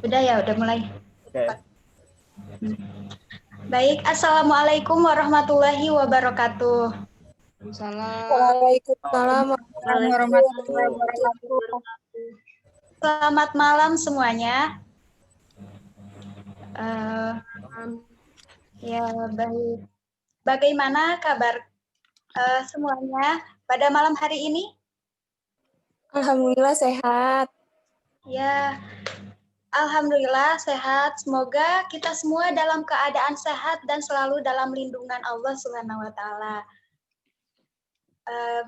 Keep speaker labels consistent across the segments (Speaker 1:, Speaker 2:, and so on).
Speaker 1: Udah mulai.
Speaker 2: Oke.
Speaker 1: Baik, Assalamualaikum warahmatullahi wabarakatuh.
Speaker 3: Waalaikumsalam warahmatullahi wabarakatuh.
Speaker 1: Selamat malam semuanya. Ya, baik. Bagaimana kabar semuanya pada malam hari ini?
Speaker 3: Alhamdulillah sehat.
Speaker 1: Ya, alhamdulillah sehat. Semoga kita semua dalam keadaan sehat dan selalu dalam lindungan Allah Subhanahu wa taala.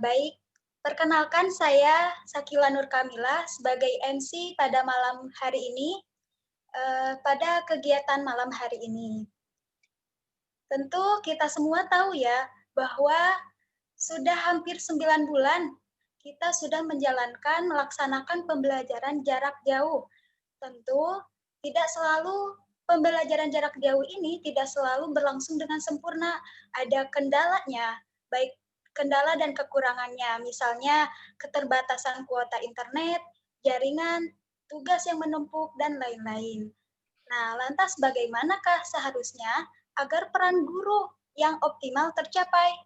Speaker 1: Baik, perkenalkan saya Sakila Nur Kamila sebagai MC pada malam hari ini, pada kegiatan malam hari ini. Tentu kita semua tahu ya, bahwa sudah hampir 9 bulan kita sudah melaksanakan pembelajaran jarak jauh. Tentu tidak selalu pembelajaran jarak jauh ini tidak selalu berlangsung dengan sempurna. Ada kendalanya, baik kendala dan kekurangannya, misalnya keterbatasan kuota internet, jaringan, tugas yang menumpuk, dan lain-lain. Nah, lantas bagaimanakah seharusnya agar peran guru yang optimal tercapai?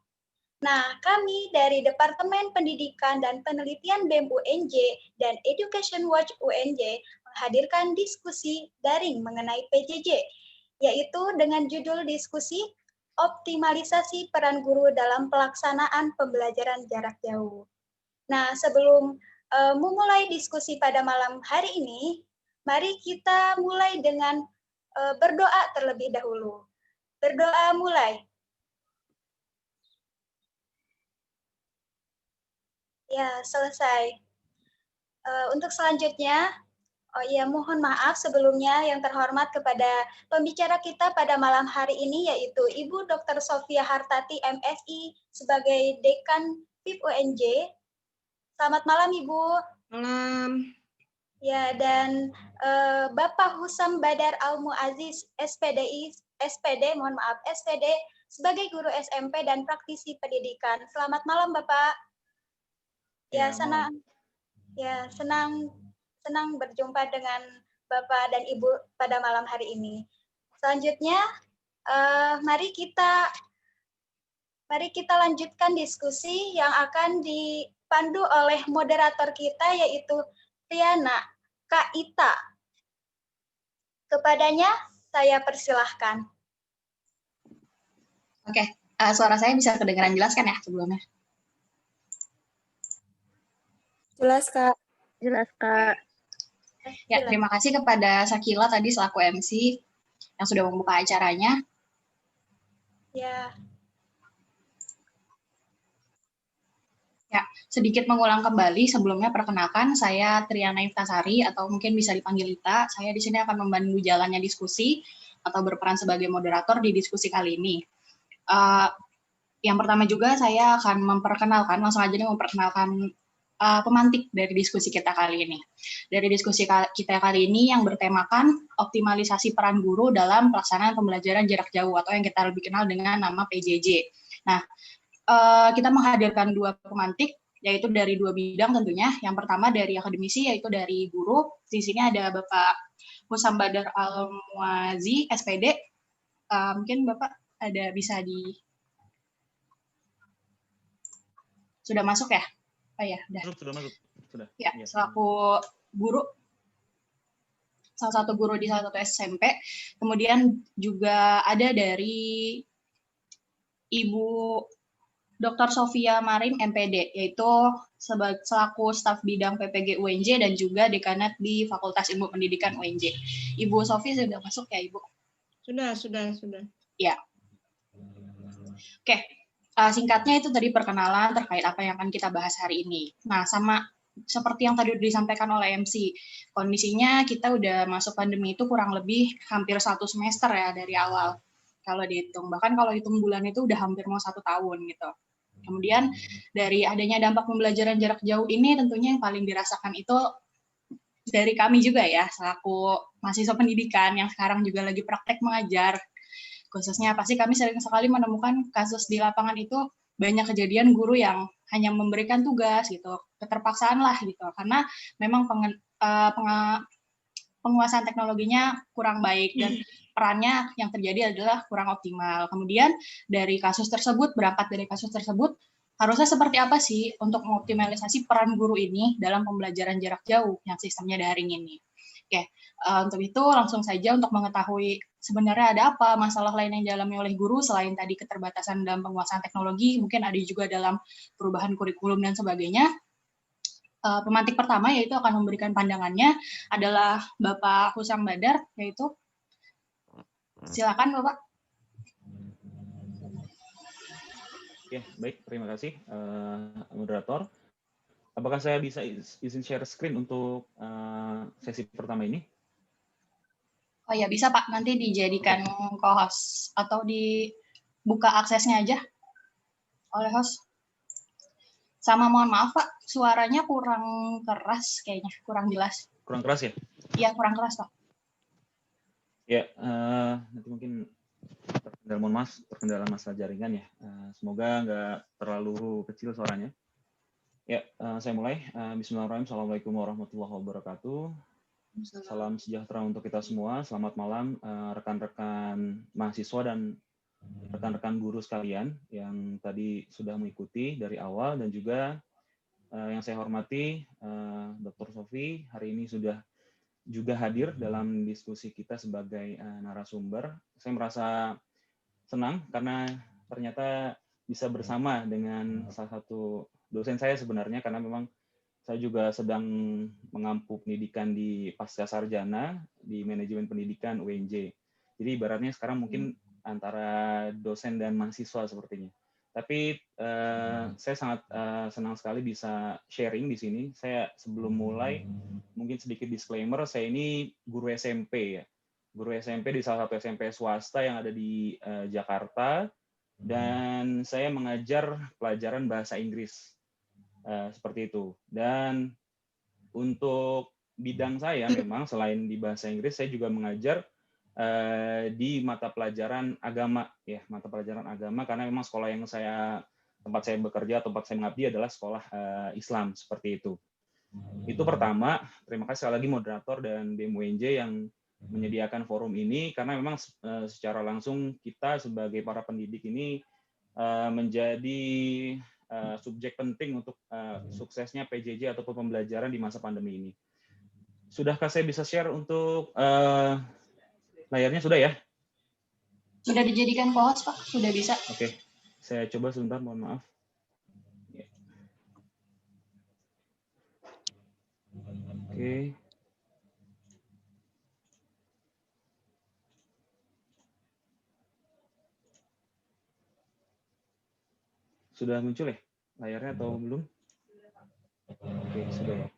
Speaker 1: Nah, kami dari Departemen Pendidikan dan Penelitian BEM UNJ dan Education Watch UNJ menghadirkan diskusi daring mengenai PJJ, yaitu dengan judul diskusi optimalisasi peran guru dalam pelaksanaan pembelajaran jarak jauh. Nah, sebelum memulai diskusi pada malam hari ini, mari kita mulai dengan berdoa terlebih dahulu. Berdoa mulai. Ya, selesai. Untuk selanjutnya, mohon maaf sebelumnya yang terhormat kepada pembicara kita pada malam hari ini, yaitu Ibu Dr. Sofia Hartati, MSI, sebagai Dekan FIP UNJ. Selamat malam, Ibu.
Speaker 4: Malam.
Speaker 1: Ya, dan Bapak Husam Badar Al-Muaziz, SPD, sebagai guru SMP dan praktisi pendidikan. Selamat malam, Bapak. Senang berjumpa dengan Bapak dan Ibu pada malam hari ini. Selanjutnya, mari kita lanjutkan diskusi yang akan dipandu oleh moderator kita, yaitu Triana Kak Ita. Kepadanya saya persilahkan.
Speaker 5: Oke, suara saya bisa kedengaran jelas kan ya sebelumnya?
Speaker 3: Jelas, Kak.
Speaker 4: Jelas, Kak.
Speaker 5: Ya, terima kasih kepada Sakila tadi selaku MC yang sudah membuka acaranya.
Speaker 1: Ya.
Speaker 5: Ya, sedikit mengulang kembali sebelumnya, perkenalkan saya Triana Iftasari atau mungkin bisa dipanggil Ita. Saya di sini akan membantu jalannya diskusi atau berperan sebagai moderator di diskusi kali ini. Yang pertama juga saya akan langsung aja memperkenalkan pemantik dari diskusi kita kali ini. Dari diskusi kita kali ini yang bertemakan optimalisasi peran guru dalam pelaksanaan pembelajaran jarak jauh atau yang kita lebih kenal dengan nama PJJ. Nah, kita menghadirkan dua pemantik, yaitu dari dua bidang tentunya. Yang pertama dari akademisi, yaitu dari guru. Di sini ada Bapak Husam Badar Al-Muazi, SPD. Mungkin Bapak bisa sudah masuk ya? Oh ya, sudah masuk. Sudah. Ya, selaku guru, salah satu guru di salah satu SMP. Kemudian juga ada dari Ibu Dr. Sofia Marim, MPD, yaitu selaku staf bidang PPG UNJ dan juga dekanat di Fakultas Ilmu Pendidikan UNJ. Ibu Sofi sudah masuk ya, Ibu?
Speaker 4: Sudah.
Speaker 5: Ya. Oke. Singkatnya itu tadi perkenalan terkait apa yang akan kita bahas hari ini. Nah, sama seperti yang tadi disampaikan oleh MC, kondisinya kita udah masuk pandemi itu kurang lebih hampir 1 semester ya dari awal. Kalau dihitung, bahkan kalau hitung bulan itu udah hampir mau 1 tahun gitu. Kemudian dari adanya dampak pembelajaran jarak jauh ini tentunya yang paling dirasakan itu dari kami juga ya, selaku mahasiswa pendidikan yang sekarang juga lagi praktek mengajar. Khususnya pasti kami sering sekali menemukan kasus di lapangan itu banyak kejadian guru yang hanya memberikan tugas gitu, keterpaksaan lah gitu, karena memang penguasaan teknologinya kurang baik dan perannya yang terjadi adalah kurang optimal. Kemudian dari kasus tersebut, berangkat dari kasus tersebut, harusnya seperti apa sih untuk mengoptimalisasi peran guru ini dalam pembelajaran jarak jauh yang sistemnya daring ini? Oke, untuk itu langsung saja untuk mengetahui sebenarnya ada apa masalah lain yang dialami oleh guru selain tadi keterbatasan dalam penguasaan teknologi, mungkin ada juga dalam perubahan kurikulum dan sebagainya. Pemantik pertama yaitu akan memberikan pandangannya adalah Bapak Husam Badar, yaitu silakan Bapak.
Speaker 2: Ya, baik, terima kasih moderator. Apakah saya bisa izin share screen untuk sesi pertama ini?
Speaker 5: Oh ya, bisa Pak, nanti dijadikan co-host atau dibuka aksesnya aja oleh host. Sama mohon maaf Pak, suaranya kurang keras kayaknya, kurang jelas.
Speaker 2: Kurang keras ya?
Speaker 5: Iya, kurang keras Pak.
Speaker 2: Ya, nanti mungkin terkendala masalah jaringan ya. Semoga nggak terlalu kecil suaranya. Ya, saya mulai. Bismillahirrahmanirrahim. Assalamualaikum warahmatullahi wabarakatuh. Salam sejahtera untuk kita semua. Selamat malam rekan-rekan mahasiswa dan rekan-rekan guru sekalian yang tadi sudah mengikuti dari awal, dan juga yang saya hormati Dr. Sofi hari ini sudah juga hadir dalam diskusi kita sebagai narasumber. Saya merasa senang karena ternyata bisa bersama dengan salah satu dosen saya sebenarnya, karena memang saya juga sedang mengampu pendidikan di pasca sarjana di manajemen pendidikan UNJ. Jadi ibaratnya sekarang mungkin antara dosen dan mahasiswa sepertinya. Tapi saya sangat senang sekali bisa sharing di sini. Saya sebelum mulai mungkin sedikit disclaimer, saya ini guru SMP ya. Guru SMP di salah satu SMP swasta yang ada di Jakarta, dan saya mengajar pelajaran bahasa Inggris. Seperti itu. Dan untuk bidang saya memang selain di bahasa Inggris, saya juga mengajar di mata pelajaran agama ya, mata pelajaran agama, karena memang sekolah yang tempat saya bekerja, tempat saya mengabdi adalah sekolah Islam, seperti itu. Itu pertama. Terima kasih sekali lagi moderator dan BEM UNJ yang menyediakan forum ini, karena memang secara langsung kita sebagai para pendidik ini menjadi subjek penting untuk suksesnya PJJ ataupun pembelajaran di masa pandemi ini. Sudahkah saya bisa share untuk layarnya? Sudah ya?
Speaker 5: Sudah dijadikan co-host Pak, sudah bisa.
Speaker 2: Oke, saya coba sebentar, mohon maaf. Oke. Sudah muncul ya layarnya atau belum? Oke, sudah ya.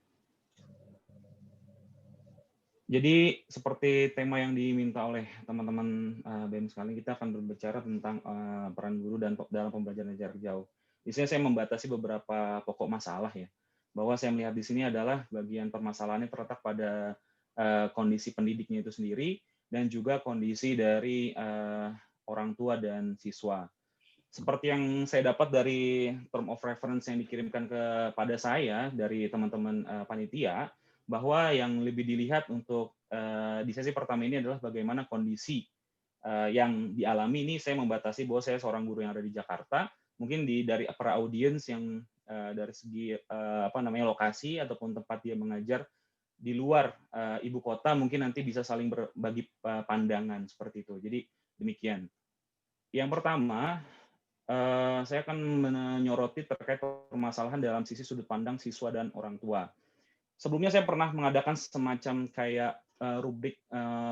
Speaker 2: Jadi seperti tema yang diminta oleh teman-teman BEM sekali, kita akan berbicara tentang peran guru dan dalam pembelajaran jarak jauh. Di sini saya membatasi beberapa pokok masalah ya. Bahwa saya melihat di sini adalah bagian permasalahannya terletak pada kondisi pendidiknya itu sendiri, dan juga kondisi dari orang tua dan siswa. Seperti yang saya dapat dari term of reference yang dikirimkan kepada saya dari teman-teman panitia, bahwa yang lebih dilihat untuk di sesi pertama ini adalah bagaimana kondisi yang dialami. Ini saya membatasi bahwa saya seorang guru yang ada di Jakarta, mungkin dari para audiens yang dari segi lokasi ataupun tempat dia mengajar di luar ibu kota, mungkin nanti bisa saling berbagi pandangan seperti itu. Jadi demikian. Yang pertama, saya akan menyoroti terkait permasalahan dalam sisi sudut pandang siswa dan orang tua. Sebelumnya saya pernah mengadakan semacam kayak rubrik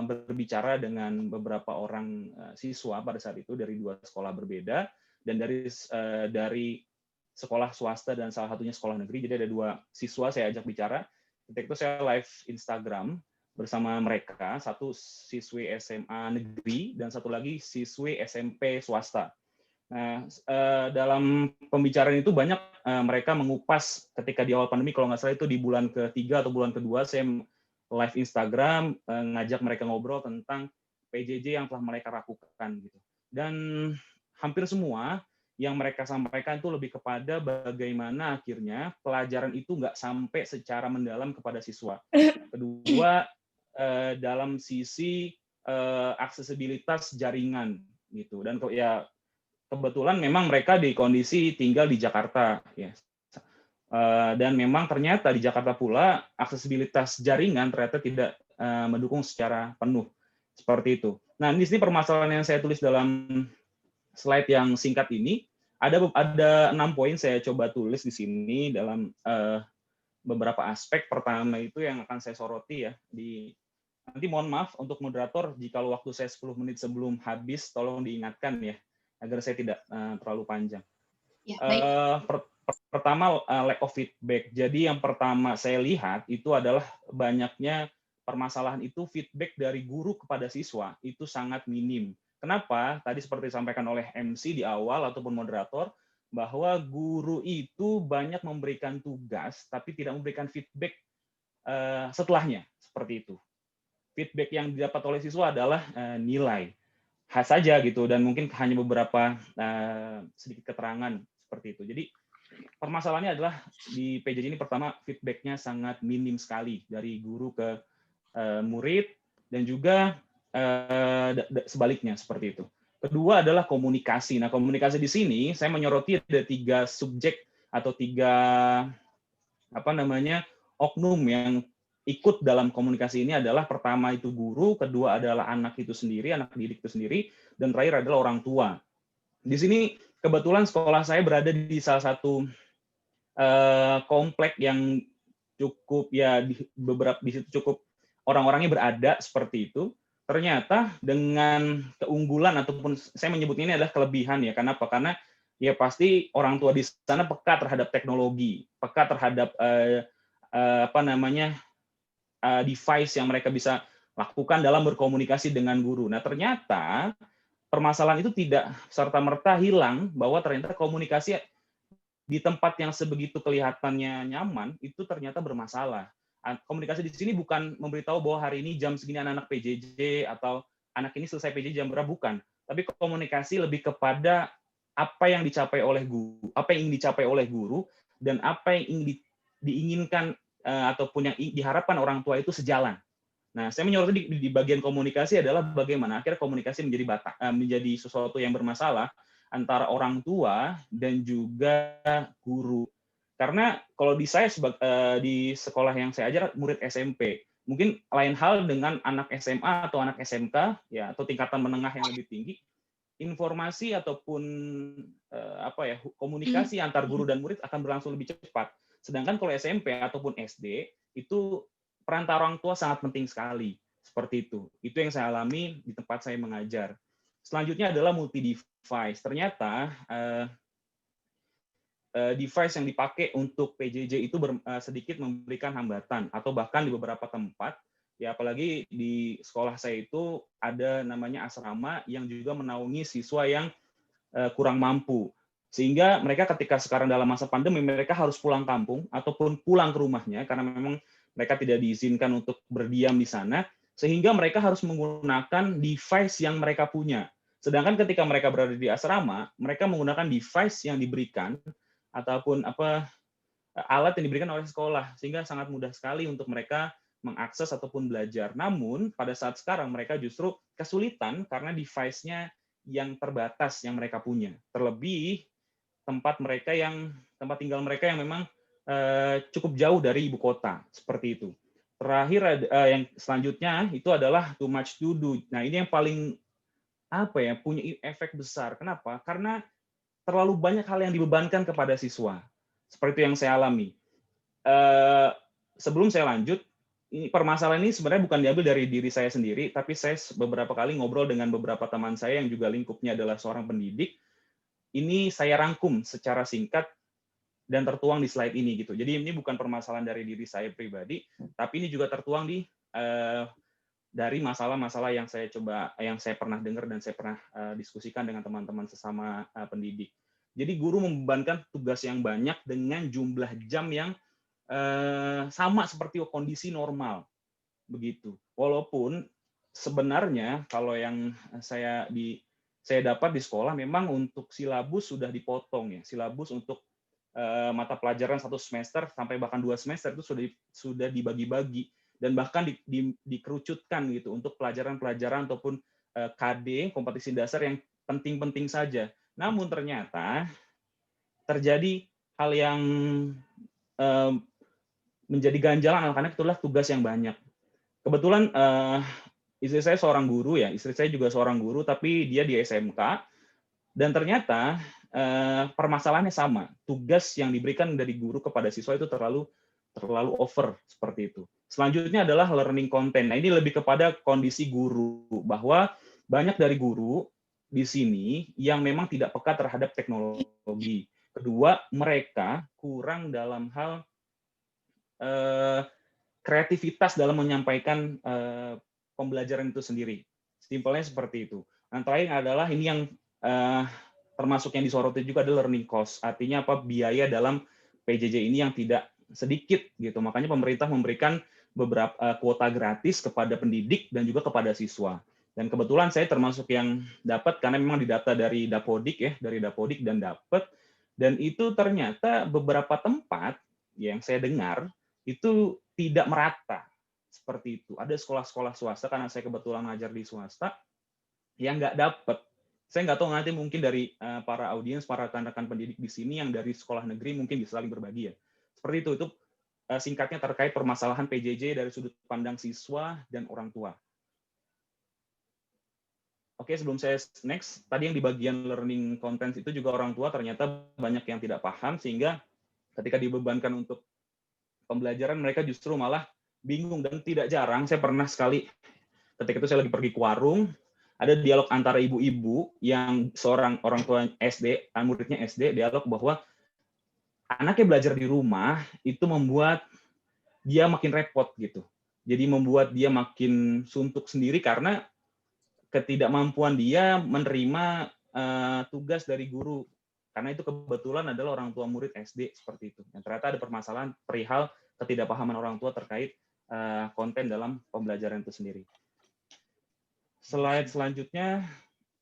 Speaker 2: berbicara dengan beberapa orang siswa pada saat itu dari dua sekolah berbeda, dan dari sekolah swasta dan salah satunya sekolah negeri. Jadi ada dua siswa saya ajak bicara. Ketika itu saya live Instagram bersama mereka, satu siswi SMA negeri dan satu lagi siswi SMP swasta. Nah, dalam pembicaraan itu banyak mereka mengupas ketika di awal pandemi, kalau nggak salah itu di bulan ketiga atau bulan kedua, saya live Instagram ngajak mereka ngobrol tentang PJJ yang telah mereka lakukan gitu. Dan hampir semua yang mereka sampaikan itu lebih kepada bagaimana akhirnya pelajaran itu nggak sampai secara mendalam kepada siswa. Kedua, dalam sisi aksesibilitas jaringan gitu. Dan ya kebetulan memang mereka di kondisi tinggal di Jakarta ya. Dan memang ternyata di Jakarta pula aksesibilitas jaringan ternyata tidak mendukung secara penuh seperti itu. Nah, di sini permasalahan yang saya tulis dalam slide yang singkat ini ada 6 poin saya coba tulis di sini dalam beberapa aspek. Pertama itu yang akan saya soroti ya nanti mohon maaf untuk moderator jika waktu saya 10 menit sebelum habis tolong diingatkan ya agar saya tidak terlalu panjang.
Speaker 5: Ya, baik.
Speaker 2: Pertama lack of feedback. Jadi yang pertama saya lihat itu adalah banyaknya permasalahan itu feedback dari guru kepada siswa itu sangat minim. Kenapa? Tadi seperti disampaikan oleh MC di awal ataupun moderator bahwa guru itu banyak memberikan tugas tapi tidak memberikan feedback setelahnya seperti itu. Feedback yang didapat oleh siswa adalah nilai khas saja gitu dan mungkin hanya beberapa sedikit keterangan seperti itu. Jadi permasalahannya adalah di PJJ ini pertama feedback-nya sangat minim sekali dari guru ke murid dan juga sebaliknya seperti itu. Kedua adalah komunikasi. Nah, komunikasi di sini saya menyoroti ada 3 subjek atau 3 oknum yang ikut dalam komunikasi ini adalah pertama itu guru, kedua adalah anak itu sendiri, anak didik itu sendiri, dan terakhir adalah orang tua. Di sini kebetulan sekolah saya berada di salah satu komplek yang cukup ya di situ cukup orang-orangnya berada seperti itu. Ternyata dengan keunggulan ataupun saya menyebutnya ini adalah kelebihan ya. Kenapa? Karena ya pasti orang tua di sana peka terhadap teknologi, peka terhadap device yang mereka bisa lakukan dalam berkomunikasi dengan guru. Nah, ternyata permasalahan itu tidak serta-merta hilang bahwa ternyata komunikasi di tempat yang sebegitu kelihatannya nyaman itu ternyata bermasalah. Komunikasi di sini bukan memberitahu bahwa hari ini jam segini anak-anak PJJ atau anak ini selesai PJJ jam berapa, bukan. Tapi komunikasi lebih kepada apa yang dicapai oleh guru, apa yang ingin dicapai oleh guru dan apa yang ingin diinginkan ataupun yang diharapkan orang tua itu sejalan. Nah, saya menyoroti di bagian komunikasi adalah bagaimana akhirnya komunikasi menjadi sesuatu yang bermasalah antara orang tua dan juga guru. Karena kalau di saya di sekolah yang saya ajar murid SMP, mungkin lain hal dengan anak SMA atau anak SMK ya atau tingkatan menengah yang lebih tinggi, informasi ataupun komunikasi antar guru dan murid akan berlangsung lebih cepat. Sedangkan kalau SMP ataupun SD itu perantara orang tua sangat penting sekali. Seperti itu. Itu yang saya alami di tempat saya mengajar. Selanjutnya adalah multi-device. Ternyata device yang dipakai untuk PJJ itu sedikit memberikan hambatan. Atau bahkan di beberapa tempat, ya apalagi di sekolah saya itu ada namanya asrama yang juga menaungi siswa yang kurang mampu. Sehingga mereka ketika sekarang dalam masa pandemi, mereka harus pulang kampung ataupun pulang ke rumahnya karena memang mereka tidak diizinkan untuk berdiam di sana, sehingga mereka harus menggunakan device yang mereka punya. Sedangkan ketika mereka berada di asrama, mereka menggunakan device yang diberikan ataupun alat yang diberikan oleh sekolah, sehingga sangat mudah sekali untuk mereka mengakses ataupun belajar. Namun pada saat sekarang mereka justru kesulitan karena device-nya yang terbatas yang mereka punya. Terlebih tempat tinggal mereka yang memang cukup jauh dari ibu kota, seperti itu. Terakhir yang selanjutnya itu adalah too much to do. Nah, ini yang paling punya efek besar. Kenapa? Karena terlalu banyak hal yang dibebankan kepada siswa. Seperti yang saya alami. Sebelum saya lanjut, permasalahan ini sebenarnya bukan diambil dari diri saya sendiri, tapi saya beberapa kali ngobrol dengan beberapa teman saya yang juga lingkupnya adalah seorang pendidik. Ini saya rangkum secara singkat dan tertuang di slide ini gitu. Jadi ini bukan permasalahan dari diri saya pribadi, tapi ini juga tertuang dari masalah-masalah yang saya pernah dengar dan saya pernah diskusikan dengan teman-teman sesama pendidik. Jadi guru membebankan tugas yang banyak dengan jumlah jam yang sama seperti kondisi normal, begitu. Walaupun sebenarnya kalau yang saya dapat di sekolah memang untuk silabus sudah dipotong ya, silabus untuk mata pelajaran 1 semester sampai bahkan 2 semester itu sudah dibagi-bagi. dan bahkan dikerucutkan gitu untuk pelajaran-pelajaran ataupun KD, kompetisi dasar yang penting-penting saja. Namun ternyata terjadi hal yang menjadi ganjalan anak-anak, itulah tugas yang banyak. Kebetulan istri saya seorang guru ya, istri saya juga seorang guru, tapi dia di SMK, dan ternyata permasalahannya sama. Tugas yang diberikan dari guru kepada siswa itu terlalu over seperti itu. Selanjutnya adalah learning content. Nah, ini lebih kepada kondisi guru, bahwa banyak dari guru di sini yang memang tidak peka terhadap teknologi. Kedua, mereka kurang dalam hal kreativitas dalam menyampaikan pembelajaran itu sendiri. Simpelnya seperti itu. Yang terakhir adalah ini yang termasuk yang disoroti juga adalah learning cost. Artinya apa? Biaya dalam PJJ ini yang tidak sedikit gitu. Makanya pemerintah memberikan beberapa kuota gratis kepada pendidik dan juga kepada siswa. Dan kebetulan saya termasuk yang dapat karena memang didata dari Dapodik ya, dari Dapodik dan dapat. Dan itu ternyata beberapa tempat yang saya dengar itu tidak merata seperti itu. Ada sekolah-sekolah swasta, karena saya kebetulan ngajar di swasta, yang nggak dapat. Saya nggak tahu nanti mungkin dari para audiens, para rekan-rekan pendidik di sini yang dari sekolah negeri mungkin bisa saling berbagi ya. Seperti itu singkatnya terkait permasalahan PJJ dari sudut pandang siswa dan orang tua. Oke, sebelum saya next, tadi yang di bagian learning content itu juga orang tua ternyata banyak yang tidak paham, sehingga ketika dibebankan untuk pembelajaran mereka justru malah bingung. Dan tidak jarang, saya pernah sekali ketika itu saya lagi pergi ke warung, ada dialog antara ibu-ibu yang seorang orang tua SD, muridnya SD, dialog bahwa anaknya belajar di rumah itu membuat dia makin repot gitu. Jadi membuat dia makin suntuk sendiri karena ketidakmampuan dia menerima tugas dari guru. Karena itu kebetulan adalah orang tua murid SD seperti itu. Yang ternyata ada permasalahan perihal ketidakpahaman orang tua terkait konten dalam pembelajaran itu sendiri. Slide selanjutnya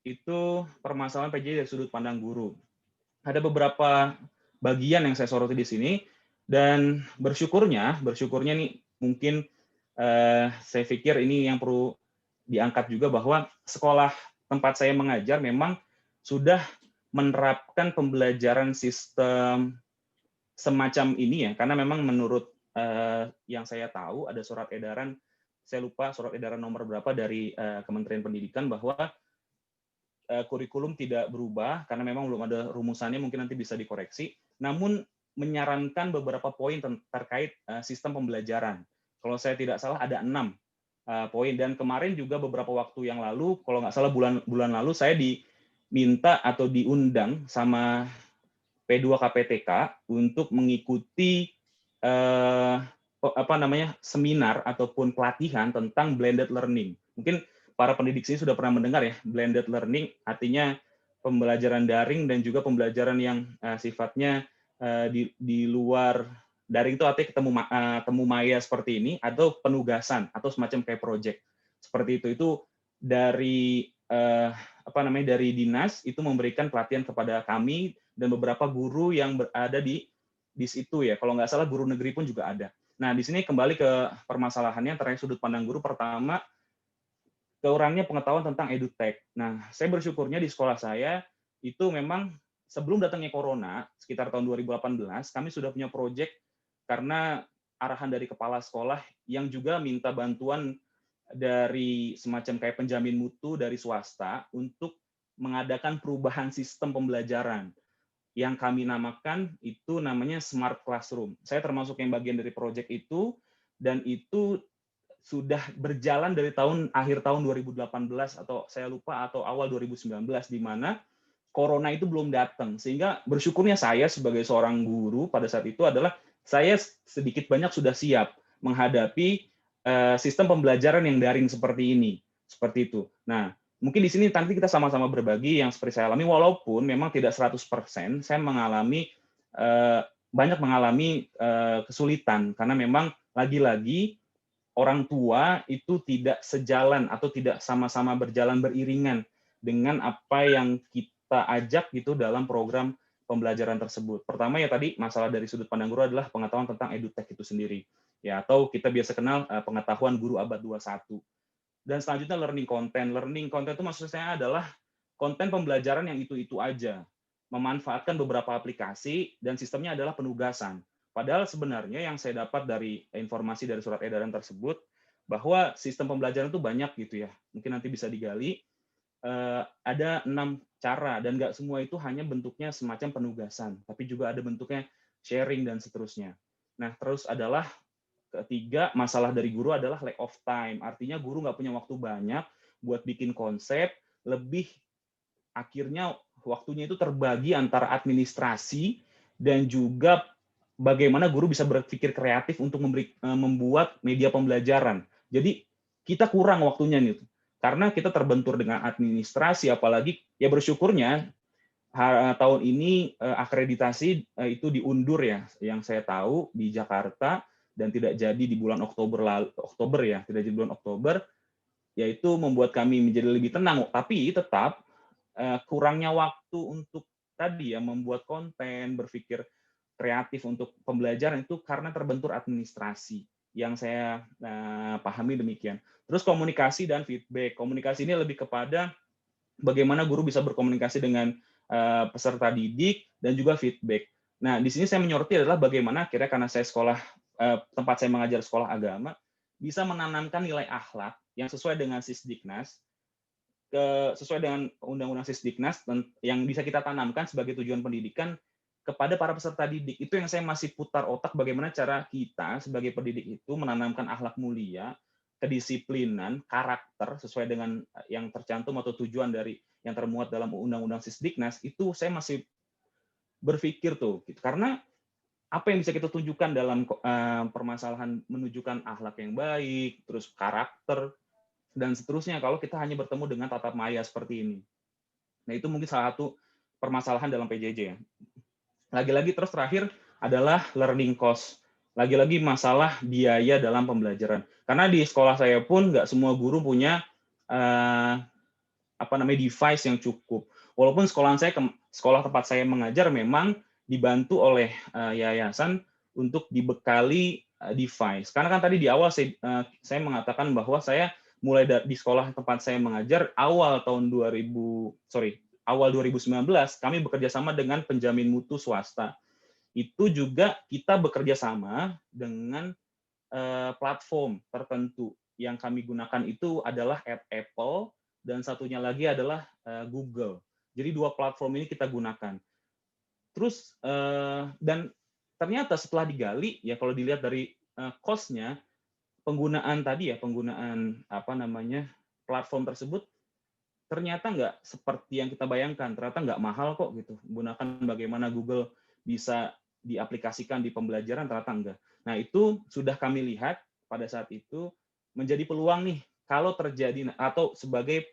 Speaker 2: itu permasalahan PJJ dari sudut pandang guru. Ada beberapa bagian yang saya soroti di sini, dan bersyukurnya nih mungkin saya pikir ini yang perlu diangkat juga, bahwa sekolah tempat saya mengajar memang sudah menerapkan pembelajaran sistem semacam ini ya, karena memang menurut yang saya tahu ada surat edaran, saya lupa surat edaran nomor berapa dari Kementerian Pendidikan, bahwa kurikulum tidak berubah karena memang belum ada rumusannya, mungkin nanti bisa dikoreksi, namun menyarankan beberapa poin terkait sistem pembelajaran. Kalau saya tidak salah ada 6 poin, dan kemarin juga beberapa waktu yang lalu, kalau nggak salah bulan lalu, saya diminta atau diundang sama P2KPTK untuk mengikuti seminar ataupun pelatihan tentang blended learning. Mungkin para pendidik sini sudah pernah mendengar ya, blended learning artinya pembelajaran daring dan juga pembelajaran yang sifatnya di luar daring, itu artinya temu maya seperti ini, atau penugasan atau semacam kayak project seperti itu. Itu dari dari dinas itu memberikan pelatihan kepada kami dan beberapa guru yang berada di situ ya. Kalau nggak salah guru negeri pun juga ada. Nah, di sini kembali ke permasalahannya terkait sudut pandang guru. Pertama, kurangnya pengetahuan tentang edutech. Nah, saya bersyukurnya di sekolah saya itu memang sebelum datangnya corona, sekitar tahun 2018, kami sudah punya proyek karena arahan dari kepala sekolah yang juga minta bantuan dari semacam kayak penjamin mutu dari swasta untuk mengadakan perubahan sistem pembelajaran yang kami namakan itu namanya Smart Classroom. Saya termasuk yang bagian dari proyek itu, dan itu sudah berjalan dari akhir tahun 2018 atau saya lupa, atau awal 2019, di mana corona itu belum datang. Sehingga bersyukurnya saya sebagai seorang guru pada saat itu adalah saya sedikit banyak sudah siap menghadapi sistem pembelajaran yang daring seperti ini. Seperti itu. Nah, mungkin di sini nanti kita sama-sama berbagi yang seperti saya alami, walaupun memang tidak 100%, saya banyak mengalami kesulitan, karena memang lagi-lagi orang tua itu tidak sejalan atau tidak sama-sama berjalan beriringan dengan apa yang kita ajak gitu dalam program pembelajaran tersebut. Pertama ya tadi masalah dari sudut pandang guru adalah pengetahuan tentang edutech itu sendiri. ya, atau kita biasa kenal pengetahuan guru abad 21. Dan selanjutnya learning content. Learning content itu maksudnya adalah konten pembelajaran yang itu-itu aja, memanfaatkan beberapa aplikasi, dan sistemnya adalah penugasan. Padahal sebenarnya yang saya dapat dari informasi dari surat edaran tersebut, bahwa sistem pembelajaran itu banyak gitu ya, mungkin nanti bisa digali, ada 6 cara, dan nggak semua itu hanya bentuknya semacam penugasan, tapi juga ada bentuknya sharing dan seterusnya. Nah, terus adalah ketiga, masalah dari guru adalah lack of time, artinya guru nggak punya waktu banyak buat bikin konsep, lebih akhirnya waktunya itu terbagi antara administrasi dan juga bagaimana guru bisa berpikir kreatif untuk membuat media pembelajaran. Jadi kita kurang waktunya nih, karena kita terbentur dengan administrasi, apalagi ya bersyukurnya tahun ini akreditasi itu diundur ya, yang saya tahu di Jakarta, dan tidak jadi di bulan Oktober ya, tidak jadi bulan Oktober, yaitu membuat kami menjadi lebih tenang. Tapi tetap kurangnya waktu untuk tadi ya membuat konten, berpikir kreatif untuk pembelajaran itu karena terbentur administrasi, yang saya pahami demikian. Terus komunikasi dan feedback. Komunikasi ini lebih kepada bagaimana guru bisa berkomunikasi dengan peserta didik dan juga feedback. Nah, di sini saya menyoroti adalah bagaimana akhirnya karena saya tempat saya mengajar sekolah agama, bisa menanamkan nilai akhlak yang sesuai dengan Sisdiknas, sesuai dengan Undang-Undang Sisdiknas, yang bisa kita tanamkan sebagai tujuan pendidikan kepada para peserta didik. Itu yang saya masih putar otak, bagaimana cara kita sebagai pendidik itu menanamkan akhlak mulia, kedisiplinan, karakter sesuai dengan yang tercantum atau tujuan dari yang termuat dalam Undang-Undang Sisdiknas. Itu saya masih berpikir tuh, karena apa yang bisa kita tunjukkan dalam permasalahan menunjukkan akhlak yang baik, terus karakter, dan seterusnya kalau kita hanya bertemu dengan tatap maya seperti ini. Nah, itu mungkin salah satu permasalahan dalam PJJ ya. Lagi-lagi terus terakhir adalah learning cost. Lagi-lagi masalah biaya dalam pembelajaran. Karena di sekolah saya pun nggak semua guru punya device yang cukup. Walaupun sekolah tempat saya mengajar memang dibantu oleh yayasan untuk dibekali device. Karena kan tadi di awal saya mengatakan bahwa saya mulai di sekolah tempat saya mengajar awal 2019 kami bekerja sama dengan penjamin mutu swasta. Itu juga kita bekerja sama dengan platform tertentu. Yang kami gunakan itu adalah Apple, dan satunya lagi adalah Google. Jadi 2 platform ini kita gunakan. Terus dan ternyata setelah digali ya, kalau dilihat dari cost-nya, penggunaan platform tersebut ternyata nggak seperti yang kita bayangkan. Ternyata nggak mahal kok gitu. Gunakan bagaimana Google bisa diaplikasikan di pembelajaran, ternyata enggak. Nah, itu sudah kami lihat pada saat itu menjadi peluang nih kalau terjadi, atau sebagai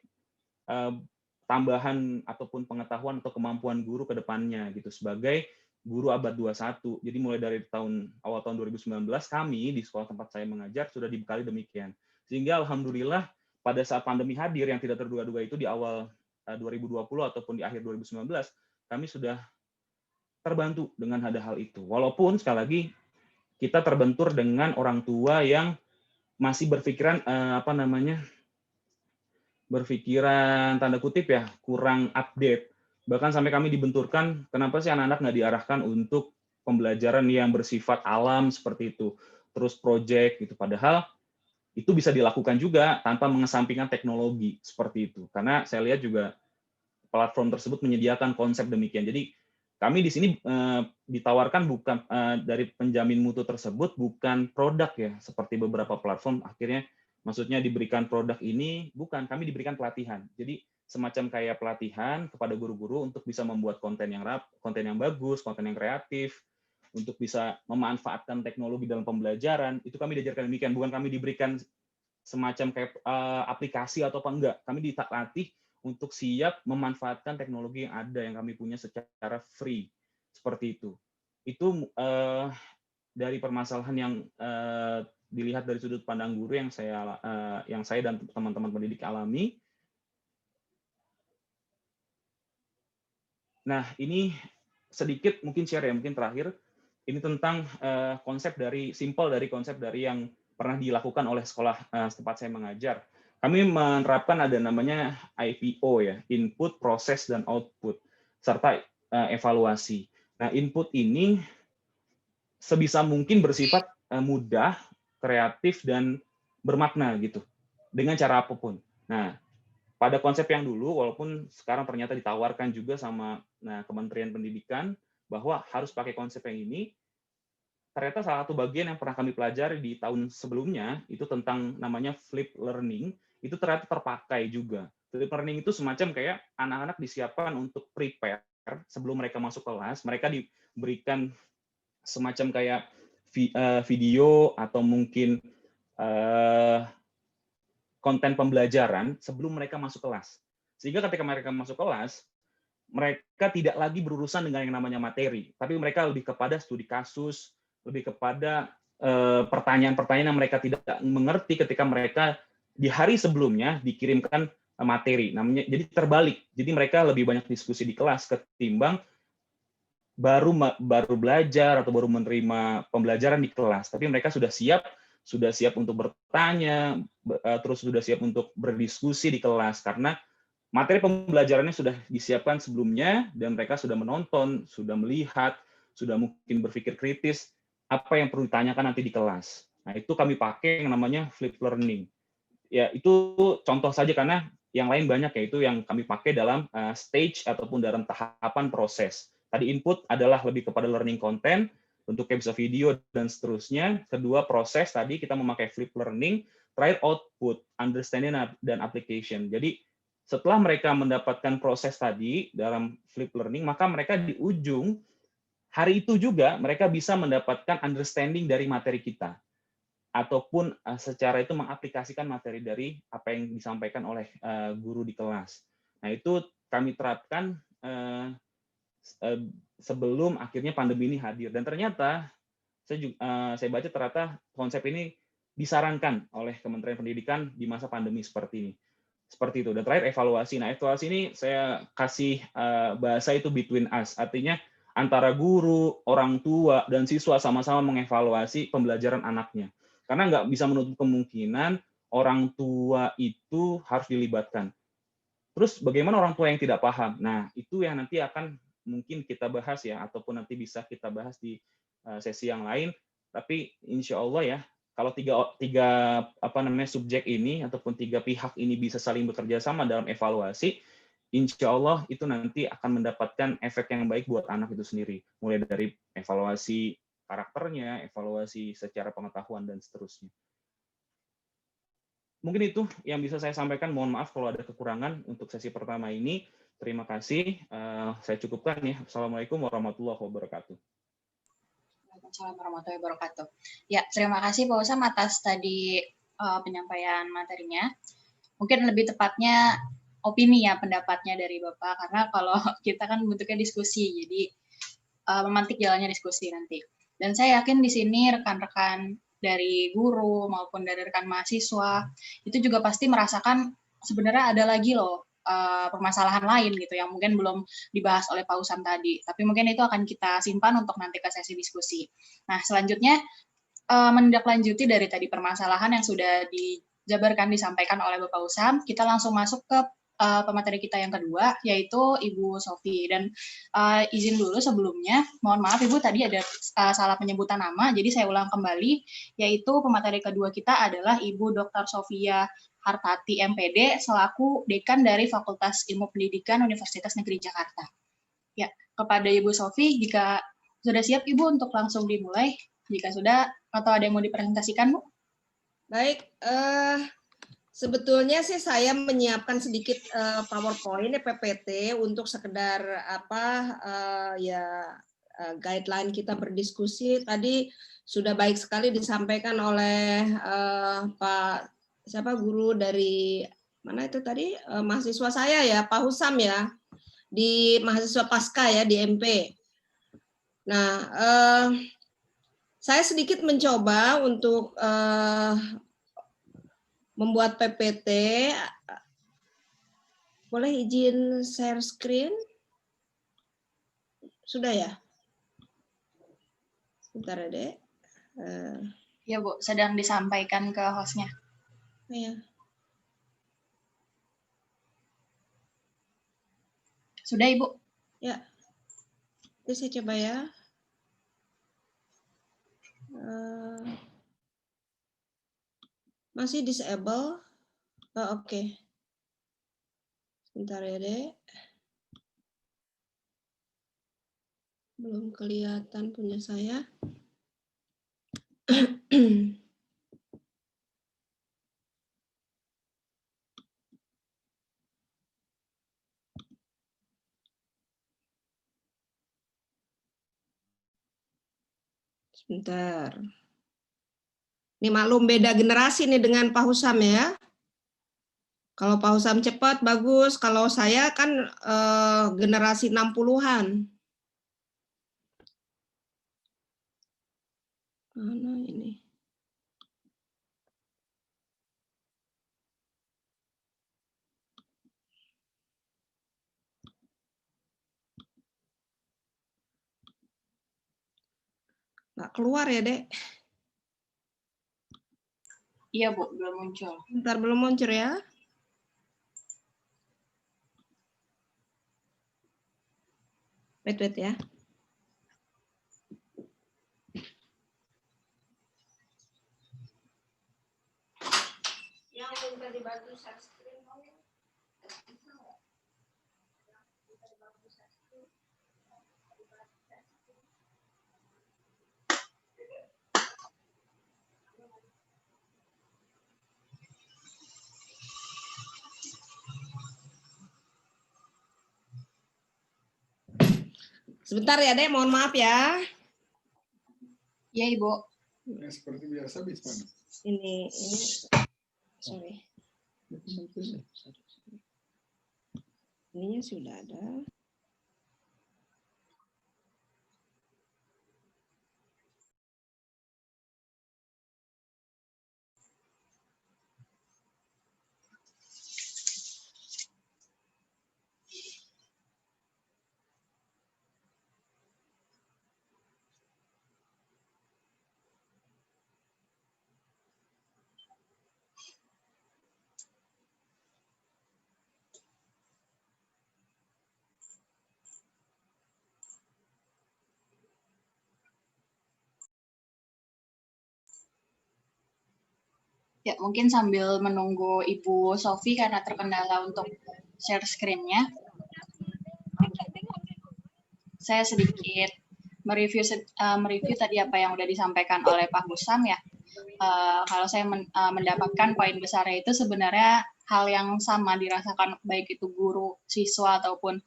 Speaker 2: tambahan ataupun pengetahuan atau kemampuan guru ke depannya gitu, sebagai guru abad 21. Jadi mulai dari awal tahun 2019 kami di sekolah tempat saya mengajar sudah dibekali demikian. Sehingga alhamdulillah pada saat pandemi hadir yang tidak terduga-duga itu di awal 2020 ataupun di akhir 2019, kami sudah terbantu dengan hal itu. Walaupun sekali lagi kita terbentur dengan orang tua yang masih berpikiran berpikiran tanda kutip ya, kurang update. Bahkan sampai kami dibenturkan, kenapa sih anak-anak nggak diarahkan untuk pembelajaran yang bersifat alam seperti itu, terus project gitu. Padahal itu bisa dilakukan juga tanpa mengesampingkan teknologi seperti itu. Karena saya lihat juga platform tersebut menyediakan konsep demikian. Jadi kami di sini ditawarkan bukan dari penjamin mutu tersebut bukan produk ya, seperti beberapa platform akhirnya maksudnya diberikan produk ini, bukan, kami diberikan pelatihan. Jadi semacam kayak pelatihan kepada guru-guru untuk bisa membuat konten yang bagus, konten yang kreatif, untuk bisa memanfaatkan teknologi dalam pembelajaran. Itu kami diajarkan demikian, bukan kami diberikan semacam kayak aplikasi atau apa, enggak. Kami dilatih untuk siap memanfaatkan teknologi yang ada yang kami punya secara free, seperti itu. Itu dari permasalahan yang dilihat dari sudut pandang guru yang saya dan teman-teman pendidik alami. Nah, ini sedikit mungkin share ya, mungkin terakhir ini tentang konsep dari yang pernah dilakukan oleh sekolah tempat saya mengajar. Kami menerapkan ada namanya IPO ya, input, proses, dan output, serta evaluasi. Nah, input ini sebisa mungkin bersifat mudah, kreatif, dan bermakna gitu, dengan cara apapun. Nah, pada konsep yang dulu, walaupun sekarang ternyata ditawarkan juga sama Kementerian Pendidikan bahwa harus pakai konsep yang ini, ternyata salah satu bagian yang pernah kami pelajari di tahun sebelumnya itu tentang namanya flip learning, itu ternyata terpakai juga. Flip learning itu semacam kayak anak-anak disiapkan untuk prepare sebelum mereka masuk kelas, mereka diberikan semacam kayak video atau mungkin konten pembelajaran sebelum mereka masuk kelas. Sehingga ketika mereka masuk kelas, mereka tidak lagi berurusan dengan yang namanya materi, tapi mereka lebih kepada studi kasus, lebih kepada pertanyaan-pertanyaan yang mereka tidak mengerti ketika mereka di hari sebelumnya dikirimkan materi. Namanya jadi terbalik. Jadi mereka lebih banyak diskusi di kelas ketimbang baru belajar atau baru menerima pembelajaran di kelas, tapi mereka sudah siap untuk bertanya, terus sudah siap untuk berdiskusi di kelas karena materi pembelajarannya sudah disiapkan sebelumnya dan mereka sudah menonton, sudah melihat, sudah mungkin berpikir kritis apa yang perlu ditanyakan nanti di kelas. Nah, itu kami pakai yang namanya flip learning. Ya, itu contoh saja karena yang lain banyak, yaitu yang kami pakai dalam stage ataupun dalam tahapan proses. Tadi input adalah lebih kepada learning content, bentuknya bisa video dan seterusnya. Kedua, proses tadi kita memakai flip learning. Terakhir, output, understanding dan application. Jadi setelah mereka mendapatkan proses tadi dalam flip learning, maka mereka di ujung hari itu juga mereka bisa mendapatkan understanding dari materi kita, ataupun secara itu mengaplikasikan materi dari apa yang disampaikan oleh guru di kelas. Nah, itu kami terapkan sebelum akhirnya pandemi ini hadir. Dan ternyata saya baca ternyata konsep ini disarankan oleh Kementerian Pendidikan di masa pandemi seperti ini. Seperti itu. Dan terakhir evaluasi. Nah, evaluasi ini saya kasih bahasa itu between us. Artinya antara guru, orang tua, dan siswa sama-sama mengevaluasi pembelajaran anaknya. Karena nggak bisa menutup kemungkinan orang tua itu harus dilibatkan. Terus bagaimana orang tua yang tidak paham? Nah, itu yang nanti akan mungkin kita bahas ya, ataupun nanti bisa kita bahas di sesi yang lain. Tapi insya Allah ya, kalau tiga subjek ini ataupun tiga pihak ini bisa saling bekerja sama dalam evaluasi, insya Allah itu nanti akan mendapatkan efek yang baik buat anak itu sendiri. Mulai dari evaluasi karakternya, evaluasi secara pengetahuan, dan seterusnya. Mungkin itu yang bisa saya sampaikan. Mohon maaf kalau ada kekurangan untuk sesi pertama ini. Terima kasih. Saya cukupkan ya. Assalamualaikum warahmatullahi wabarakatuh.
Speaker 5: Waalaikumsalam warahmatullahi wabarakatuh. Ya, terima kasih Pak Usam atas tadi penyampaian materinya. Mungkin lebih tepatnya opini ya, pendapatnya dari Bapak, karena kalau kita kan bentuknya diskusi, jadi memantik jalannya diskusi nanti. Dan saya yakin di sini rekan-rekan dari guru maupun dari rekan mahasiswa itu juga pasti merasakan sebenarnya ada lagi loh permasalahan lain gitu yang mungkin belum dibahas oleh Pak Usam tadi. Tapi mungkin itu akan kita simpan untuk nanti ke sesi diskusi. Nah, selanjutnya menindaklanjuti dari tadi permasalahan yang sudah dijabarkan disampaikan oleh Bapak Usam, kita langsung masuk ke pemateri kita yang kedua, yaitu Ibu Sofi. Dan izin dulu sebelumnya, mohon maaf Ibu tadi ada salah penyebutan nama, jadi saya ulang kembali, yaitu pemateri kedua kita adalah Ibu Dr. Sofia Hartati MPD, selaku Dekan dari Fakultas Ilmu Pendidikan Universitas Negeri Jakarta. Ya, kepada Ibu Sofi, jika sudah siap Ibu untuk langsung dimulai, jika sudah, atau ada yang mau dipresentasikan Bu?
Speaker 4: Baik, sebetulnya sih saya menyiapkan sedikit PowerPoint PPT untuk sekedar guideline kita berdiskusi. Tadi sudah baik sekali disampaikan oleh guru dari mana itu tadi mahasiswa saya ya, Pak Husam ya, di mahasiswa Pasca ya di MP. Nah, saya sedikit mencoba untuk membuat PPT. Boleh izin share screen? Sudah ya? Bentar ya, Dek.
Speaker 5: Ya, Bu, sedang disampaikan ke hostnya.
Speaker 4: Ya.
Speaker 5: Sudah, Ibu?
Speaker 4: Ya. Itu saya coba ya. Masih disable. Oh, oke. Sebentar ya, Dek. Belum kelihatan punya saya. Sebentar. Ini maklum beda generasi nih dengan Pak Husam ya. Kalau Pak Husam cepat, bagus. Kalau saya kan generasi 60-an. Mana ini? Nggak keluar ya, Dek?
Speaker 5: Iya, Bu, belum muncul.
Speaker 4: Bentar, belum muncul ya. Wait ya. Yang minta dibantu share screen. Sebentar ya, Dek. Mohon maaf ya.
Speaker 5: Iya, Ibu.
Speaker 6: Ya, seperti biasa bisa.
Speaker 4: Ini sorry. Ininya sudah ada.
Speaker 5: Ya, mungkin sambil menunggu Ibu Sofi karena terkendala untuk share screen-nya, saya sedikit mereview tadi apa yang udah disampaikan oleh Pak Husam ya. Kalau saya mendapatkan poin besarnya itu sebenarnya hal yang sama dirasakan baik itu guru, siswa, ataupun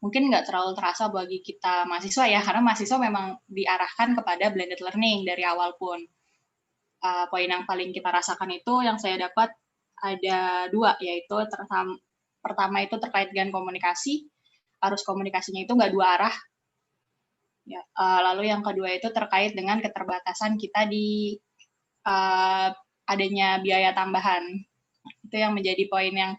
Speaker 5: mungkin nggak terlalu terasa bagi kita mahasiswa ya, karena mahasiswa memang diarahkan kepada blended learning dari awal pun. Poin yang paling kita rasakan itu yang saya dapat ada 2, yaitu pertama itu terkait dengan komunikasi, arus komunikasinya itu nggak 2 arah. Ya, lalu yang kedua itu terkait dengan keterbatasan kita di adanya biaya tambahan. Itu yang menjadi poin yang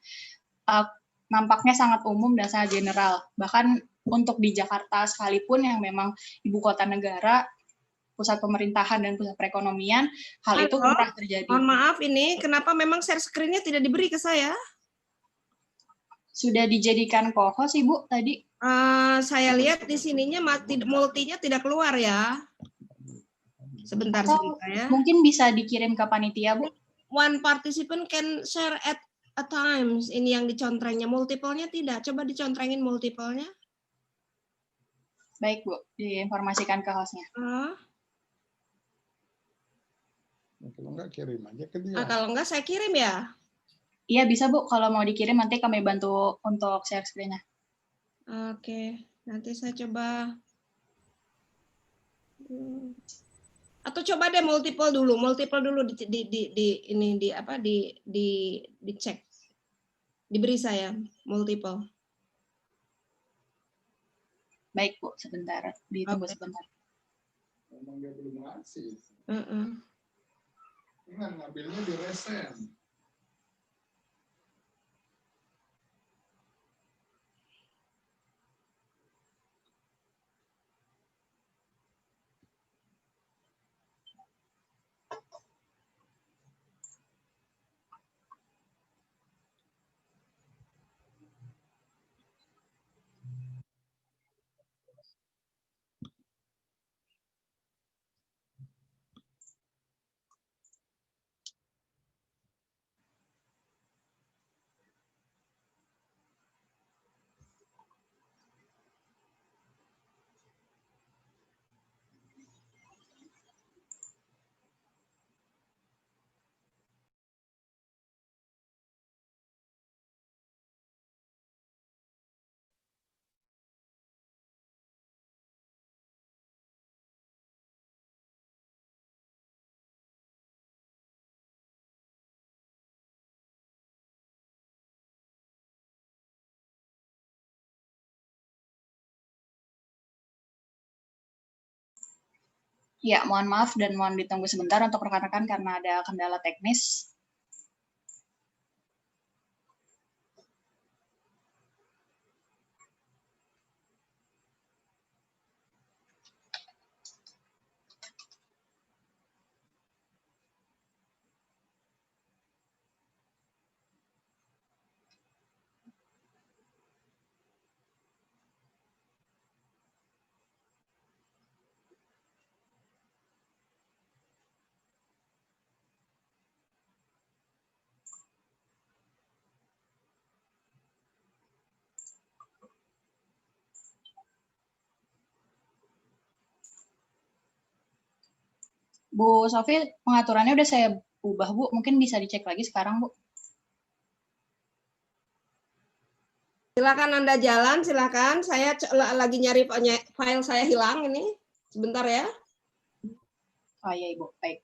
Speaker 5: nampaknya sangat umum dan sangat general. Bahkan untuk di Jakarta sekalipun yang memang ibu kota negara, pusat pemerintahan dan pusat perekonomian, hal itu pernah terjadi.
Speaker 4: Mohon maaf ini, kenapa memang share screen-nya tidak diberi ke saya?
Speaker 5: Sudah dijadikan co-host, Ibu, tadi.
Speaker 4: Saya lihat di sininya multinya tidak keluar ya. Sebentar ya.
Speaker 5: Mungkin bisa dikirim ke panitia, Bu.
Speaker 4: One participant can share at a time. Ini yang dicontrengnya, multiple-nya tidak. Coba dicontrengin multiple-nya.
Speaker 5: Baik, Bu. Diinformasikan ke host-nya.
Speaker 6: Kalau enggak kirim aja ke dia.
Speaker 4: Kalau enggak saya kirim ya?
Speaker 5: Iya bisa Bu, kalau mau dikirim nanti kami bantu untuk share screen-nya.
Speaker 4: Oke, nanti saya coba. Atau coba deh multiple dulu dicek. Diberi saya multiple.
Speaker 5: Baik Bu, sebentar, ditunggu sebentar.
Speaker 6: Memang dia belum ngasih. Ingat ngambilnya di resen.
Speaker 5: Ya, mohon maaf dan mohon ditunggu sebentar untuk rekan-rekan karena ada kendala teknis. Bu Sofi, pengaturannya udah saya ubah, Bu. Mungkin bisa dicek lagi sekarang, Bu.
Speaker 4: Silakan Anda jalan, silakan. Saya lagi nyari file saya hilang ini. Sebentar ya.
Speaker 5: Oh iya, Ibu. Baik.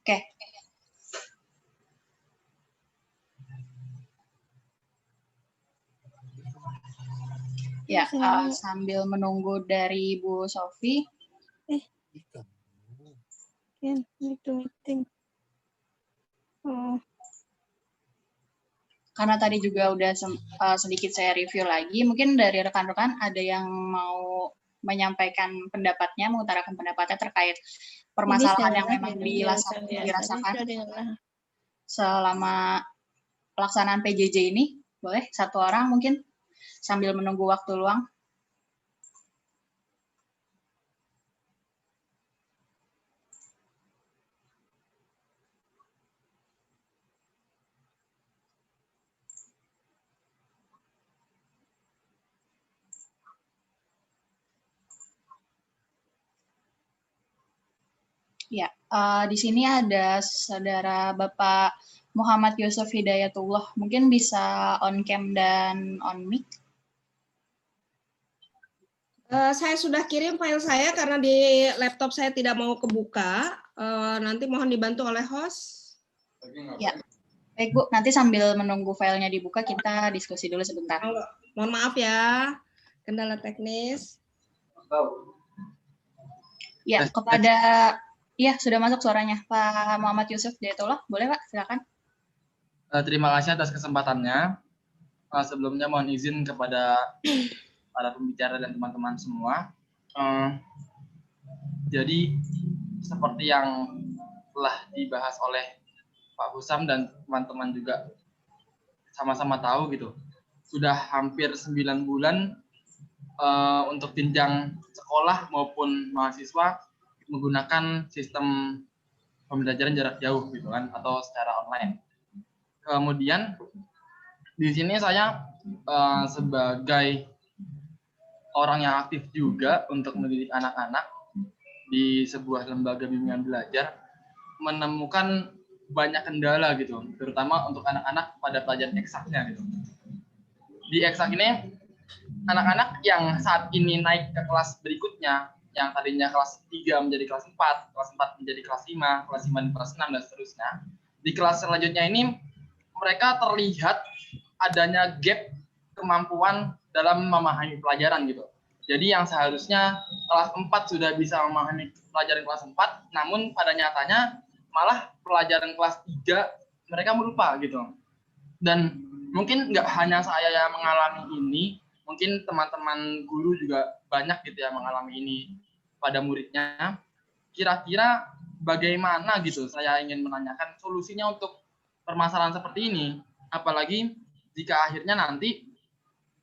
Speaker 5: Oke. Ya, sambil menunggu dari Bu Sofi.
Speaker 3: Meeting. Oh.
Speaker 5: Karena tadi juga udah sedikit saya review lagi, mungkin dari rekan-rekan ada yang mau menyampaikan pendapatnya, mengutarakan pendapatnya terkait permasalahan yang memang dirasakan selama pelaksanaan PJJ ini. Boleh satu orang mungkin sambil menunggu waktu luang. Ya, di sini ada saudara Bapak Muhammad Yusuf Hidayatullah. Mungkin bisa on cam dan on mic.
Speaker 4: Saya sudah kirim file saya karena di laptop saya tidak mau kebuka. Nanti mohon dibantu oleh host.
Speaker 5: Ya, baik Bu. Nanti sambil menunggu filenya dibuka, kita diskusi dulu sebentar.
Speaker 4: Mohon maaf ya, kendala teknis.
Speaker 5: Ya, kepada... Iya, sudah masuk suaranya. Pak Muhammad Yusuf Hidayatullah. Boleh Pak, silakan.
Speaker 7: Terima kasih atas kesempatannya. Sebelumnya mohon izin kepada para pembicara dan teman-teman semua. Jadi seperti yang telah dibahas oleh Pak Husam dan teman-teman juga sama-sama tahu gitu, sudah hampir 9 bulan untuk jenjang sekolah maupun mahasiswa menggunakan sistem pembelajaran jarak jauh gitu kan, atau secara online. Kemudian di sini saya sebagai orang yang aktif juga untuk mendidik anak-anak di sebuah lembaga bimbingan belajar menemukan banyak kendala gitu, terutama untuk anak-anak pada pelajaran eksaknya gitu. Di eksak ini anak-anak yang saat ini naik ke kelas berikutnya, yang tadinya kelas 3 menjadi kelas 4, kelas 4 menjadi kelas 5, kelas 5 menjadi kelas 6, dan seterusnya. Di kelas selanjutnya ini, mereka terlihat adanya gap kemampuan dalam memahami pelajaran gitu. Jadi yang seharusnya kelas 4 sudah bisa memahami pelajaran kelas 4, namun pada nyatanya malah pelajaran kelas 3 mereka melupa gitu. Dan mungkin nggak hanya saya yang mengalami ini, mungkin teman-teman guru juga banyak gitu yang mengalami ini pada muridnya. Kira-kira bagaimana gitu, saya ingin menanyakan solusinya untuk permasalahan seperti ini. Apalagi jika akhirnya nanti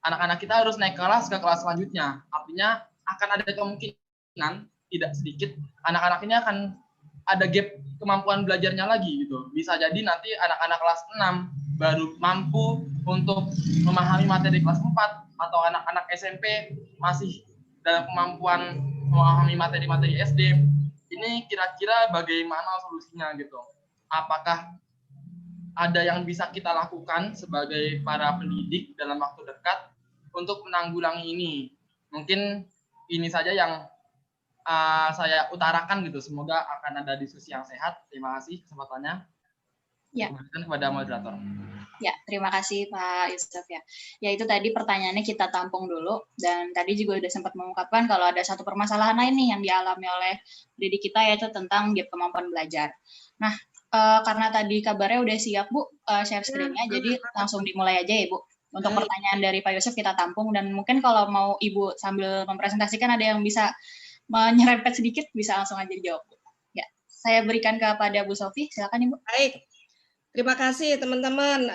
Speaker 7: anak-anak kita harus naik kelas ke kelas selanjutnya. Artinya akan ada kemungkinan tidak sedikit anak-anak ini akan ada gap kemampuan belajarnya lagi gitu. Bisa jadi nanti anak-anak kelas 6 baru mampu untuk memahami materi kelas 4, atau anak-anak SMP masih dalam kemampuan memahami materi-materi SD. Ini kira-kira bagaimana solusinya gitu? Apakah ada yang bisa kita lakukan sebagai para pendidik dalam waktu dekat untuk menanggulangi ini? Mungkin ini saja yang saya utarakan gitu. Semoga akan ada diskusi yang sehat. Terima kasih kesempatannya.
Speaker 5: Ya.
Speaker 7: Kembalikan kepada moderator.
Speaker 5: Ya, terima kasih Pak Yusuf ya. Ya itu tadi pertanyaannya kita tampung dulu, dan tadi juga udah sempat mengungkapkan kalau ada satu permasalahan lain nih yang dialami oleh pendidik kita, yaitu tentang gap kemampuan belajar. Nah, karena tadi kabarnya udah siap Bu share screen-nya, jadi langsung dimulai aja ya Bu. Untuk pertanyaan dari Pak Yusuf kita tampung, dan mungkin kalau mau Ibu sambil mempresentasikan ada yang bisa menyerempet sedikit, bisa langsung aja dijawab Bu. Ya, saya berikan kepada Bu Sofi, silakan Ibu.
Speaker 4: Baik. Terima kasih teman-teman,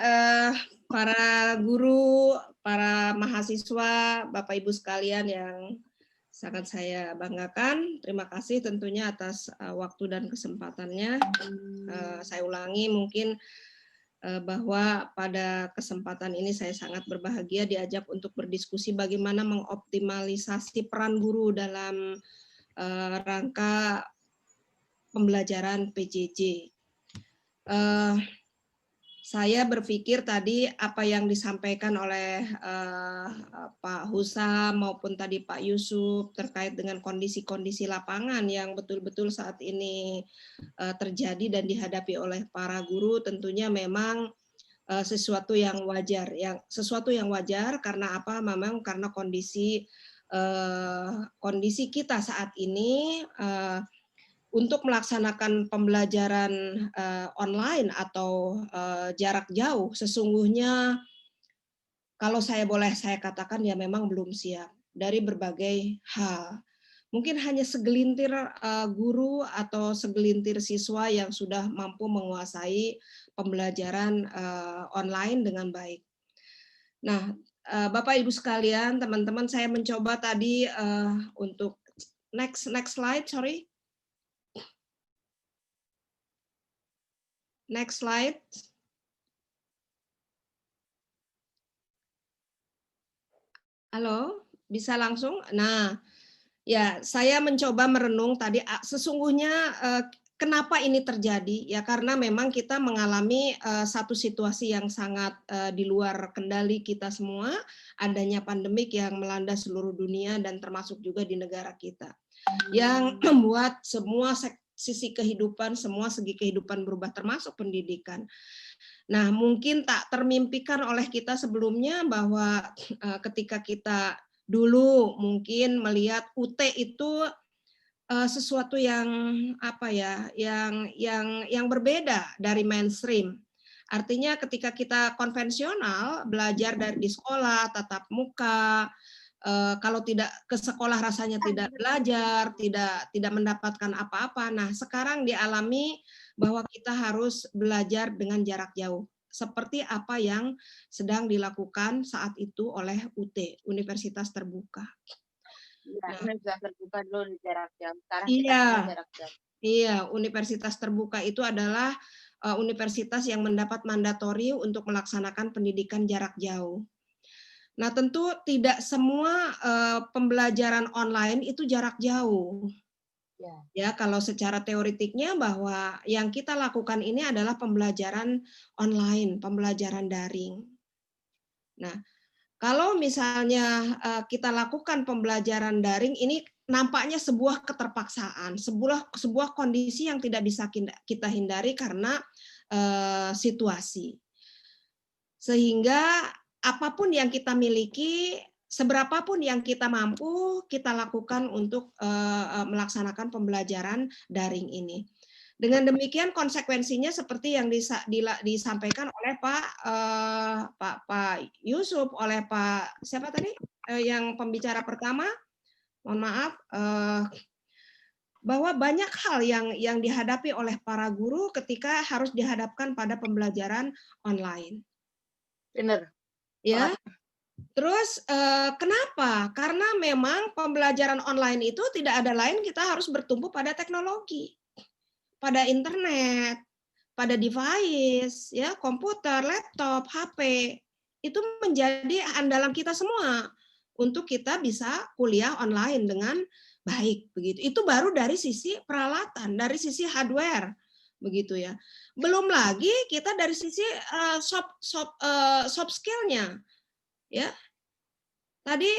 Speaker 4: para guru, para mahasiswa, Bapak Ibu sekalian yang sangat saya banggakan. Terima kasih tentunya atas waktu dan kesempatannya. Saya ulangi mungkin bahwa pada kesempatan ini saya sangat berbahagia diajak untuk berdiskusi bagaimana mengoptimalisasi peran guru dalam rangka pembelajaran PJJ. Saya berpikir tadi apa yang disampaikan oleh Pak Husam maupun tadi Pak Yusuf terkait dengan kondisi-kondisi lapangan yang betul-betul saat ini terjadi dan dihadapi oleh para guru, tentunya memang sesuatu yang wajar karena apa? Memang karena kondisi kita saat ini untuk melaksanakan pembelajaran online atau jarak jauh, sesungguhnya kalau saya katakan ya memang belum siap dari berbagai hal. Mungkin hanya segelintir guru atau segelintir siswa yang sudah mampu menguasai pembelajaran online dengan baik. Nah, Bapak Ibu sekalian, teman-teman, saya mencoba tadi untuk next slide, sorry. Next slide. Halo, bisa langsung? Nah, ya saya mencoba merenung tadi sesungguhnya kenapa ini terjadi? Ya karena memang kita mengalami satu situasi yang sangat di luar kendali kita semua, adanya pandemik yang melanda seluruh dunia dan termasuk juga di negara kita. Yang membuat semua sisi kehidupan, semua segi kehidupan berubah, termasuk pendidikan. Nah, mungkin tak termimpikan oleh kita sebelumnya bahwa ketika kita dulu mungkin melihat UT itu sesuatu yang apa ya, yang berbeda dari mainstream. Artinya ketika kita konvensional belajar di sekolah tatap muka, kalau tidak ke sekolah rasanya tidak belajar, tidak mendapatkan apa-apa. Nah, sekarang dialami bahwa kita harus belajar dengan jarak jauh. Seperti apa yang sedang dilakukan saat itu oleh UT, Universitas Terbuka.
Speaker 8: Universitas Terbuka dulu jarak jauh. Sekarang
Speaker 4: iya,
Speaker 8: kita jarak jauh.
Speaker 4: Iya, Universitas Terbuka itu adalah universitas yang mendapat mandatori untuk melaksanakan pendidikan jarak jauh. Nah, tentu tidak semua pembelajaran online itu jarak jauh. Ya, kalau secara teoritiknya bahwa yang kita lakukan ini adalah pembelajaran online, pembelajaran daring. Nah, kalau misalnya kita lakukan pembelajaran daring, ini nampaknya sebuah keterpaksaan, sebuah kondisi yang tidak bisa kita hindari karena situasi. Sehingga apapun yang kita miliki, seberapapun yang kita mampu, kita lakukan untuk melaksanakan pembelajaran daring ini. Dengan demikian konsekuensinya seperti yang disampaikan oleh Pak Yusuf, oleh Pak siapa tadi yang pembicara pertama, mohon maaf, bahwa banyak hal yang dihadapi oleh para guru ketika harus dihadapkan pada pembelajaran online.
Speaker 8: Benar.
Speaker 4: Ya. Terus kenapa? Karena memang pembelajaran online itu tidak ada lain, kita harus bertumpu pada teknologi, pada internet, pada device, ya, komputer, laptop, HP. Itu menjadi andalan kita semua untuk kita bisa kuliah online dengan baik begitu. Itu baru dari sisi peralatan, dari sisi hardware begitu ya. Belum lagi kita dari sisi soft skill-nya ya. Tadi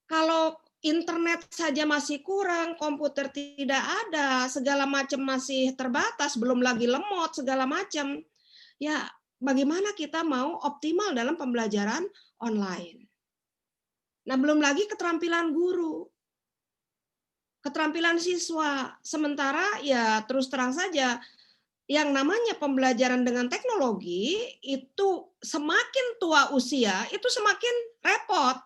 Speaker 4: kalau internet saja masih kurang, komputer tidak ada, segala macam masih terbatas, belum lagi lemot segala macam. Ya, bagaimana kita mau optimal dalam pembelajaran online? Nah, belum lagi keterampilan guru, keterampilan siswa. Sementara ya terus terang saja, yang namanya pembelajaran dengan teknologi itu semakin tua usia, itu semakin repot.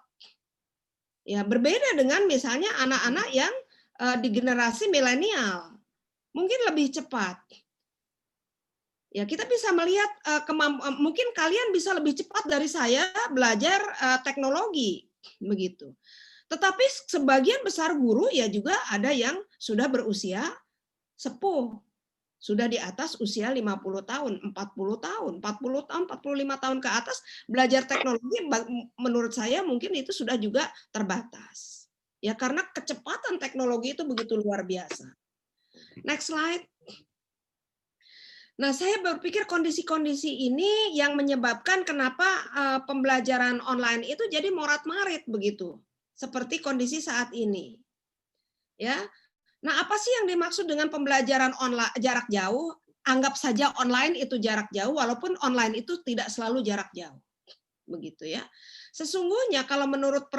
Speaker 4: Ya, berbeda dengan misalnya anak-anak yang di generasi milenial. Mungkin lebih cepat. Ya, kita bisa melihat mungkin kalian bisa lebih cepat dari saya belajar teknologi begitu. Tetapi sebagian besar guru ya juga ada yang sudah berusia sepuh. Sudah di atas usia 50 tahun, 40 tahun, 40 tahun, 45 tahun ke atas belajar teknologi menurut saya mungkin itu sudah juga terbatas. Ya karena kecepatan teknologi itu begitu luar biasa. Next slide. Nah, saya berpikir kondisi-kondisi ini yang menyebabkan kenapa pembelajaran online itu jadi morat-marit begitu. Seperti kondisi saat ini. Ya. Nah, apa sih yang dimaksud dengan pembelajaran online jarak jauh? Anggap saja online itu jarak jauh, walaupun online itu tidak selalu jarak jauh. Begitu ya. Sesungguhnya kalau menurut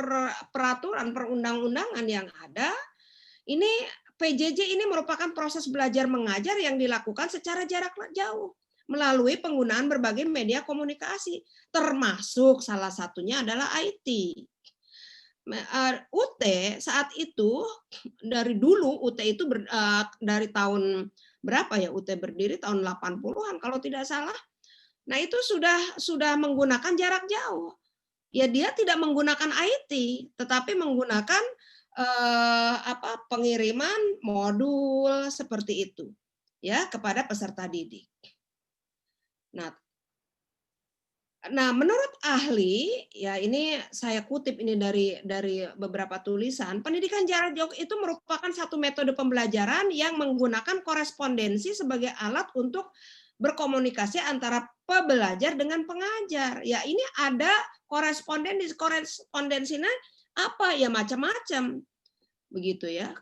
Speaker 4: peraturan perundang-undangan yang ada, ini PJJ ini merupakan proses belajar mengajar yang dilakukan secara jarak jauh melalui penggunaan berbagai media komunikasi, termasuk salah satunya adalah IT. UT saat itu dari dulu UT itu dari tahun berapa ya UT berdiri tahun 80-an kalau tidak salah. Nah, itu sudah menggunakan jarak jauh. Ya dia tidak menggunakan IT tetapi menggunakan pengiriman modul seperti itu ya kepada peserta didik. Nah, menurut ahli, ya ini saya kutip ini dari beberapa tulisan, pendidikan jarak jauh itu merupakan satu metode pembelajaran yang menggunakan korespondensi sebagai alat untuk berkomunikasi antara pembelajar dengan pengajar. Ya, ini ada korespondensinya apa? Ya macam-macam. Begitu ya.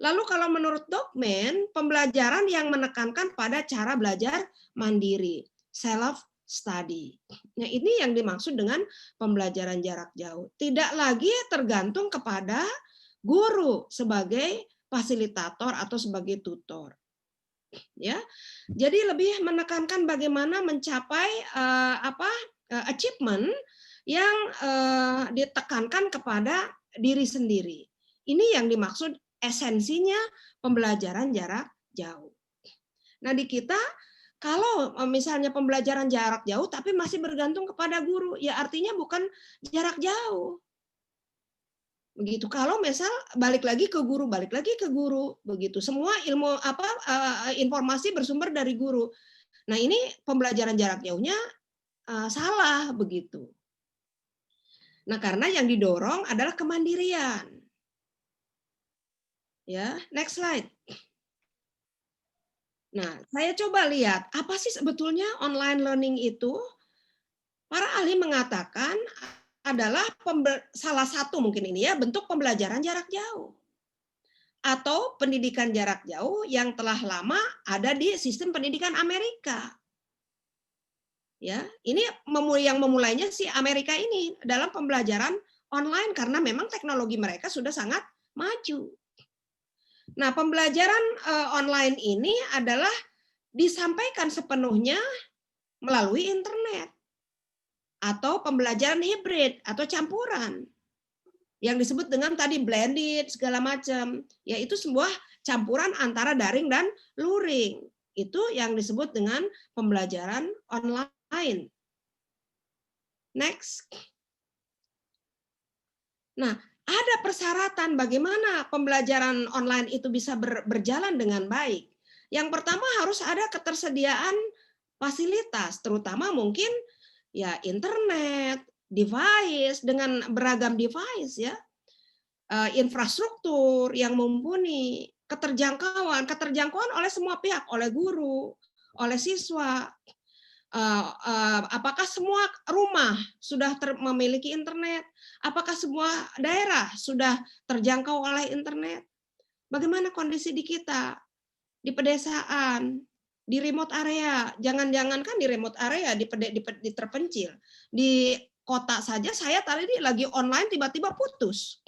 Speaker 4: Lalu kalau menurut Dokmen, pembelajaran yang menekankan pada cara belajar mandiri, self study. Nah, ini yang dimaksud dengan pembelajaran jarak jauh. Tidak lagi tergantung kepada guru sebagai fasilitator atau sebagai tutor. Ya. Jadi lebih menekankan bagaimana mencapai achievement yang ditekankan kepada diri sendiri. Ini yang dimaksud esensinya pembelajaran jarak jauh. Nah, di kita kalau misalnya pembelajaran jarak jauh tapi masih bergantung kepada guru, ya artinya bukan jarak jauh. Begitu. Kalau misal balik lagi ke guru, begitu. Semua ilmu informasi bersumber dari guru. Nah, ini pembelajaran jarak jauhnya salah begitu. Nah, karena yang didorong adalah kemandirian. Ya, next slide. Nah, saya coba lihat, apa sih sebetulnya online learning itu? Para ahli mengatakan adalah salah satu mungkin ini ya, bentuk pembelajaran jarak jauh. Atau pendidikan jarak jauh yang telah lama ada di sistem pendidikan Amerika. Ya, ini yang memulainya si Amerika ini dalam pembelajaran online karena memang teknologi mereka sudah sangat maju. Nah, pembelajaran online ini adalah disampaikan sepenuhnya melalui internet atau pembelajaran hibrid atau campuran yang disebut dengan tadi blended segala macam, yaitu sebuah campuran antara daring dan luring. Itu yang disebut dengan pembelajaran online. Next. Nah, ada persyaratan bagaimana pembelajaran online itu bisa berjalan dengan baik. Yang pertama harus ada ketersediaan fasilitas, terutama mungkin ya internet, device, dengan beragam device ya, infrastruktur yang mumpuni, keterjangkauan oleh semua pihak, oleh guru, oleh siswa. Apakah semua rumah sudah memiliki internet? Apakah semua daerah sudah terjangkau oleh internet? Bagaimana kondisi di kita, di pedesaan, di remote area? Jangan-jangan kan di remote area, di terpencil, di kota saja saya tadi lagi online tiba-tiba putus.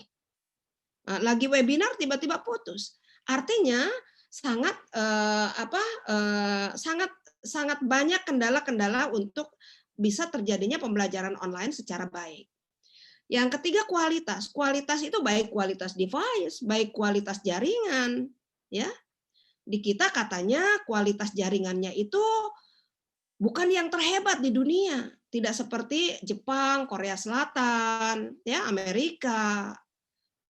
Speaker 4: Lagi webinar tiba-tiba putus. Artinya sangat banyak kendala-kendala untuk bisa terjadinya pembelajaran online secara baik. Yang ketiga, kualitas. Kualitas itu baik kualitas device, baik kualitas jaringan, ya. Di kita katanya kualitas jaringannya itu bukan yang terhebat di dunia, tidak seperti Jepang, Korea Selatan, ya, Amerika.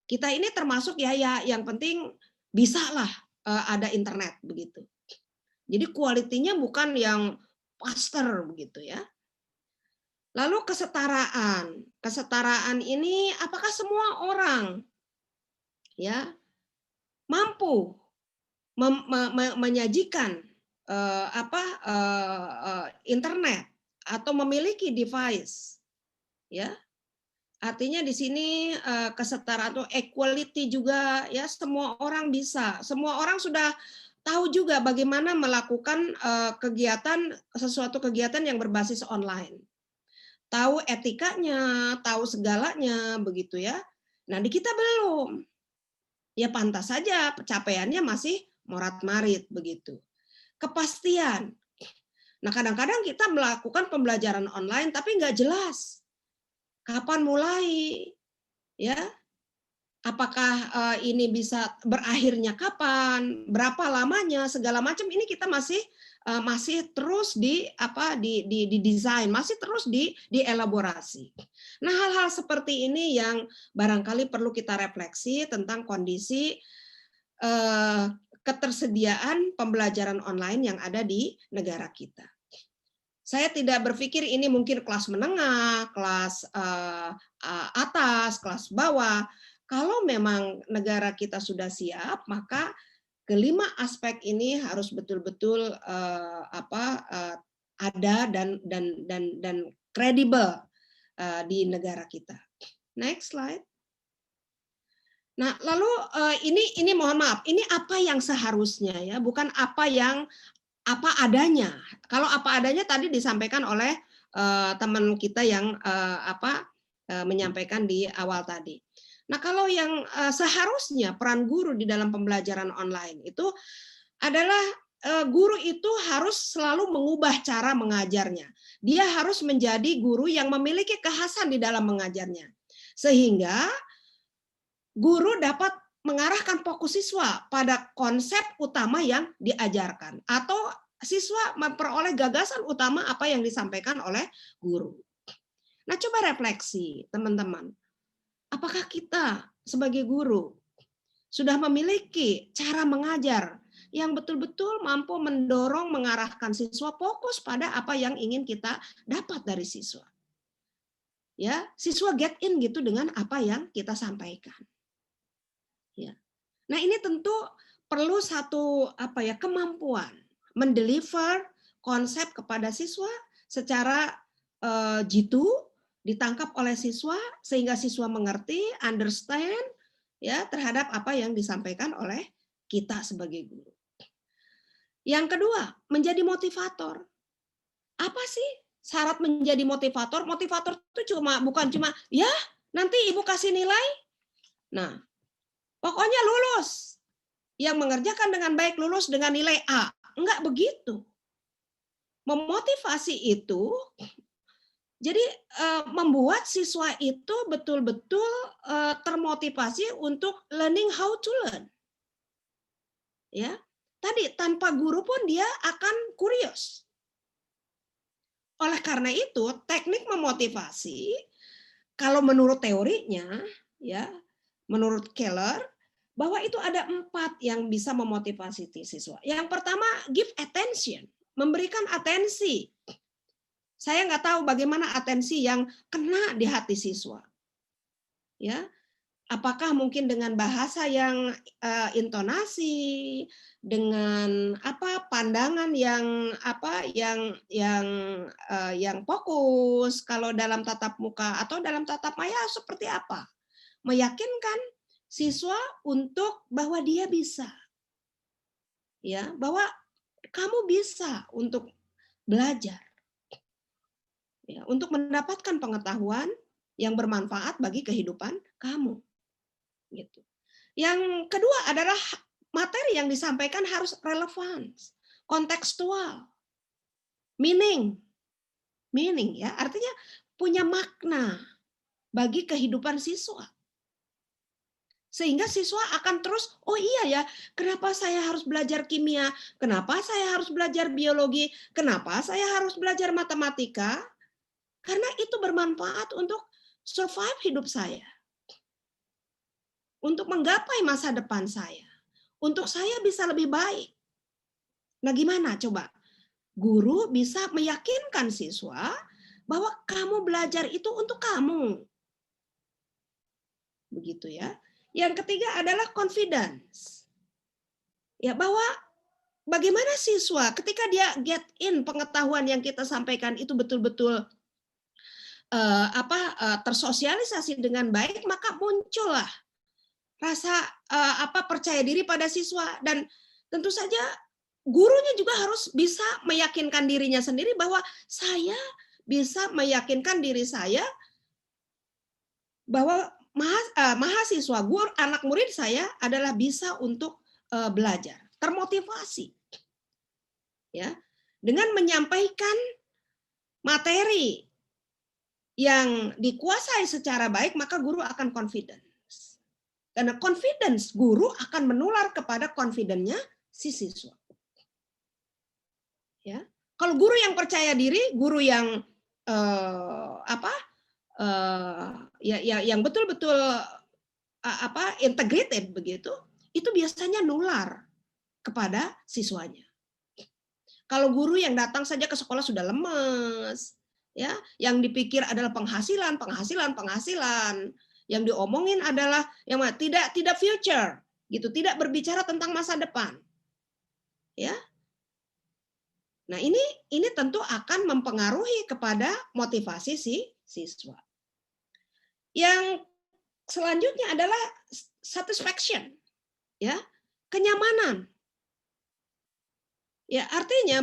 Speaker 4: Kita ini termasuk ya yang penting bisalah ada internet begitu. Jadi kualitinya bukan yang faster begitu ya. Lalu kesetaraan. Kesetaraan ini apakah semua orang ya mampu menyajikan internet atau memiliki device ya? Artinya di sini kesetaraan atau equality juga ya, semua orang bisa. Semua orang sudah tahu juga bagaimana melakukan sesuatu kegiatan yang berbasis online. Tahu etikanya, tahu segalanya begitu ya. Nah, di kita belum. Ya pantas saja pencapaiannya masih morat-marit begitu. Kepastian. Nah, kadang-kadang kita melakukan pembelajaran online tapi nggak jelas. Kapan mulai? Ya. Apakah ini bisa berakhirnya kapan? Berapa lamanya? Segala macam ini kita masih terus didesain, masih terus dielaborasi. Nah, hal-hal seperti ini yang barangkali perlu kita refleksi tentang kondisi ketersediaan pembelajaran online yang ada di negara kita. Saya tidak berpikir ini mungkin kelas menengah, kelas atas, kelas bawah. Kalau memang negara kita sudah siap, maka kelima aspek ini harus betul-betul ada dan kredibel di negara kita. Next slide. Nah, lalu ini mohon maaf, ini apa yang seharusnya ya, bukan apa adanya. Kalau apa adanya tadi disampaikan oleh teman kita yang menyampaikan di awal tadi. Nah, kalau yang seharusnya peran guru di dalam pembelajaran online itu adalah guru itu harus selalu mengubah cara mengajarnya. Dia harus menjadi guru yang memiliki kekhasan di dalam mengajarnya. Sehingga guru dapat mengarahkan fokus siswa pada konsep utama yang diajarkan atau siswa memperoleh gagasan utama apa yang disampaikan oleh guru. Nah, coba refleksi teman-teman. Apakah kita sebagai guru sudah memiliki cara mengajar yang betul-betul mampu mendorong mengarahkan siswa fokus pada apa yang ingin kita dapat dari siswa? Ya, siswa get in gitu dengan apa yang kita sampaikan. Ya. Nah, ini tentu perlu satu kemampuan mendeliver konsep kepada siswa secara jitu, ditangkap oleh siswa sehingga siswa mengerti, understand ya terhadap apa yang disampaikan oleh kita sebagai guru. Yang kedua, menjadi motivator. Apa sih syarat menjadi motivator? Motivator itu bukan cuma ya nanti ibu kasih nilai. Nah, pokoknya lulus. Yang mengerjakan dengan baik lulus dengan nilai A. Enggak begitu. Memotivasi itu jadi membuat siswa itu betul-betul termotivasi untuk learning how to learn. Ya, tadi tanpa guru pun dia akan curious. Oleh karena itu, teknik memotivasi kalau menurut teorinya, ya, menurut Keller, bahwa itu ada 4 yang bisa memotivasi siswa. Yang pertama, give attention, memberikan atensi. Saya nggak tahu bagaimana atensi yang kena di hati siswa. Ya, apakah mungkin dengan bahasa yang intonasi, dengan pandangan yang yang fokus kalau dalam tatap muka atau dalam tatap maya seperti apa? Meyakinkan siswa untuk bahwa dia bisa. Ya, bahwa kamu bisa untuk belajar. Ya, untuk mendapatkan pengetahuan yang bermanfaat bagi kehidupan kamu. Gitu. Yang kedua adalah materi yang disampaikan harus relevan, kontekstual, meaning ya, artinya punya makna bagi kehidupan siswa. Sehingga siswa akan terus, oh iya ya, kenapa saya harus belajar kimia? Kenapa saya harus belajar biologi? Kenapa saya harus belajar matematika? Karena itu bermanfaat untuk survive hidup saya. Untuk menggapai masa depan saya. Untuk saya bisa lebih baik. Nah gimana coba? Guru bisa meyakinkan siswa bahwa kamu belajar itu untuk kamu. Begitu ya. Yang ketiga adalah confidence. Ya, bahwa bagaimana siswa ketika dia get in pengetahuan yang kita sampaikan itu betul-betul tersosialisasi dengan baik, maka muncullah rasa percaya diri pada siswa. Dan tentu saja gurunya juga harus bisa meyakinkan dirinya sendiri bahwa saya bisa meyakinkan diri saya bahwa mahasiswa, guru, anak murid saya adalah bisa untuk belajar, termotivasi. Ya, dengan menyampaikan materi yang dikuasai secara baik, maka guru akan confidence. Karena confidence guru akan menular kepada confidence-nya si siswa. Ya, kalau guru yang percaya diri, guru yang yang betul-betul integrated begitu, itu biasanya nular kepada siswanya. Kalau guru yang datang saja ke sekolah sudah lemes, ya, yang dipikir adalah penghasilan, yang diomongin adalah yang tidak future, gitu, tidak berbicara tentang masa depan, ya. Nah ini tentu akan mempengaruhi kepada motivasi si siswa. Yang selanjutnya adalah satisfaction, ya, kenyamanan. Ya, artinya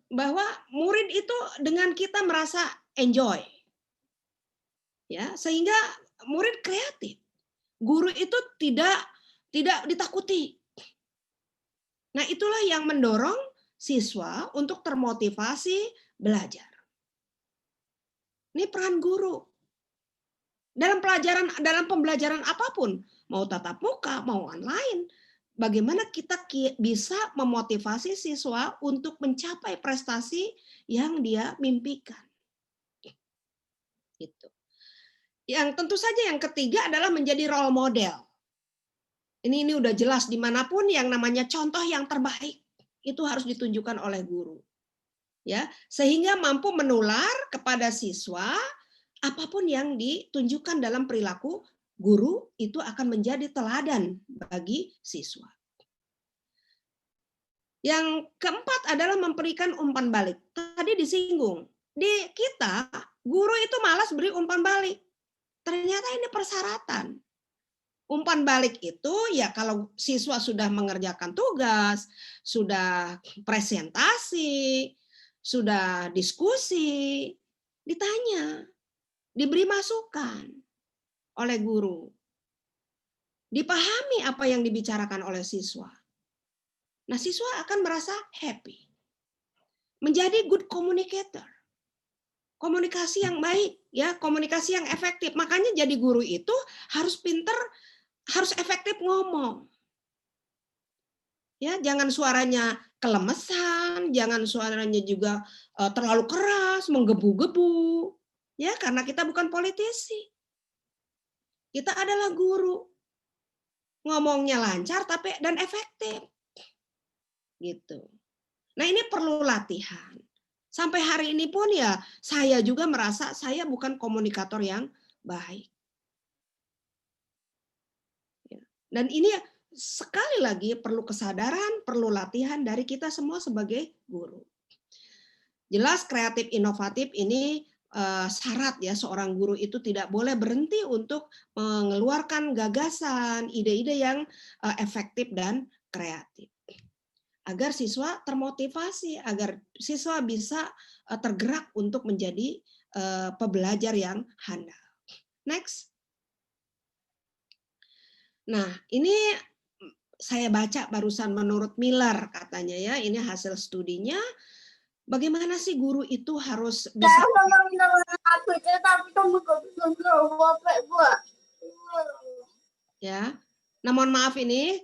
Speaker 4: bahwa murid itu dengan kita merasa enjoy. Ya, sehingga murid kreatif. Guru itu tidak ditakuti. Nah, itulah yang mendorong siswa untuk termotivasi belajar. Ini peran guru. Dalam pembelajaran apapun, mau tatap muka, mau online, bagaimana kita bisa memotivasi siswa untuk mencapai prestasi yang dia mimpikan. Gitu. Yang tentu saja yang ketiga adalah menjadi role model. Ini udah jelas dimanapun yang namanya contoh yang terbaik itu harus ditunjukkan oleh guru. Ya, sehingga mampu menular kepada siswa apapun yang ditunjukkan dalam perilaku guru itu akan menjadi teladan bagi siswa. Yang keempat adalah memberikan umpan balik. Tadi disinggung, di kita guru itu malas beri umpan balik. Ternyata ini persyaratan. Umpan balik itu ya kalau siswa sudah mengerjakan tugas, sudah presentasi, sudah diskusi, ditanya, diberi masukan oleh guru. Dipahami apa yang dibicarakan oleh siswa. Nah, siswa akan merasa happy. Menjadi good communicator. Komunikasi yang baik, ya, komunikasi yang efektif. Makanya jadi guru itu harus pinter, harus efektif ngomong. Ya, jangan suaranya kelemesan, jangan suaranya juga terlalu keras, menggebu-gebu. Ya, karena kita bukan politisi. Kita adalah guru. Ngomongnya lancar tapi dan efektif. Gitu. Nah, ini perlu latihan. Sampai hari ini pun ya saya juga merasa saya bukan komunikator yang baik. Dan ini sekali lagi perlu kesadaran, perlu latihan dari kita semua sebagai guru. Jelas kreatif inovatif ini syarat ya, seorang guru itu tidak boleh berhenti untuk mengeluarkan gagasan, ide-ide yang efektif dan kreatif. Agar siswa termotivasi, agar siswa bisa tergerak untuk menjadi pembelajar yang handal. Next. Nah, ini saya baca barusan menurut Miller katanya ya, ini hasil studinya. Bagaimana sih guru itu harus bisa ya. Nah, mohon maaf ini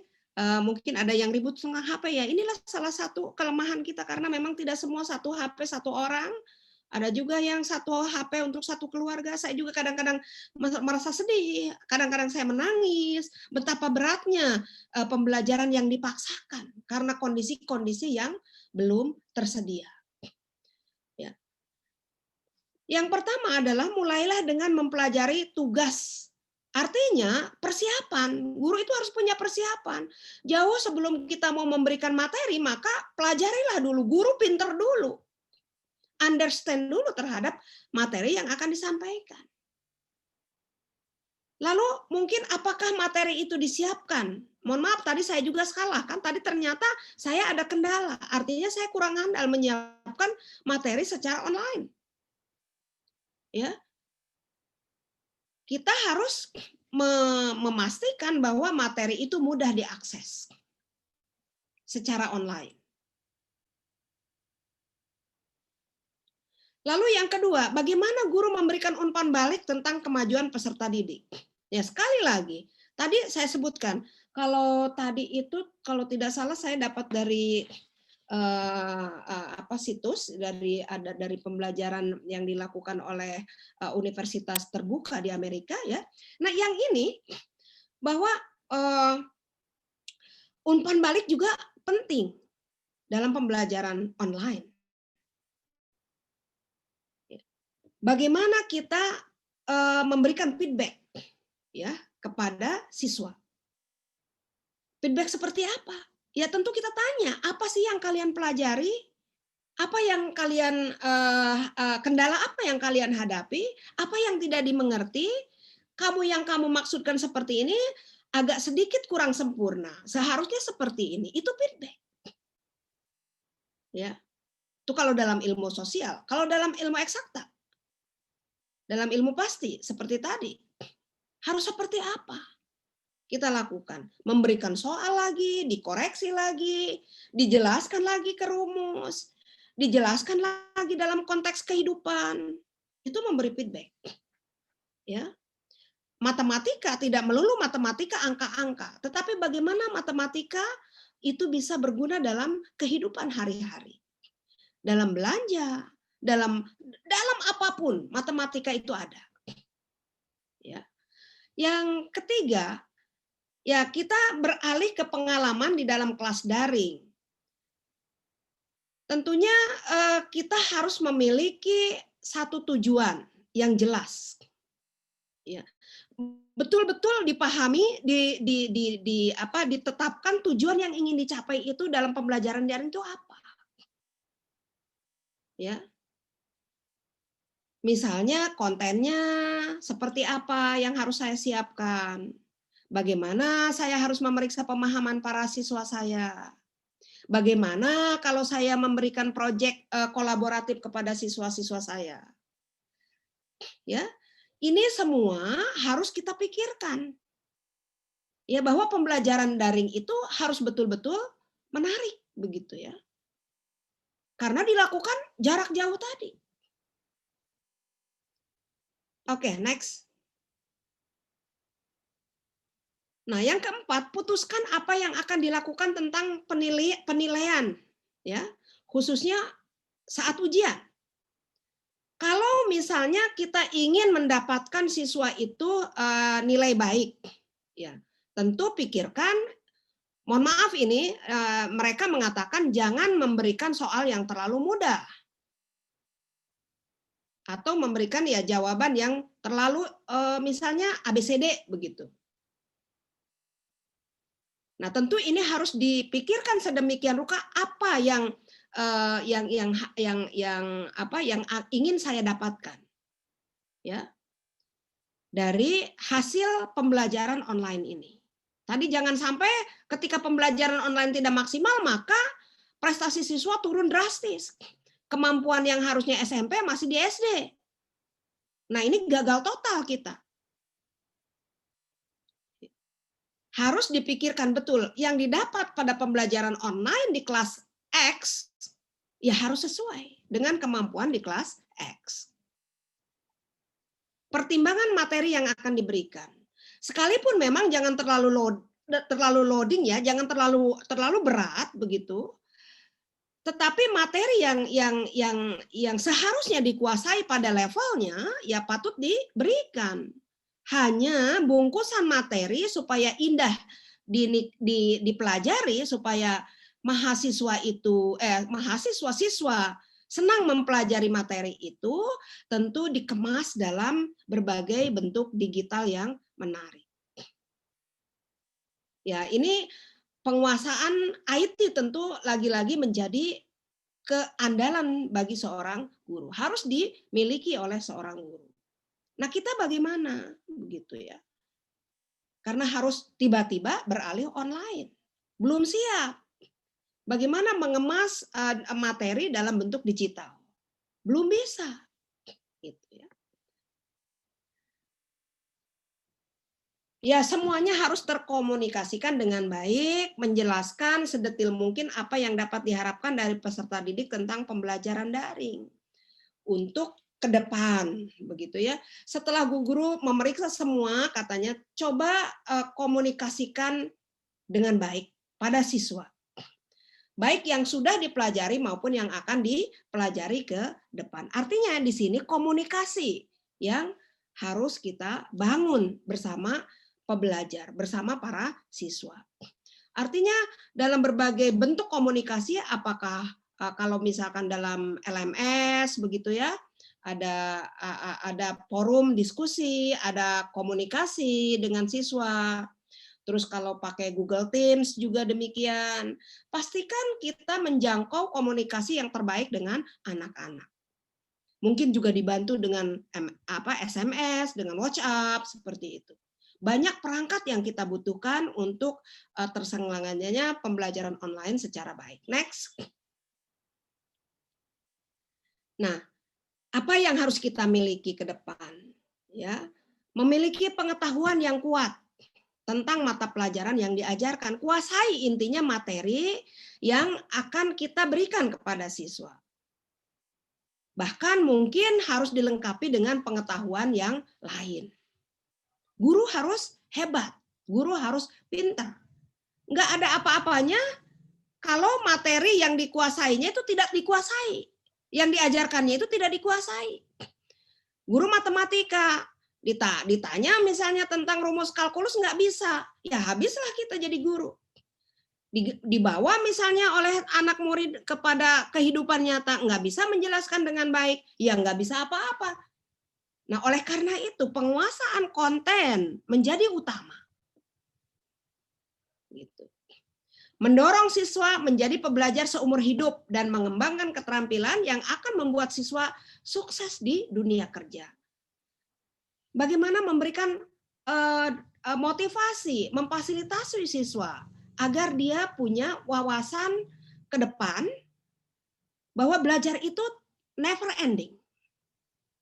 Speaker 4: mungkin ada yang ribut sama HP ya. Inilah salah satu kelemahan kita karena memang tidak semua satu HP satu orang. Ada juga yang satu HP untuk satu keluarga. Saya juga kadang-kadang merasa sedih, kadang-kadang saya menangis. Betapa beratnya pembelajaran yang dipaksakan karena kondisi-kondisi yang belum tersedia. Ya. Yang pertama adalah mulailah dengan mempelajari tugas. Artinya persiapan, guru itu harus punya persiapan. Jauh sebelum kita mau memberikan materi, maka pelajarilah dulu, guru pinter dulu. Understand dulu terhadap materi yang akan disampaikan. Lalu mungkin apakah materi itu disiapkan? Mohon maaf, tadi saya juga salah kan. Tadi ternyata saya ada kendala. Artinya saya kurang handal menyiapkan materi secara online. Ya, kita harus memastikan bahwa materi itu mudah diakses secara online. Lalu yang kedua, bagaimana guru memberikan umpan balik tentang kemajuan peserta didik? Ya, sekali lagi, tadi saya sebutkan, kalau tadi itu, kalau tidak salah saya dapat dari situs dari pembelajaran yang dilakukan oleh universitas terbuka di Amerika ya. Nah, yang ini bahwa umpan balik juga penting dalam pembelajaran online. Bagaimana kita memberikan feedback ya kepada siswa? Feedback seperti apa? Ya tentu kita tanya, apa sih yang kalian pelajari? Apa yang kalian kendala apa yang kalian hadapi? Apa yang tidak dimengerti? Yang kamu maksudkan seperti ini agak sedikit kurang sempurna. Seharusnya seperti ini. Itu feedback. Ya. Itu kalau dalam ilmu sosial, kalau dalam ilmu eksakta. Dalam ilmu pasti seperti tadi. Harus seperti apa? Kita lakukan, memberikan soal lagi, dikoreksi lagi, dijelaskan lagi ke rumus, dijelaskan lagi dalam konteks kehidupan. Itu memberi feedback. Ya. Matematika tidak melulu matematika angka-angka, tetapi bagaimana matematika itu bisa berguna dalam kehidupan hari-hari. Dalam belanja, dalam apapun matematika itu ada. Ya. Yang ketiga, ya, kita beralih ke pengalaman di dalam kelas daring. Tentunya kita harus memiliki satu tujuan yang jelas. Ya. Betul-betul dipahami, ditetapkan tujuan yang ingin dicapai itu dalam pembelajaran daring itu apa. Ya. Misalnya kontennya seperti apa yang harus saya siapkan. Bagaimana saya harus memeriksa pemahaman para siswa saya? Bagaimana kalau saya memberikan proyek kolaboratif kepada siswa-siswa saya? Ya, ini semua harus kita pikirkan. Ya, bahwa pembelajaran daring itu harus betul-betul menarik, begitu ya. Karena dilakukan jarak jauh tadi. Oke, next. Nah, yang keempat, putuskan apa yang akan dilakukan tentang penilaian, ya, khususnya saat ujian. Kalau misalnya kita ingin mendapatkan siswa itu nilai baik, ya, tentu pikirkan. Mohon maaf ini mereka mengatakan jangan memberikan soal yang terlalu mudah, atau memberikan ya jawaban yang terlalu misalnya ABCD begitu. Nah, tentu ini harus dipikirkan sedemikian rupa apa yang ingin saya dapatkan, ya, dari hasil pembelajaran online ini. Tadi jangan sampai ketika pembelajaran online tidak maksimal maka prestasi siswa turun drastis. Kemampuan yang harusnya SMP masih di SD. Nah, ini gagal total kita. Harus dipikirkan betul yang didapat pada pembelajaran online di kelas X ya harus sesuai dengan kemampuan di kelas X. Pertimbangan materi yang akan diberikan. Sekalipun memang jangan terlalu loading ya, jangan terlalu berat begitu. Tetapi materi yang seharusnya dikuasai pada levelnya ya patut diberikan. Hanya bungkusan materi supaya indah dipelajari, supaya mahasiswa-siswa senang mempelajari materi itu, tentu dikemas dalam berbagai bentuk digital yang menarik. Ya, ini penguasaan IT tentu lagi-lagi menjadi keandalan bagi seorang guru. Harus dimiliki oleh seorang guru. Nah, kita bagaimana begitu ya? Karena harus tiba-tiba beralih online. Belum siap. Bagaimana mengemas materi dalam bentuk digital? Belum bisa. Gitu ya. Ya, semuanya harus terkomunikasikan dengan baik, menjelaskan sedetil mungkin apa yang dapat diharapkan dari peserta didik tentang pembelajaran daring. Untuk ke depan begitu ya. Setelah guru memeriksa semua, katanya coba komunikasikan dengan baik pada siswa. Baik yang sudah dipelajari maupun yang akan dipelajari ke depan. Artinya di sini komunikasi yang harus kita bangun bersama pembelajar, bersama para siswa. Artinya dalam berbagai bentuk komunikasi, apakah kalau misalkan dalam LMS begitu ya, ada forum diskusi, ada komunikasi dengan siswa. Terus kalau pakai Google Teams juga demikian. Pastikan kita menjangkau komunikasi yang terbaik dengan anak-anak. Mungkin juga dibantu dengan SMS, dengan WhatsApp seperti itu. Banyak perangkat yang kita butuhkan untuk terselenggaranya pembelajaran online secara baik. Next. Nah, apa yang harus kita miliki ke depan? Ya, memiliki pengetahuan yang kuat tentang mata pelajaran yang diajarkan. Kuasai intinya materi yang akan kita berikan kepada siswa. Bahkan mungkin harus dilengkapi dengan pengetahuan yang lain. Guru harus hebat, guru harus pintar. Nggak ada apa-apanya kalau materi yang dikuasainya itu tidak dikuasai. Yang diajarkannya itu tidak dikuasai. Guru matematika ditanya misalnya tentang rumus kalkulus nggak bisa, ya habislah kita jadi guru. Dibawa misalnya oleh anak murid kepada kehidupan nyata, nggak bisa menjelaskan dengan baik, ya nggak bisa apa-apa. Nah, oleh karena itu penguasaan konten menjadi utama. Gitu. Mendorong siswa menjadi pembelajar seumur hidup dan mengembangkan keterampilan yang akan membuat siswa sukses di dunia kerja. Bagaimana memberikan motivasi, memfasilitasi siswa agar dia punya wawasan ke depan bahwa belajar itu never ending.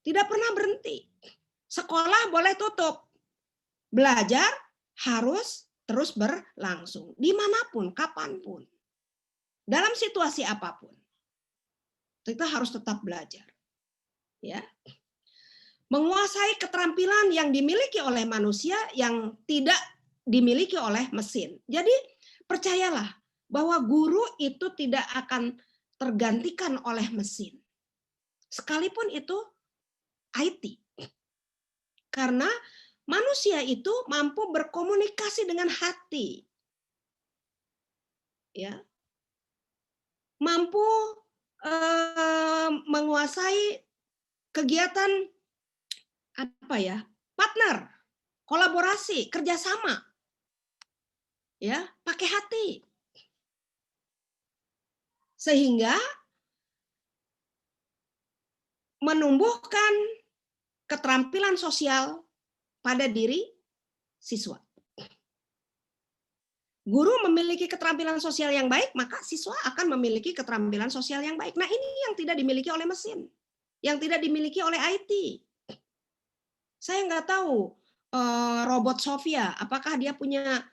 Speaker 4: Tidak pernah berhenti. Sekolah boleh tutup. Belajar harus terus berlangsung dimanapun, kapanpun, dalam situasi apapun, kita harus tetap belajar. Ya, menguasai keterampilan yang dimiliki oleh manusia yang tidak dimiliki oleh mesin. Jadi percayalah bahwa guru itu tidak akan tergantikan oleh mesin, sekalipun itu IT, karena manusia itu mampu berkomunikasi dengan hati, ya, mampu menguasai kegiatan apa ya, partner, kolaborasi, kerjasama, ya, pakai hati, sehingga menumbuhkan keterampilan sosial pada diri siswa. Guru memiliki keterampilan sosial yang baik, maka siswa akan memiliki keterampilan sosial yang baik. Nah, ini yang tidak dimiliki oleh mesin, yang tidak dimiliki oleh IT. Saya nggak tahu robot Sofia, apakah dia punya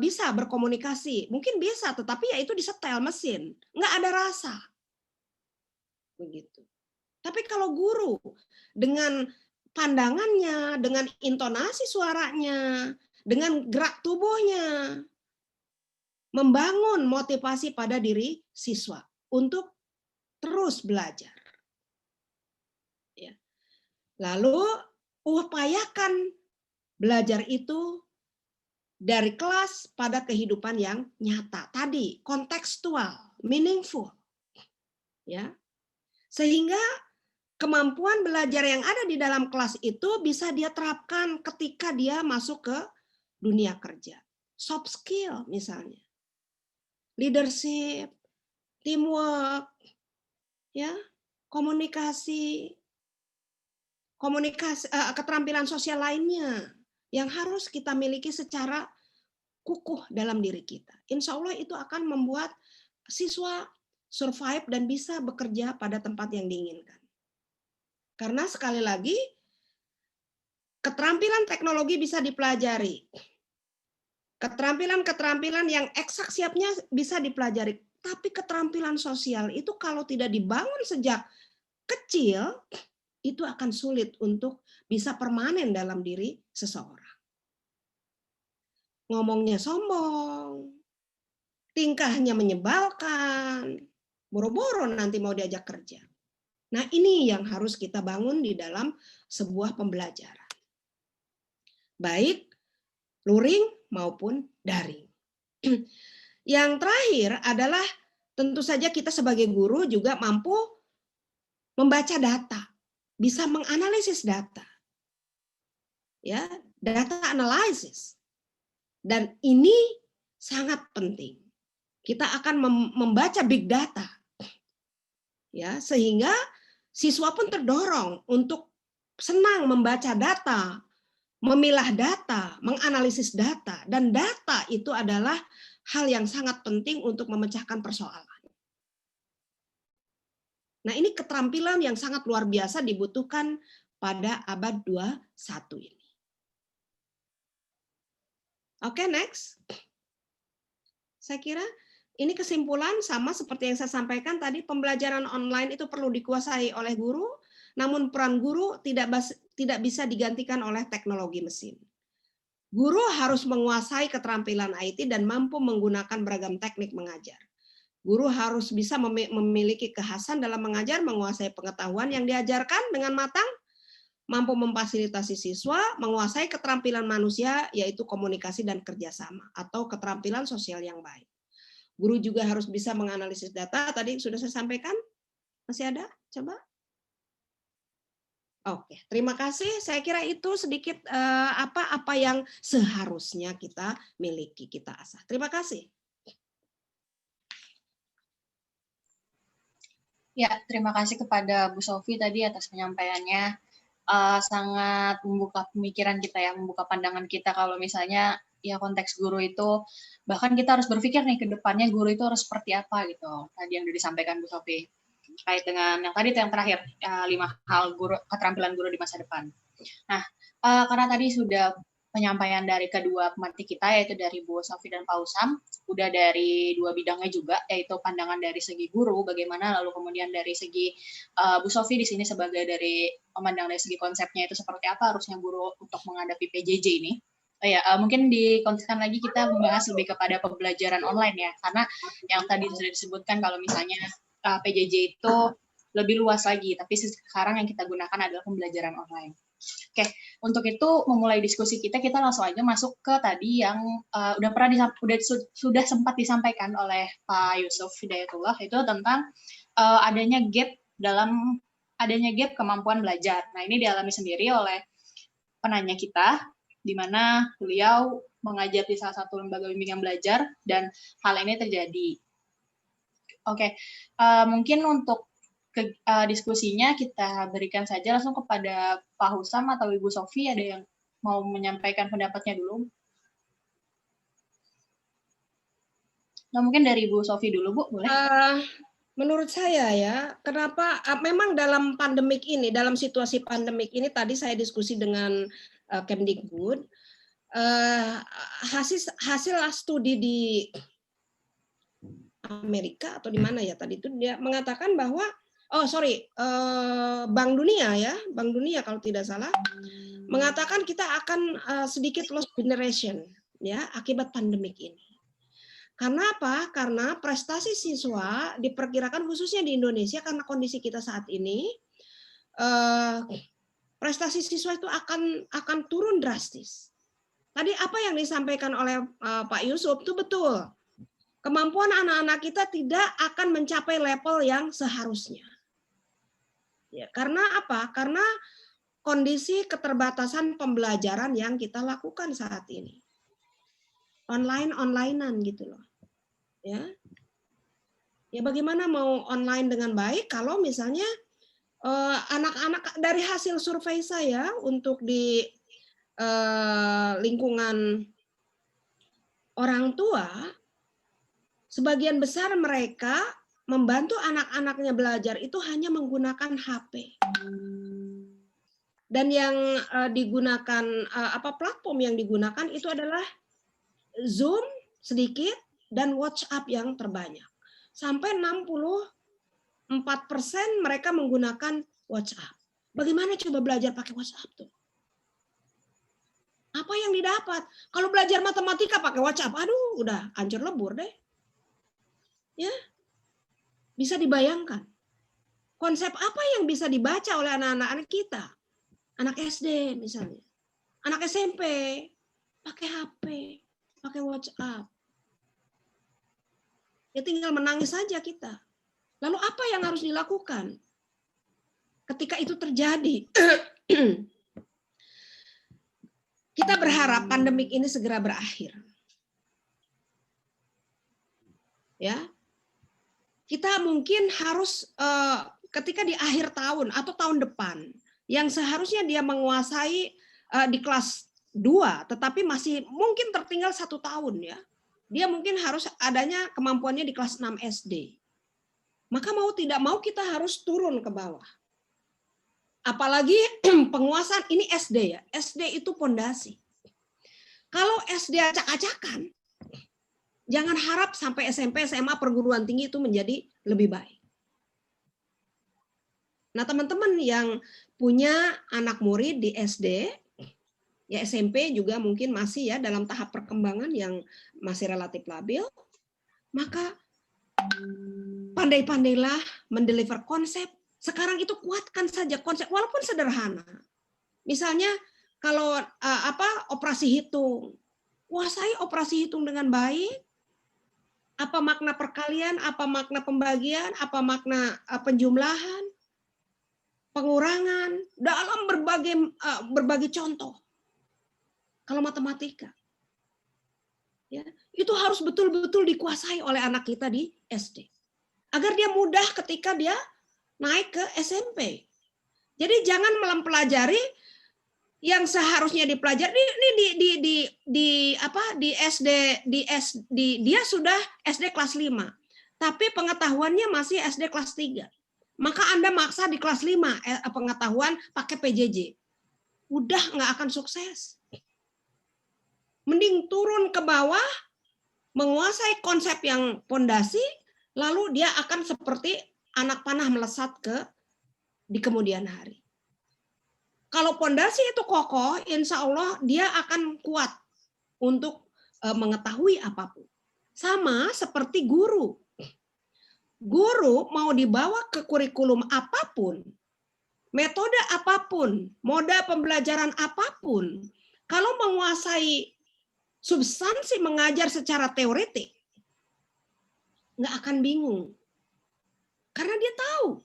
Speaker 4: bisa berkomunikasi? Mungkin bisa, tetapi ya itu disetel mesin, nggak ada rasa. Begitu. Tapi kalau guru dengan pandangannya, dengan intonasi suaranya, dengan gerak tubuhnya, membangun motivasi pada diri siswa untuk terus belajar. Ya. Lalu upayakan belajar itu dari kelas pada kehidupan yang nyata. Tadi kontekstual, meaningful. Ya. Sehingga kemampuan belajar yang ada di dalam kelas itu bisa dia terapkan ketika dia masuk ke dunia kerja. Soft skill misalnya. Leadership, teamwork, ya, komunikasi, keterampilan sosial lainnya yang harus kita miliki secara kukuh dalam diri kita. Insya Allah itu akan membuat siswa survive dan bisa bekerja pada tempat yang diinginkan. Karena sekali lagi, keterampilan teknologi bisa dipelajari. Keterampilan-keterampilan yang eksak siapnya bisa dipelajari. Tapi keterampilan sosial itu kalau tidak dibangun sejak kecil, itu akan sulit untuk bisa permanen dalam diri seseorang. Ngomongnya sombong, tingkahnya menyebalkan, boro-boro nanti mau diajak kerja. Nah, ini yang harus kita bangun di dalam sebuah pembelajaran. Baik luring maupun daring. Yang terakhir adalah tentu saja kita sebagai guru juga mampu membaca data, bisa menganalisis data. Ya, data analysis. Dan ini sangat penting. Kita akan membaca big data. Ya, sehingga siswa pun terdorong untuk senang membaca data, memilah data, menganalisis data, dan data itu adalah hal yang sangat penting untuk memecahkan persoalan. Nah, ini keterampilan yang sangat luar biasa dibutuhkan pada abad 21 ini. Oke, next. Saya kira ini kesimpulan sama seperti yang saya sampaikan tadi, pembelajaran online itu perlu dikuasai oleh guru, namun peran guru tidak bisa digantikan oleh teknologi mesin. Guru harus menguasai keterampilan IT dan mampu menggunakan beragam teknik mengajar. Guru harus bisa memiliki kekhasan dalam mengajar, menguasai pengetahuan yang diajarkan dengan matang, mampu memfasilitasi siswa, menguasai keterampilan manusia, yaitu komunikasi dan kerjasama, atau keterampilan sosial yang baik. Guru juga harus bisa menganalisis data, tadi sudah saya sampaikan. Masih ada? Coba. Oke, terima kasih. Saya kira itu sedikit apa yang seharusnya kita miliki, kita asah. Terima kasih.
Speaker 5: Ya, terima kasih kepada Bu Sofi tadi atas penyampaiannya. Sangat membuka pemikiran kita ya, membuka pandangan kita kalau misalnya ya konteks guru itu, bahkan kita harus berpikir nih ke depannya guru itu harus seperti apa gitu. Tadi yang sudah disampaikan Bu Sofi. Terkait dengan yang tadi yang terakhir 5 hal guru, keterampilan guru di masa depan. Nah, karena tadi sudah penyampaian dari kedua pemateri kita yaitu dari Bu Sofi dan Pak Husam, udah dari dua bidangnya juga yaitu pandangan dari segi guru bagaimana, lalu kemudian dari segi Bu Sofi di sini sebagai dari memandang dari segi konsepnya itu seperti apa harusnya guru untuk menghadapi PJJ ini. Mungkin dikontekskan lagi kita membahas lebih kepada pembelajaran online ya, karena yang tadi sudah disebutkan kalau misalnya PJJ itu lebih luas lagi, tapi sekarang yang kita gunakan adalah pembelajaran online. Oke, untuk itu memulai diskusi kita langsung aja masuk ke tadi yang sudah sempat disampaikan oleh Pak Yusuf Hidayatullah, itu tentang adanya gap dalam adanya gap kemampuan belajar. Nah, ini dialami sendiri oleh penanya kita, di mana beliau mengajar di salah satu lembaga bimbingan belajar dan hal ini terjadi. Oke, mungkin untuk diskusinya kita berikan saja langsung kepada Pak Husam atau Ibu Sofi. Ada yang mau menyampaikan pendapatnya dulu? Nah, mungkin dari Ibu Sofi dulu, Bu, boleh?
Speaker 4: Menurut saya ya, kenapa memang dalam pandemik ini, dalam situasi pandemik ini tadi saya diskusi dengan Kemdikbud, hasil studi di Amerika atau di mana ya tadi itu dia mengatakan bahwa Bank Dunia ya, Bank Dunia kalau tidak salah mengatakan kita akan sedikit lost generation ya akibat pandemik ini. Karena apa? Karena prestasi siswa diperkirakan khususnya di Indonesia karena kondisi kita saat ini prestasi siswa itu akan turun drastis. Tadi apa yang disampaikan oleh Pak Yusuf itu betul. Kemampuan anak-anak kita tidak akan mencapai level yang seharusnya. Ya, karena apa? Karena kondisi keterbatasan pembelajaran yang kita lakukan saat ini. Online-onlinean gitu loh. Ya. Ya bagaimana mau online dengan baik kalau misalnya anak-anak dari hasil survei saya untuk di lingkungan orang tua, sebagian besar mereka membantu anak-anaknya belajar itu hanya menggunakan HP. Dan yang digunakan platform yang digunakan itu adalah Zoom sedikit dan WhatsApp yang terbanyak. Sampai 64% mereka menggunakan WhatsApp. Bagaimana coba belajar pakai WhatsApp tuh? Apa yang didapat? Kalau belajar matematika pakai WhatsApp, aduh udah hancur lebur deh. Ya. Bisa dibayangkan. Konsep apa yang bisa dibaca oleh anak-anak kita? Anak SD misalnya. Anak SMP pakai HP, pakai WhatsApp. Ya tinggal menangis saja kita. Lalu apa yang harus dilakukan ketika itu terjadi? Kita berharap pandemik ini segera berakhir. Ya, kita mungkin harus ketika di akhir tahun atau tahun depan, yang seharusnya dia menguasai di kelas 2, tetapi masih mungkin tertinggal 1 tahun ya. Dia mungkin harus adanya kemampuannya di kelas 6 SD. Maka mau tidak mau kita harus turun ke bawah. Apalagi penguasaan ini SD ya. SD itu pondasi. Kalau SD acak-acakan, jangan harap sampai SMP, SMA, perguruan tinggi itu menjadi lebih baik. Nah, teman-teman yang punya anak murid di SD, ya SMP juga mungkin masih ya dalam tahap perkembangan yang masih relatif labil, maka pandai-pandailah mendeliver konsep. Sekarang itu kuatkan saja konsep walaupun sederhana. Misalnya kalau operasi hitung, kuasai operasi hitung dengan baik. Apa makna perkalian, apa makna pembagian, apa makna penjumlahan, pengurangan dalam berbagai contoh. Kalau matematika, ya, itu harus betul-betul dikuasai oleh anak kita di SD. Agar dia mudah ketika dia naik ke SMP. Jadi jangan mempelajari yang seharusnya dipelajari di SD dia sudah SD kelas 5. Tapi pengetahuannya masih SD kelas 3. Maka Anda maksa di kelas 5 pengetahuan pakai PJJ. Udah nggak akan sukses. Mending turun ke bawah, menguasai konsep yang pondasi, lalu dia akan seperti anak panah melesat di kemudian hari. Kalau pondasi itu kokoh, insya Allah dia akan kuat untuk mengetahui apapun. Sama seperti guru. Guru mau dibawa ke kurikulum apapun, metode apapun, moda pembelajaran apapun, kalau menguasai substansi mengajar secara teoretik, nggak akan bingung. Karena dia tahu.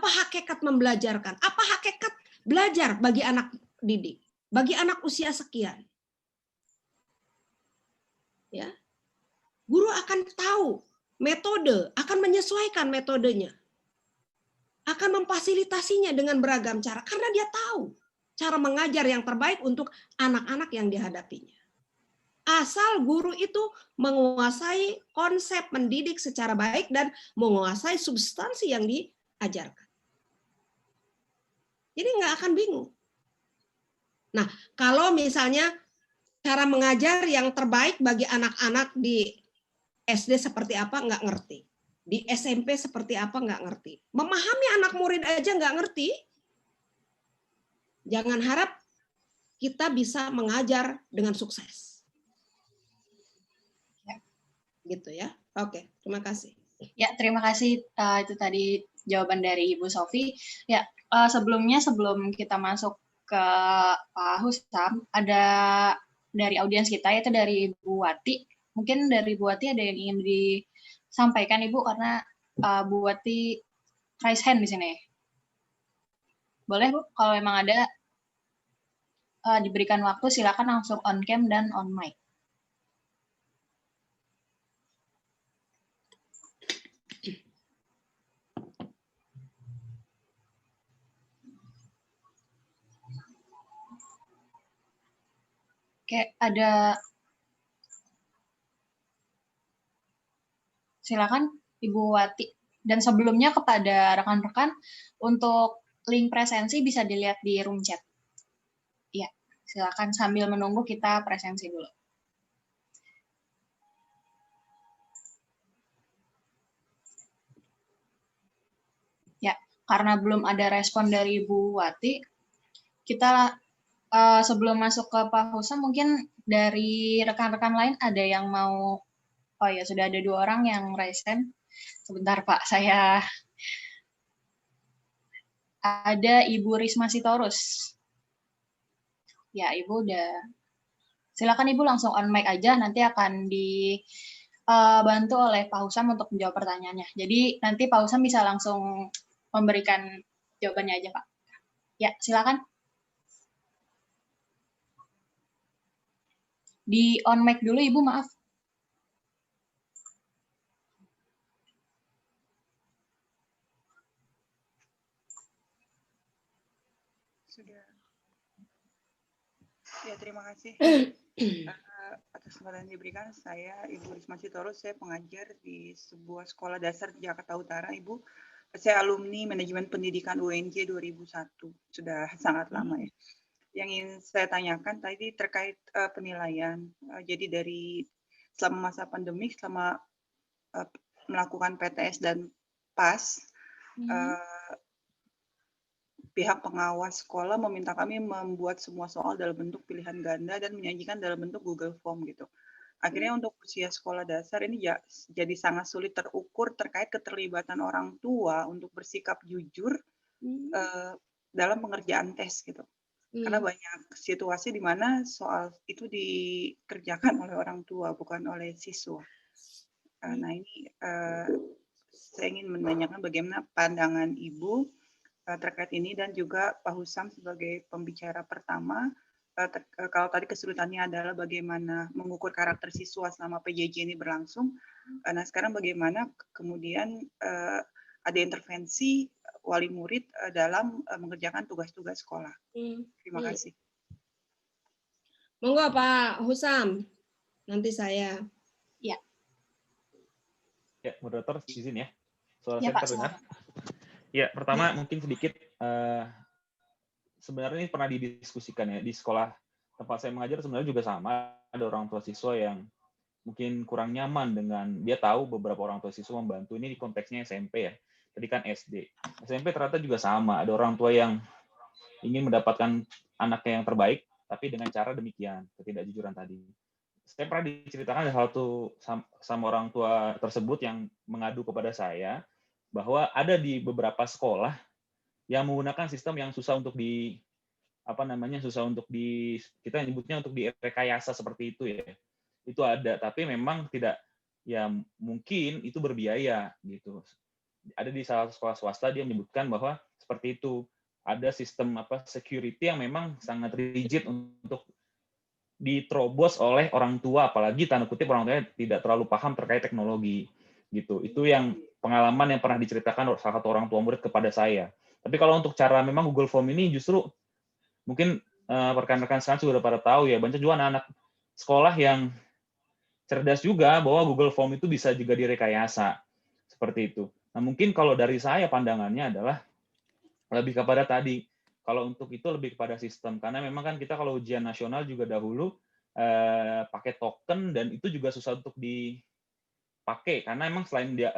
Speaker 4: Apa hakikat membelajarkan? Apa hakikat belajar bagi anak didik? Bagi anak usia sekian? Ya. Guru akan tahu metode, akan menyesuaikan metodenya. Akan memfasilitasinya dengan beragam cara karena dia tahu cara mengajar yang terbaik untuk anak-anak yang dihadapinya. Asal guru itu menguasai konsep mendidik secara baik dan menguasai substansi yang diajarkan. Jadi nggak akan bingung. Nah, kalau misalnya cara mengajar yang terbaik bagi anak-anak di SD seperti apa nggak ngerti. Di SMP seperti apa nggak ngerti. Memahami anak murid aja nggak ngerti. Jangan harap kita bisa mengajar dengan sukses.
Speaker 5: Ya.
Speaker 4: Gitu ya. Oke, terima kasih.
Speaker 5: Ya, terima kasih. Itu tadi jawaban dari Ibu Sofi. Ya, sebelum kita masuk ke Pak Husam, ada dari audiens kita, yaitu dari Ibu Wati. Mungkin dari Bu Wati ada yang ingin disampaikan, Ibu, karena Bu Wati raise hand di sini. Boleh, Bu? Kalau memang ada, diberikan waktu, silakan langsung on cam dan on mic. Oke, ada. Silakan Ibu Wati. Dan sebelumnya kepada rekan-rekan, untuk link presensi bisa dilihat di room chat. Iya, silakan sambil menunggu kita presensi dulu. Ya, karena belum ada respon dari Ibu Wati, kita sebelum masuk ke Pak Husam, mungkin dari rekan-rekan lain ada yang mau. Oh ya, sudah ada 2 orang yang raise hand. Sebentar Pak, saya ada Ibu Risma Sitorus. Ya, Ibu udah. Silakan Ibu langsung on mic aja, nanti akan dibantu oleh Pak Husam untuk menjawab pertanyaannya. Jadi nanti Pak Husam bisa langsung memberikan jawabannya aja Pak. Ya, silakan. Di on mic dulu Ibu, maaf.
Speaker 9: Sudah. Ya, terima kasih atas kesempatan yang diberikan. Saya Ibu Risma Sitorus, saya pengajar di sebuah sekolah dasar di Jakarta Utara, Ibu. Saya alumni manajemen pendidikan UNJ 2001, sudah sangat lama ya. Yang ingin saya tanyakan tadi terkait penilaian. Jadi dari selama masa pandemi, selama melakukan PTS dan PAS, pihak pengawas sekolah meminta kami membuat semua soal dalam bentuk pilihan ganda dan menyajikan dalam bentuk Google Form gitu. Akhirnya untuk usia sekolah dasar ini jadi sangat sulit terukur terkait keterlibatan orang tua untuk bersikap jujur dalam pengerjaan tes gitu. Karena banyak situasi di mana soal itu dikerjakan oleh orang tua bukan oleh siswa. Nah ini saya ingin menanyakan bagaimana pandangan Ibu terkait ini dan juga Pak Husam sebagai pembicara pertama. Kalau tadi kesulitannya adalah bagaimana mengukur karakter siswa selama PJJ ini berlangsung. Nah sekarang bagaimana kemudian ada intervensi wali murid dalam mengerjakan tugas-tugas sekolah. Terima kasih.
Speaker 4: Monggo Pak Husam, nanti saya.
Speaker 5: Ya.
Speaker 2: Ya, moderator izin ya. Suara
Speaker 5: Ya,
Speaker 2: saya
Speaker 5: Pak,
Speaker 2: terdengar. Ya, pertama mungkin sedikit sebenarnya ini pernah didiskusikan ya di sekolah tempat saya mengajar sebenarnya juga sama, ada orang tua siswa yang mungkin kurang nyaman dengan dia tahu beberapa orang tua siswa membantu, ini di konteksnya SMP ya. Tadi kan SD. SMP ternyata juga sama, ada orang tua yang ingin mendapatkan anaknya yang terbaik tapi dengan cara demikian, ketidakjujuran tadi. Saya pernah diceritakan ada satu sama orang tua tersebut yang mengadu kepada saya bahwa ada di beberapa sekolah yang menggunakan sistem yang susah untuk kita nyebutnya untuk direkayasa seperti itu ya. Itu ada, tapi memang tidak, ya mungkin itu berbiaya gitu. ada di salah satu sekolah swasta dia menyebutkan bahwa seperti itu, ada sistem security yang memang sangat rigid untuk diterobos oleh orang tua, apalagi tanda kutip orang tuanya tidak terlalu paham terkait teknologi gitu. Itu yang pengalaman yang pernah diceritakan salah satu orang tua murid kepada saya. Tapi kalau untuk cara memang Google Form ini justru mungkin rekan-rekan sekarang sudah pada tahu ya, banyak juga anak-anak sekolah yang cerdas juga bahwa Google Form itu bisa juga direkayasa seperti itu. Nah, mungkin kalau dari saya pandangannya adalah lebih kepada tadi, kalau untuk itu lebih kepada sistem, karena memang kan kita kalau ujian nasional juga dahulu pakai token dan itu juga susah untuk dipakai karena memang selain dia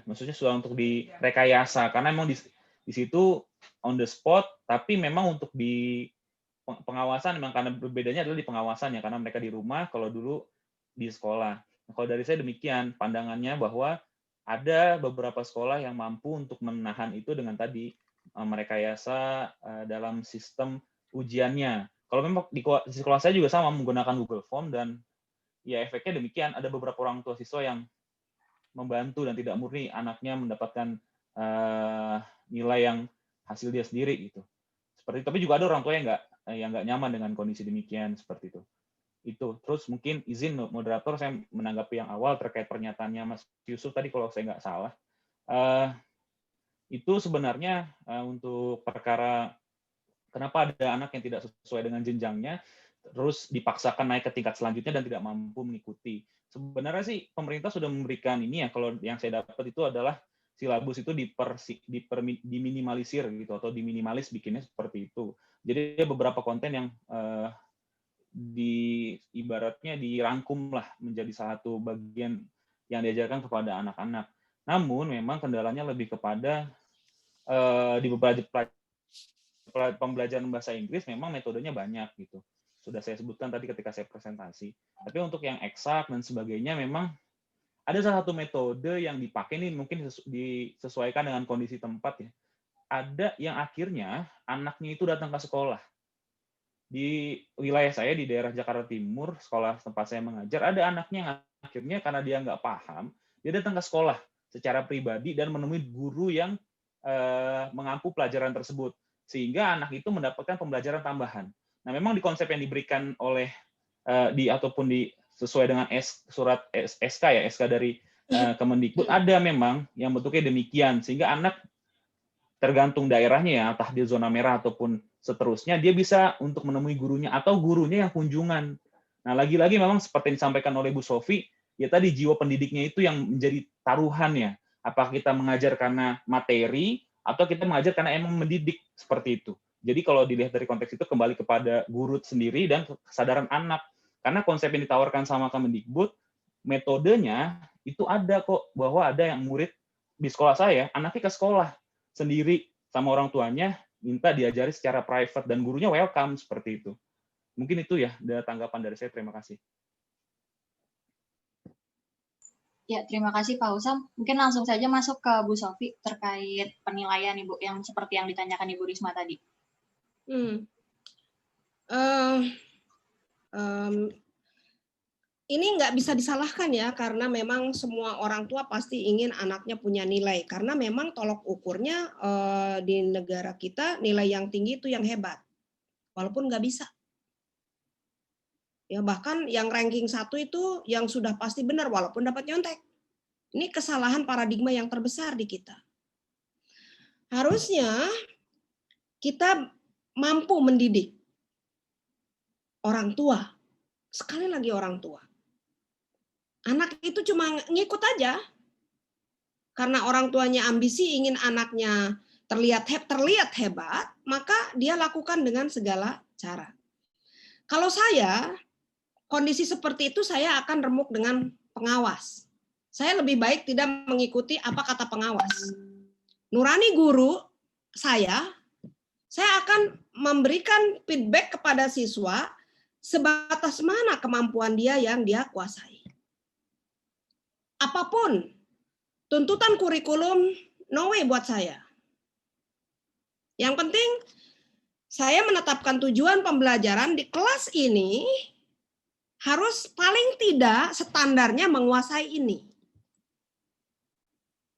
Speaker 2: maksudnya susah untuk direkayasa karena memang di situ on the spot, tapi memang untuk di pengawasan memang karena berbedanya adalah di pengawasan ya, karena mereka di rumah, kalau dulu di sekolah. Nah, kalau dari saya demikian pandangannya bahwa ada beberapa sekolah yang mampu untuk menahan itu dengan tadi merekayasa dalam sistem ujiannya. Kalau memang di sekolah saya juga sama menggunakan Google Form dan ya efeknya demikian, ada beberapa orang tua siswa yang membantu dan tidak murni anaknya mendapatkan nilai yang hasil dia sendiri gitu. Seperti itu. Tapi juga ada orang tua yang nggak nyaman dengan kondisi demikian seperti itu. Itu terus mungkin izin moderator saya menanggapi yang awal terkait pernyataannya Mas Yusuf tadi kalau saya nggak salah itu sebenarnya untuk perkara kenapa ada anak yang tidak sesuai dengan jenjangnya terus dipaksakan naik ke tingkat selanjutnya dan tidak mampu mengikuti. Sebenarnya sih pemerintah sudah memberikan ini ya, kalau yang saya dapat itu adalah silabus itu diminimalisir gitu atau diminimalis bikinnya seperti itu. Jadi beberapa konten yang ibaratnya dirangkum lah menjadi satu bagian yang diajarkan kepada anak-anak. Namun memang kendalanya lebih kepada di beberapa pembelajaran bahasa Inggris memang metodenya banyak gitu. Sudah saya sebutkan tadi ketika saya presentasi. Tapi untuk yang eksak dan sebagainya memang ada salah satu metode yang dipakai ini mungkin disesuaikan dengan kondisi tempat ya. Ada yang akhirnya anaknya itu datang ke sekolah. Di wilayah saya di daerah Jakarta Timur, sekolah tempat saya mengajar, ada anaknya yang akhirnya karena dia nggak paham, dia datang ke sekolah secara pribadi dan menemui guru yang mengampu pelajaran tersebut, sehingga anak itu mendapatkan pembelajaran tambahan. Nah, memang di konsep yang diberikan oleh sesuai dengan surat SK ya, SK dari Kemendikbud ada memang yang bentuknya demikian, sehingga anak tergantung daerahnya ya, entah di zona merah ataupun seterusnya, dia bisa untuk menemui gurunya atau gurunya yang kunjungan. Nah, lagi-lagi memang seperti yang disampaikan oleh Bu Sofi, ya tadi jiwa pendidiknya itu yang menjadi taruhannya. Apakah kita mengajar karena materi atau kita mengajar karena emang mendidik seperti itu. Jadi kalau dilihat dari konteks itu kembali kepada guru sendiri dan kesadaran anak. Karena konsep yang ditawarkan sama Kemendikbud, metodenya itu ada kok, bahwa ada yang murid di sekolah saya, anaknya ke sekolah sendiri sama orang tuanya, minta diajari secara private dan gurunya welcome seperti itu. Mungkin itu ya, ada tanggapan dari saya. Terima kasih.
Speaker 5: Ya, terima kasih Pak Husam. Mungkin langsung saja masuk ke Bu Sofi terkait penilaian Ibu yang seperti yang ditanyakan Ibu Risma tadi.
Speaker 4: Ini nggak bisa disalahkan ya, karena memang semua orang tua pasti ingin anaknya punya nilai. Karena memang tolok ukurnya di negara kita nilai yang tinggi itu yang hebat, walaupun nggak bisa. Ya, bahkan yang ranking 1 itu yang sudah pasti benar walaupun dapat nyontek. Ini kesalahan paradigma yang terbesar di kita. Harusnya kita mampu mendidik orang tua. Sekali lagi orang tua. Anak itu cuma ngikut aja. Karena orang tuanya ambisi ingin anaknya terlihat hebat, maka dia lakukan dengan segala cara. Kalau saya kondisi seperti itu saya akan remuk dengan pengawas. Saya lebih baik tidak mengikuti apa kata pengawas. Nurani guru saya akan memberikan feedback kepada siswa sebatas mana kemampuan dia yang dia kuasai. Apapun tuntutan kurikulum, no way buat saya. Yang penting saya menetapkan tujuan pembelajaran di kelas ini harus paling tidak standarnya menguasai ini.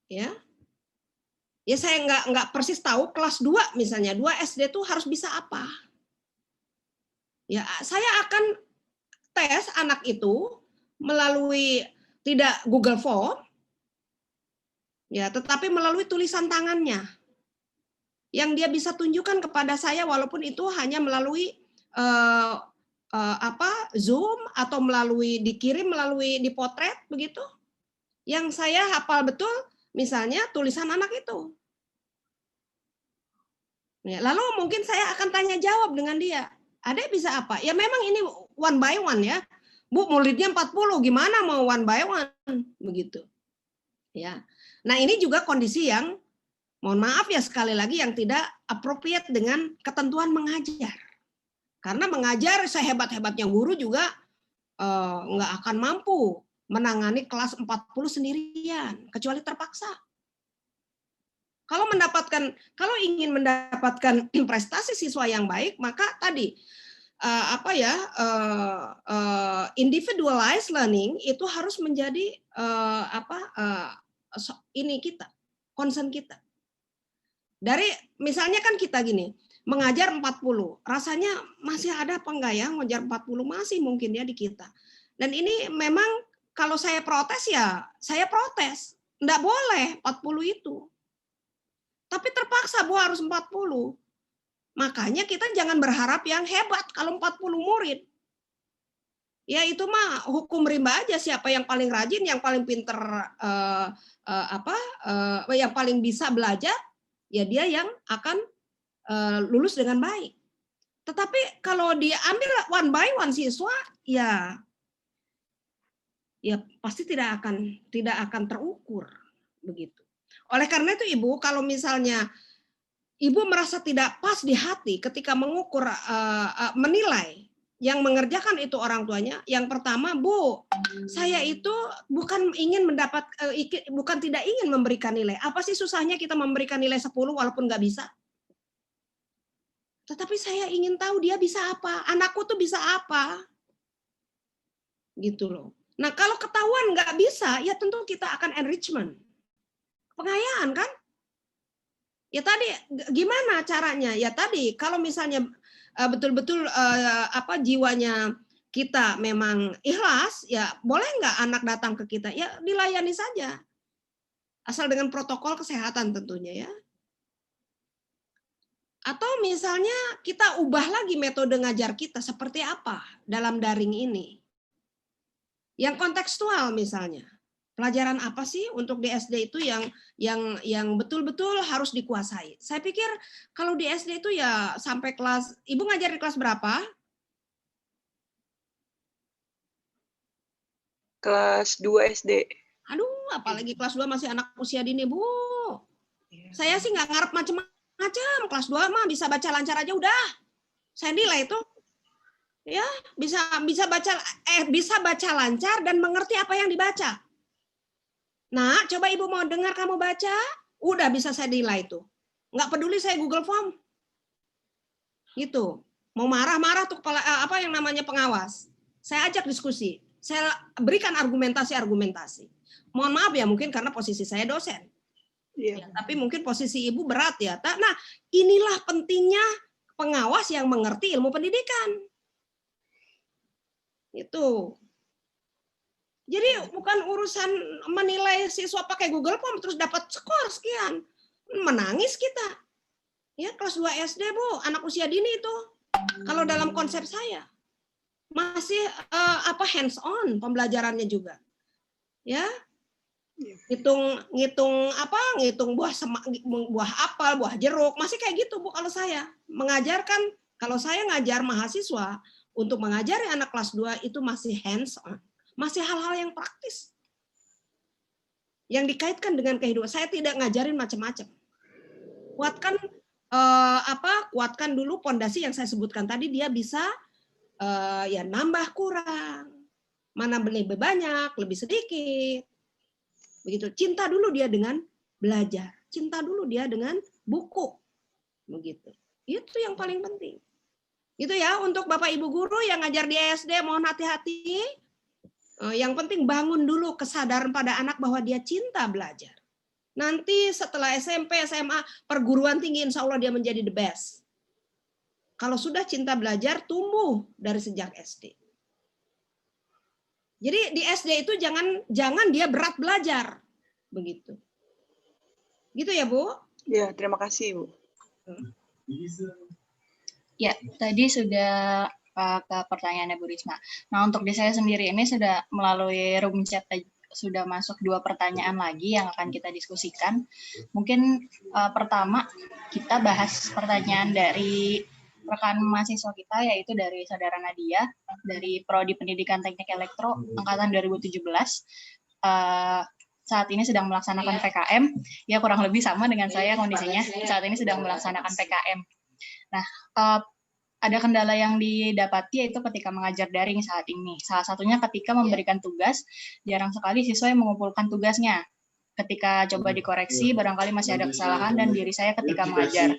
Speaker 4: Ya. Ya saya nggak persis tahu kelas 2 misalnya, 2 SD itu harus bisa apa. Ya saya akan tes anak itu melalui tidak Google Form, ya, tetapi melalui tulisan tangannya yang dia bisa tunjukkan kepada saya, walaupun itu hanya melalui Zoom atau dikirim melalui dipotret begitu. Yang saya hafal betul, misalnya tulisan anak itu. Ya, lalu mungkin saya akan tanya jawab dengan dia. Adek bisa apa? Ya memang ini one by one ya. Bu, muridnya 40, gimana mau one by one? Begitu. Ya. Nah, ini juga kondisi yang, mohon maaf ya sekali lagi, yang tidak appropriate dengan ketentuan mengajar. Karena mengajar sehebat-hebatnya guru juga nggak akan mampu menangani kelas 40 sendirian, kecuali terpaksa. Kalau ingin mendapatkan prestasi siswa yang baik, maka tadi individualized learning itu harus menjadi concern kita. Dari misalnya kan kita gini, mengajar 40, rasanya masih ada apa enggak ya mengajar 40, masih mungkin ya di kita. Dan ini memang kalau saya protes ya saya protes, enggak boleh 40 itu. Tapi terpaksa Bu harus 40. Makanya kita jangan berharap yang hebat kalau 40 murid. Ya itu mah hukum rimba aja, siapa yang paling rajin, yang paling pinter, yang paling bisa belajar, ya dia yang akan lulus dengan baik. Tetapi kalau diambil one by one siswa, ya pasti tidak akan terukur begitu. Oleh karena itu Ibu, kalau misalnya Ibu merasa tidak pas di hati ketika mengukur, menilai yang mengerjakan itu orang tuanya, yang pertama, Bu, saya itu bukan tidak ingin memberikan nilai. Apa sih susahnya kita memberikan nilai 10 walaupun nggak bisa? Tetapi saya ingin tahu dia bisa apa, anakku tuh bisa apa, gitu loh. Nah kalau ketahuan nggak bisa, ya tentu kita akan enrichment. Pengayaan kan? Ya tadi gimana caranya? Ya tadi kalau misalnya betul-betul jiwanya kita memang ikhlas, ya boleh nggak anak datang ke kita? Ya dilayani saja. Asal dengan protokol kesehatan tentunya ya. Atau misalnya kita ubah lagi metode ngajar kita seperti apa dalam daring ini. Yang kontekstual misalnya. Pelajaran apa sih untuk di SD itu yang betul-betul harus dikuasai? Saya pikir kalau di SD itu ya sampai kelas, Ibu ngajar di kelas berapa?
Speaker 9: Kelas 2 SD.
Speaker 4: Aduh, apalagi kelas 2 masih anak usia dini, Bu. Saya sih nggak ngarep macam-macam. Kelas 2 mah bisa baca lancar aja udah. Saya nilai itu. Ya, bisa baca lancar dan mengerti apa yang dibaca. Nah, coba Ibu mau dengar kamu baca, udah bisa saya nilai itu. Nggak peduli saya Google Form. Gitu. Mau marah-marah tuh kepala yang namanya pengawas. Saya ajak diskusi. Saya berikan argumentasi. Mohon maaf ya, mungkin karena posisi saya dosen. Ya, tapi mungkin posisi Ibu berat ya. Nah, inilah pentingnya pengawas yang mengerti ilmu pendidikan. Itu. Jadi bukan urusan menilai siswa pakai Google Form terus dapat skor sekian. Menangis kita. Ya, kelas 2 SD, Bu, anak usia dini itu. Kalau dalam konsep saya masih hands on pembelajarannya juga. Ya. Ngitung buah apel, buah jeruk, masih kayak gitu Bu kalau saya. Mengajarkan, kalau saya ngajar mahasiswa untuk mengajari anak kelas 2 itu masih hands on. Masih hal-hal yang praktis. Yang dikaitkan dengan kehidupan. Saya tidak ngajarin macam-macam. Kuatkan dulu pondasi yang saya sebutkan tadi, dia bisa nambah kurang. Mana lebih banyak, lebih sedikit. Begitu. Cinta dulu dia dengan belajar. Cinta dulu dia dengan buku. Begitu. Itu yang paling penting. Itu ya untuk Bapak Ibu guru yang ngajar di SD, mohon hati-hati. Yang penting bangun dulu kesadaran pada anak bahwa dia cinta belajar. Nanti setelah SMP, SMA, perguruan tinggi insya Allah dia menjadi the best. Kalau sudah cinta belajar, tumbuh dari sejak SD. Jadi di SD itu jangan dia berat belajar. Begitu. Gitu ya, Bu?
Speaker 9: Ya, terima kasih, Bu.
Speaker 5: Ya, tadi sudah ke pertanyaannya Bu Risma. Nah, untuk di saya sendiri ini sudah melalui room chat sudah masuk 2 pertanyaan lagi yang akan kita diskusikan. Mungkin pertama kita bahas pertanyaan dari rekan mahasiswa kita, yaitu dari Saudara Nadia, dari Prodi Pendidikan Teknik Elektro, Angkatan 2017. Saat ini sedang melaksanakan PKM, ya kurang lebih sama dengan saya kondisinya, saat ini sedang melaksanakan PKM. Nah, ada kendala yang didapati yaitu ketika mengajar daring saat ini. Salah satunya ketika memberikan tugas, jarang sekali siswa yang mengumpulkan tugasnya. Ketika coba dikoreksi, barangkali masih ada kesalahan dan diri saya ketika mengajar.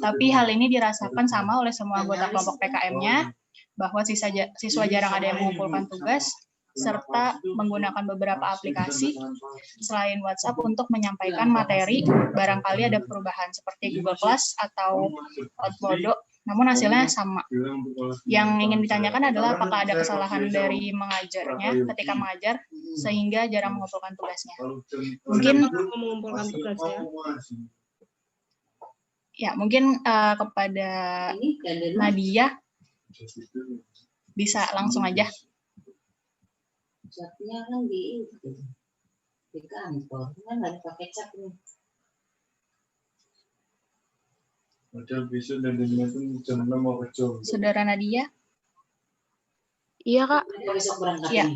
Speaker 5: Tapi hal ini dirasakan sama oleh semua anggota kelompok PKM-nya, bahwa siswa jarang ada yang mengumpulkan tugas, serta menggunakan beberapa aplikasi selain WhatsApp untuk menyampaikan materi, barangkali ada perubahan seperti Google Class atau Outlook, namun hasilnya sama. Yang ingin ditanyakan adalah apakah ada kesalahan dari mengajarnya ketika mengajar, sehingga jarang mengumpulkan tugasnya. Mungkin
Speaker 4: mengumpulkan tugas ya.
Speaker 5: Ya, mungkin kepada Nadia bisa langsung aja.
Speaker 10: Capnya kan di kantor, kan nggak pakai cap nih.
Speaker 6: Padahal besok dan itu jam 6 mau jam.
Speaker 5: Saudara Nadia?
Speaker 8: Iya, Kak.
Speaker 5: Ya.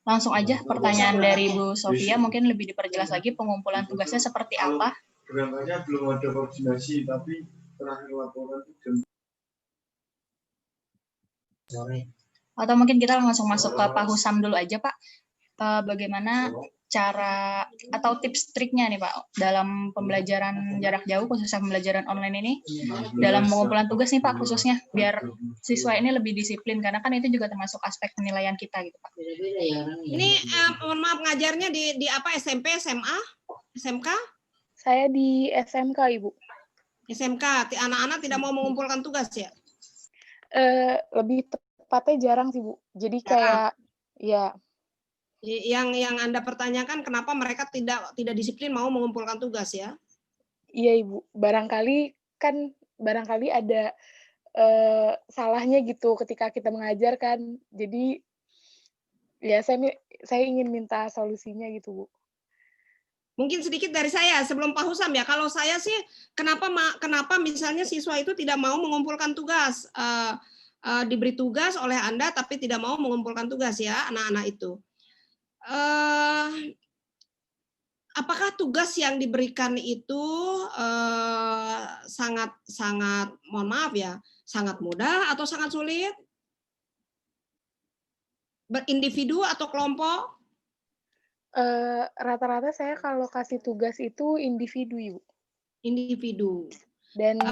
Speaker 5: Langsung aja pertanyaan dari Bu Sofia, mungkin lebih diperjelas lagi pengumpulan tugasnya seperti apa.
Speaker 6: Berangkatnya belum ada koordinasi, tapi terakhir laporan jam
Speaker 10: sore.
Speaker 5: Atau mungkin kita langsung masuk ke Pak Husam dulu aja, Pak. Bagaimana cara atau tips triknya nih, Pak, dalam pembelajaran jarak jauh, khususnya pembelajaran online ini, dalam pengumpulan tugas nih, Pak, khususnya, biar siswa ini lebih disiplin, karena kan itu juga termasuk aspek penilaian kita, gitu, Pak.
Speaker 4: Ini, mohon maaf, ngajarnya di apa, SMP, SMA, SMK?
Speaker 8: Saya di SMK, Ibu.
Speaker 4: SMK, anak-anak tidak mau mengumpulkan tugas ya?
Speaker 8: Lebih tepatnya jarang sih, Bu. Jadi kayak, ya.
Speaker 4: Yang Anda pertanyakan kenapa mereka tidak disiplin mau mengumpulkan tugas ya?
Speaker 8: Iya, Ibu. Barangkali ada salahnya gitu ketika kita mengajar kan. Jadi, ya saya ingin minta solusinya gitu, Bu.
Speaker 4: Mungkin sedikit dari saya sebelum Pak Husam ya. Kalau saya sih kenapa misalnya siswa itu tidak mau mengumpulkan tugas, diberi tugas oleh Anda tapi tidak mau mengumpulkan tugas ya anak-anak itu. Apakah tugas yang diberikan itu sangat mohon maaf ya, sangat mudah atau sangat sulit? Berindividu atau kelompok?
Speaker 8: Rata-rata saya kalau kasih tugas itu individu, Ibu.
Speaker 4: Individu.
Speaker 8: Dan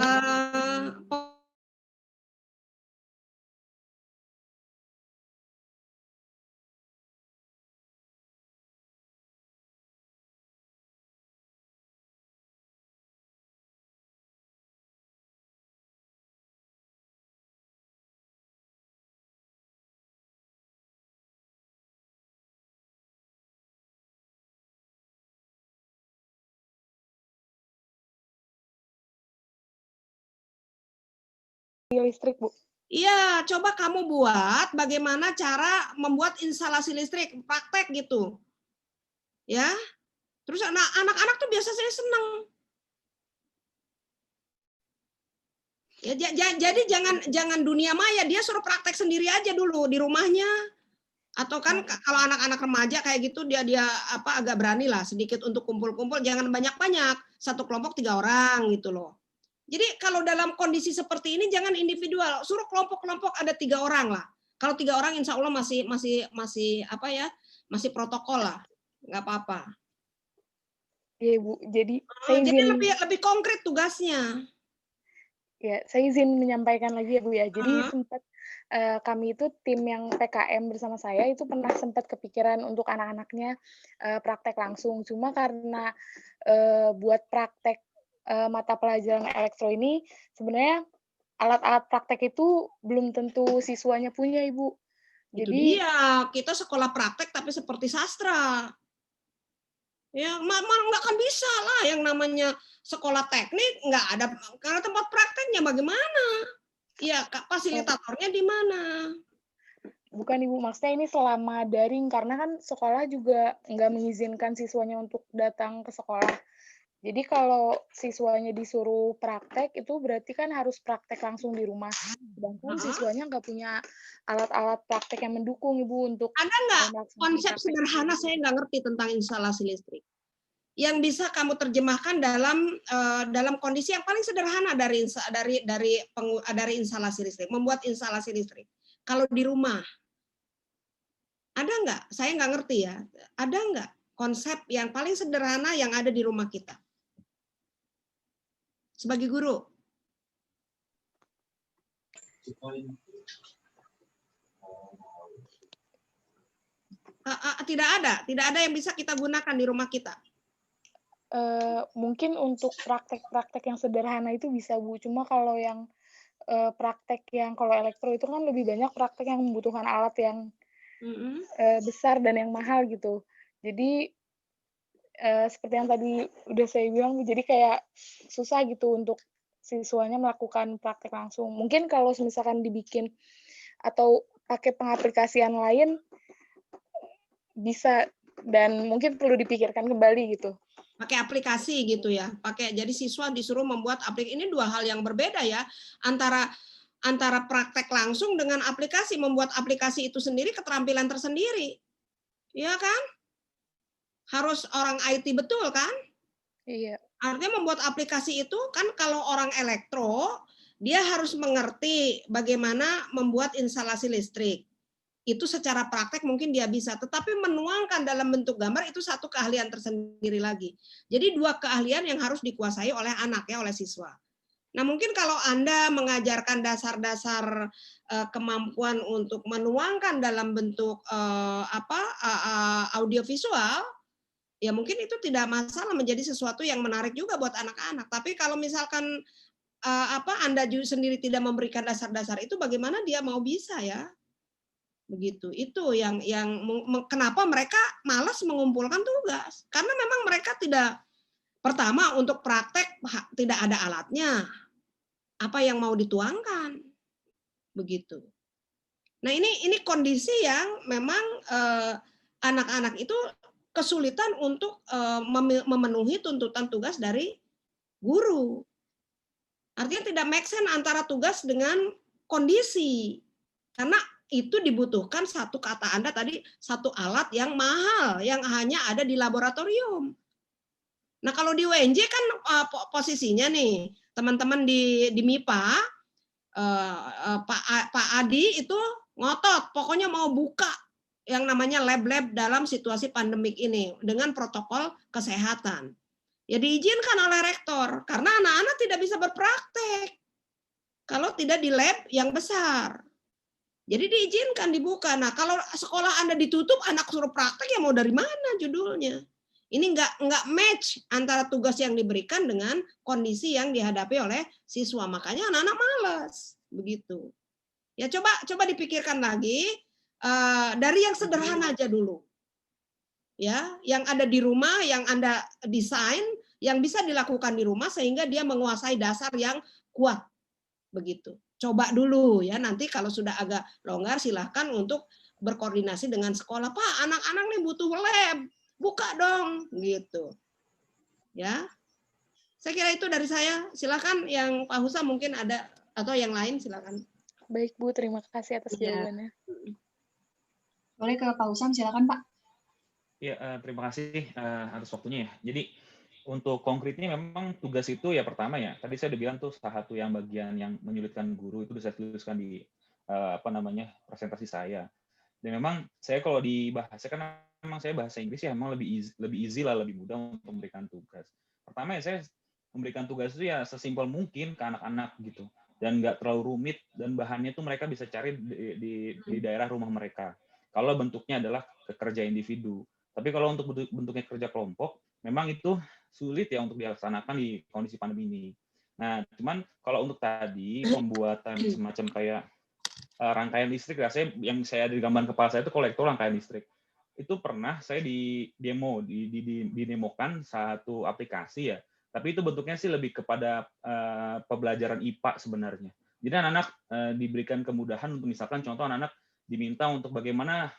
Speaker 8: listrik, Bu.
Speaker 4: Iya, coba kamu buat bagaimana cara membuat instalasi listrik, praktek gitu. Ya. Terus anak-anak tuh biasanya senang. Ya, jadi jangan dunia maya, dia suruh praktek sendiri aja dulu di rumahnya. Atau kan kalau anak-anak remaja kayak gitu dia agak berani lah sedikit untuk kumpul-kumpul, jangan banyak-banyak. Satu kelompok 3 orang gitu loh. Jadi kalau dalam kondisi seperti ini jangan individual, suruh kelompok-kelompok ada 3 orang lah. Kalau 3 orang insya Allah masih apa ya, masih protokol lah, nggak apa-apa.
Speaker 8: Iya, Bu. Jadi
Speaker 4: jadi lebih konkret tugasnya.
Speaker 8: Ya, saya izin menyampaikan lagi ya Bu ya. Jadi sempat kami itu tim yang PKM bersama saya itu pernah sempat kepikiran untuk anak-anaknya praktek langsung. Cuma karena buat praktek mata pelajaran elektro ini sebenarnya alat-alat praktek itu belum tentu siswanya punya, Ibu.
Speaker 4: Itu
Speaker 8: Jadi
Speaker 4: dia, kita sekolah praktek tapi seperti sastra. Ya, nggak akan bisa lah yang namanya sekolah teknik, nggak ada, karena tempat prakteknya bagaimana? Ya, fasilitatornya di mana?
Speaker 8: bukan Ibu, maksudnya ini selama daring, karena kan sekolah juga nggak mengizinkan siswanya untuk datang ke sekolah. Jadi kalau siswanya disuruh praktek, itu berarti kan harus praktek langsung di rumah. Sedangkan siswanya nggak punya alat-alat praktek yang mendukung, Ibu, untuk
Speaker 4: Ada nggak
Speaker 8: melaksanakan
Speaker 4: konsep
Speaker 8: praktek.
Speaker 4: sederhana, saya nggak ngerti tentang instalasi listrik, yang bisa kamu terjemahkan dalam kondisi yang paling sederhana dari instalasi listrik, membuat instalasi listrik. Kalau di rumah, ada nggak? Saya nggak ngerti ya. Ada nggak konsep yang paling sederhana yang ada di rumah kita? Sebagai guru. Tidak ada yang bisa kita gunakan di rumah kita.
Speaker 8: Mungkin untuk praktek-praktek yang sederhana itu bisa Bu, cuma kalau yang praktek yang kalau elektro itu kan lebih banyak praktek yang membutuhkan alat yang besar dan yang mahal gitu. Jadi seperti yang tadi udah saya bilang, jadi kayak susah gitu untuk siswanya melakukan praktek langsung. Mungkin kalau misalkan dibikin atau pakai pengaplikasian lain bisa, dan mungkin perlu dipikirkan kembali gitu.
Speaker 4: Pakai aplikasi gitu ya. Jadi siswa disuruh membuat aplikasi. Ini dua hal yang berbeda ya, antara praktek langsung dengan aplikasi. Membuat aplikasi itu sendiri keterampilan tersendiri. Iya kan? Harus orang IT betul kan?
Speaker 8: Iya.
Speaker 4: Artinya membuat aplikasi itu kan kalau orang elektro, dia harus mengerti bagaimana membuat instalasi listrik. Itu secara praktek mungkin dia bisa, tetapi menuangkan dalam bentuk gambar itu satu keahlian tersendiri lagi. Jadi dua keahlian yang harus dikuasai oleh anak ya, oleh siswa. Nah, mungkin kalau Anda mengajarkan dasar-dasar kemampuan untuk menuangkan dalam bentuk audiovisual, ya mungkin itu tidak masalah, menjadi sesuatu yang menarik juga buat anak-anak. Tapi kalau misalkan Anda sendiri tidak memberikan dasar-dasar itu, bagaimana dia mau bisa ya? Begitu. Itu yang kenapa mereka malas mengumpulkan tugas. Karena memang mereka tidak, pertama untuk praktek tidak ada alatnya. Apa yang mau dituangkan? Begitu. Nah, ini kondisi yang memang anak-anak itu kesulitan untuk memenuhi tuntutan tugas dari guru. Artinya tidak make sense antara tugas dengan kondisi. Karena itu dibutuhkan satu kata Anda tadi, satu alat yang mahal, yang hanya ada di laboratorium. Nah, kalau di UNJ kan posisinya nih, teman-teman di MIPA, Pak Adi itu ngotot, pokoknya mau buka yang namanya lab-lab dalam situasi pandemik ini dengan protokol kesehatan. Ya diizinkan oleh rektor, karena anak-anak tidak bisa berpraktek kalau tidak di lab yang besar. Jadi diizinkan dibuka. Nah, kalau sekolah Anda ditutup, anak suruh praktek, ya mau dari mana judulnya? Ini nggak match antara tugas yang diberikan dengan kondisi yang dihadapi oleh siswa. Makanya anak-anak malas. Begitu. Ya coba dipikirkan lagi dari yang sederhana aja dulu. Ya, yang ada di rumah, yang Anda desain, yang bisa dilakukan di rumah sehingga dia menguasai dasar yang kuat. Begitu. Coba dulu ya, nanti kalau sudah agak longgar silahkan untuk berkoordinasi dengan sekolah. Pak, anak-anak nih butuh lab, buka dong, gitu. Ya, saya kira itu dari saya. Silakan yang Pak Husam mungkin ada, atau yang lain silakan.
Speaker 8: Baik Bu, terima kasih atas jawabannya.
Speaker 5: Boleh ke Pak Husam, silakan Pak.
Speaker 2: Ya, terima kasih atas waktunya ya. Jadi untuk konkretnya memang tugas itu ya pertama ya, tadi saya udah bilang tuh salah satu yang bagian yang menyulitkan guru itu saya tuliskan di presentasi saya. Dan memang saya kalau di bahasa, kan memang saya bahasa Inggris ya memang lebih easy lah, lebih mudah untuk memberikan tugas. Pertama ya saya memberikan tugas itu ya sesimpel mungkin ke anak-anak gitu, dan nggak terlalu rumit, dan bahannya itu mereka bisa cari di daerah rumah mereka. Kalau bentuknya adalah kerja individu. Tapi kalau untuk bentuknya kerja kelompok, memang itu sulit ya untuk dilaksanakan di kondisi pandemi ini. Nah, cuman kalau untuk tadi pembuatan semacam kayak rangkaian listrik, yang saya ada di gambar kepala saya itu kolektor rangkaian listrik. Itu pernah saya didemokan satu aplikasi ya, tapi itu bentuknya sih lebih kepada pembelajaran IPA sebenarnya. Jadi anak-anak diberikan kemudahan untuk misalkan contoh anak-anak diminta untuk bagaimana